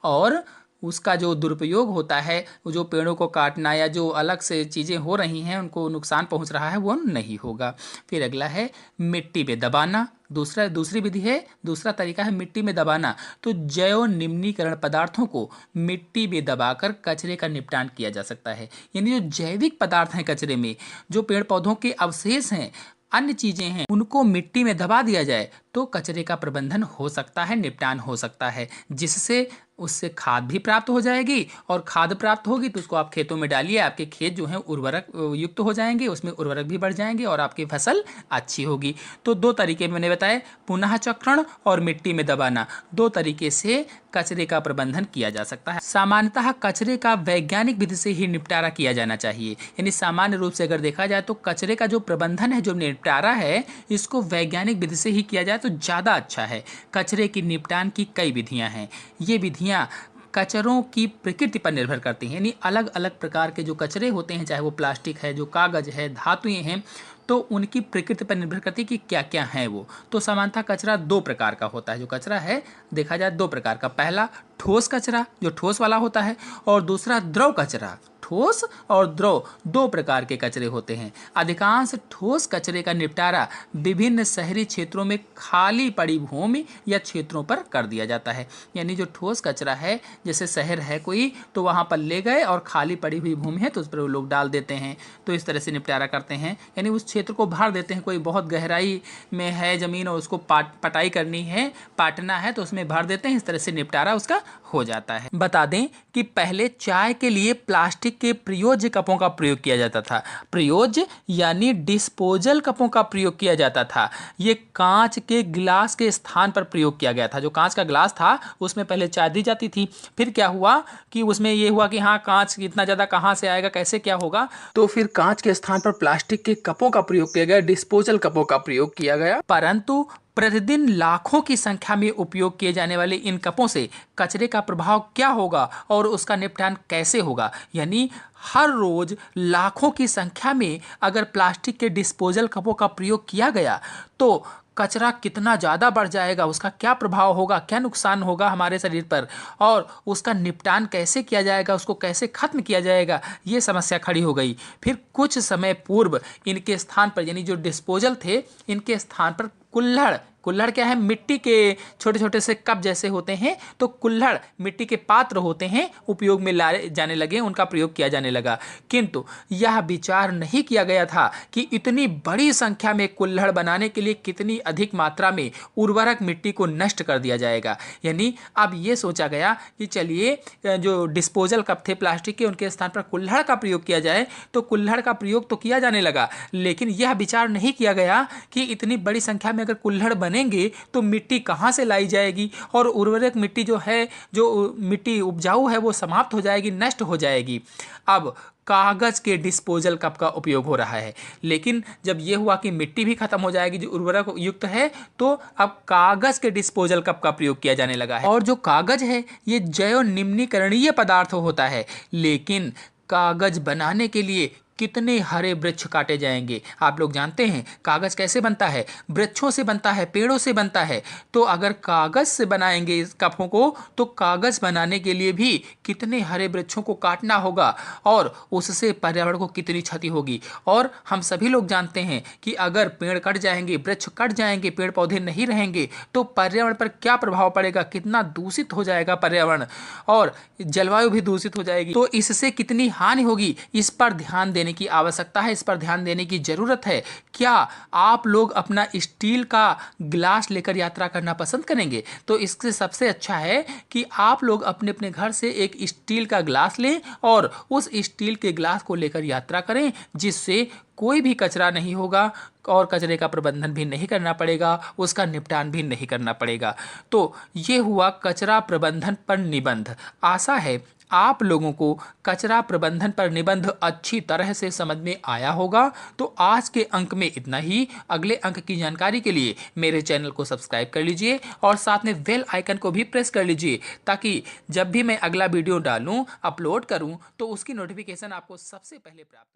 S1: और उसका जो दुरुपयोग होता है, जो पेड़ों को काटना या जो अलग से चीज़ें हो रही हैं उनको नुकसान पहुंच रहा है, वो नहीं होगा। फिर अगला है मिट्टी में दबाना। दूसरी विधि है, दूसरा तरीका है मिट्टी में दबाना। तो जैव निम्नीकरण पदार्थों को मिट्टी में दबाकर कचरे का निपटान किया जा सकता है। यानी जो जैविक पदार्थ हैं कचरे में, जो पेड़ पौधों के अवशेष हैं, अन्य चीजें हैं, उनको मिट्टी में दबा दिया जाए तो कचरे का प्रबंधन हो सकता है, निपटान हो सकता है, जिससे उससे खाद भी प्राप्त हो जाएगी और खाद प्राप्त होगी तो उसको आप खेतों में डालिए, आपके खेत जो हैं उर्वरक युक्त हो जाएंगे, उसमें उर्वरक भी बढ़ जाएंगे और आपकी फसल अच्छी होगी। तो दो तरीके मैंने बताए, पुनः चक्रण और मिट्टी में दबाना, दो तरीके से कचरे का प्रबंधन किया जा सकता है। सामान्यतः कचरे का वैज्ञानिक विधि से ही निपटारा किया जाना चाहिए। यानी सामान्य रूप से अगर देखा जाए तो कचरे का जो प्रबंधन है, जो निपटारा है, इसको वैज्ञानिक विधि से ही किया जाए तो ज़्यादा अच्छा है। कचरे की निपटान की कई विधियाँ हैं। ये विधियाँ कचरों की प्रकृति पर निर्भर करती हैं। यानी अलग अलग प्रकार के जो कचरे होते हैं, चाहे वो प्लास्टिक है, जो कागज़ है, धातुएं हैं, तो उनकी प्रकृति पर निर्भर करती है कि क्या क्या है वो। तो सामान्यतः कचरा दो प्रकार का होता है। जो कचरा है देखा जाए दो प्रकार का, पहला ठोस कचरा जो ठोस वाला होता है, और दूसरा द्रव कचरा। ठोस और द्रव दो प्रकार के कचरे होते हैं। अधिकांश ठोस कचरे का निपटारा विभिन्न शहरी क्षेत्रों में खाली पड़ी भूमि या क्षेत्रों पर कर दिया जाता है। यानी जो ठोस कचरा है, जैसे शहर है कोई, तो वहाँ पर ले गए और खाली पड़ी हुई भूमि है तो उस पर वो लोग डाल देते हैं, तो इस तरह से निपटारा करते हैं। यानी उस क्षेत्र को भर देते हैं। कोई बहुत गहराई में है ज़मीन और उसको पटाई करनी है, पाटना है, तो उसमें भर देते हैं। इस तरह से निपटारा उसका हो जाता है। बता दें कि पहले चाय के लिए प्लास्टिक के प्रयोज्य कपों का प्रयोग किया जाता था। प्रयोज्य यानी डिस्पोजल कपों का प्रयोग किया जाता था। ये कांच के गिलास के स्थान पर प्रयोग किया गया था। जो कांच का गिलास था उसमें पहले चाय दी जाती थी, फिर क्या हुआ कि उसमें ये हुआ कि हाँ, कांच इतना ज़्यादा कहाँ से आएगा, कैसे क्या होगा, तो फिर कांच के स्थान पर प्लास्टिक के कपों का प्रयोग किया गया, डिस्पोजल कपों का प्रयोग किया गया। परंतु प्रतिदिन लाखों की संख्या में उपयोग किए जाने वाले इन कपों से कचरे का प्रभाव क्या होगा और उसका निपटान कैसे होगा। यानी हर रोज लाखों की संख्या में अगर प्लास्टिक के डिस्पोजल कपों का प्रयोग किया गया तो कचरा कितना ज़्यादा बढ़ जाएगा, उसका क्या प्रभाव होगा, क्या नुकसान होगा हमारे शरीर पर, और उसका निपटान कैसे किया जाएगा, उसको कैसे खत्म किया जाएगा, ये समस्या खड़ी हो गई। फिर कुछ समय पूर्व इनके स्थान पर, यानी जो डिस्पोजल थे, इनके स्थान पर कुल्हड़ क्या है, मिट्टी के छोटे छोटे से कप जैसे होते हैं, तो कुल्हड़ मिट्टी के पात्र होते हैं, उपयोग में लाए जाने लगे, उनका प्रयोग किया जाने लगा। किंतु यह विचार नहीं किया गया था कि इतनी बड़ी संख्या में कुल्हड़ बनाने के लिए कितनी अधिक मात्रा में उर्वरक मिट्टी को नष्ट कर दिया जाएगा। यानी अब ये सोचा गया कि चलिए जो डिस्पोजल कप थे प्लास्टिक के, उनके स्थान पर कुल्हड़ का प्रयोग किया जाए। तो कुल्हड़ का प्रयोग तो किया जाने लगा, लेकिन यह विचार नहीं किया गया कि इतनी बड़ी संख्या में अगर कुल्हड़ बनेंगे तो मिट्टी कहाँ से लाई जाएगी, और उर्वरक मिट्टी जो है, जो मिट्टी उपजाऊ है, वो समाप्त हो जाएगी, नष्ट हो जाएगी। अब कागज़ के डिस्पोजल कप का उपयोग हो रहा है, लेकिन जब ये हुआ कि मिट्टी भी खत्म हो जाएगी जो उर्वरक युक्त है, तो अब कागज़ के डिस्पोजल कप का प्रयोग किया जाने लगा है। और जो कागज़ है ये जैव निम्नीकरणीय पदार्थ होता है, लेकिन कागज़ बनाने के लिए कितने हरे वृक्ष काटे जाएंगे। आप लोग जानते हैं कागज कैसे बनता है, वृक्षों से बनता है, पेड़ों से बनता है। तो अगर कागज से बनाएंगे इस कपों को तो कागज बनाने के लिए भी कितने हरे वृक्षों को काटना होगा और उससे पर्यावरण को कितनी क्षति होगी। और हम सभी लोग जानते हैं कि अगर पेड़ कट जाएंगे, वृक्ष कट जाएंगे, पेड़ पौधे नहीं रहेंगे तो पर्यावरण पर क्या प्रभाव पड़ेगा, कितना दूषित हो जाएगा पर्यावरण और जलवायु भी दूषित हो जाएगी। तो इससे कितनी हानि होगी, इस पर ध्यान देने की आवश्यकता है, इस पर ध्यान देने की जरूरत है। क्या आप लोग अपना स्टील का गिलास लेकर यात्रा करना पसंद करेंगे? तो इससे सबसे अच्छा है कि आप लोग अपने अपने घर से एक स्टील का गिलास लें और उस स्टील के गिलास को लेकर यात्रा करें, जिससे कोई भी कचरा नहीं होगा और कचरे का प्रबंधन भी नहीं करना पड़ेगा, उसका निपटान भी नहीं करना पड़ेगा। तो ये हुआ कचरा प्रबंधन पर निबंध। आशा है आप लोगों को कचरा प्रबंधन पर निबंध अच्छी तरह से समझ में आया होगा। तो आज के अंक में इतना ही। अगले अंक की जानकारी के लिए मेरे चैनल को सब्सक्राइब कर लीजिए और साथ में बेल आइकन को भी प्रेस कर लीजिए, ताकि जब भी मैं अगला वीडियो डालूं, अपलोड करूं, तो उसकी नोटिफिकेशन आपको सबसे पहले प्राप्त हो।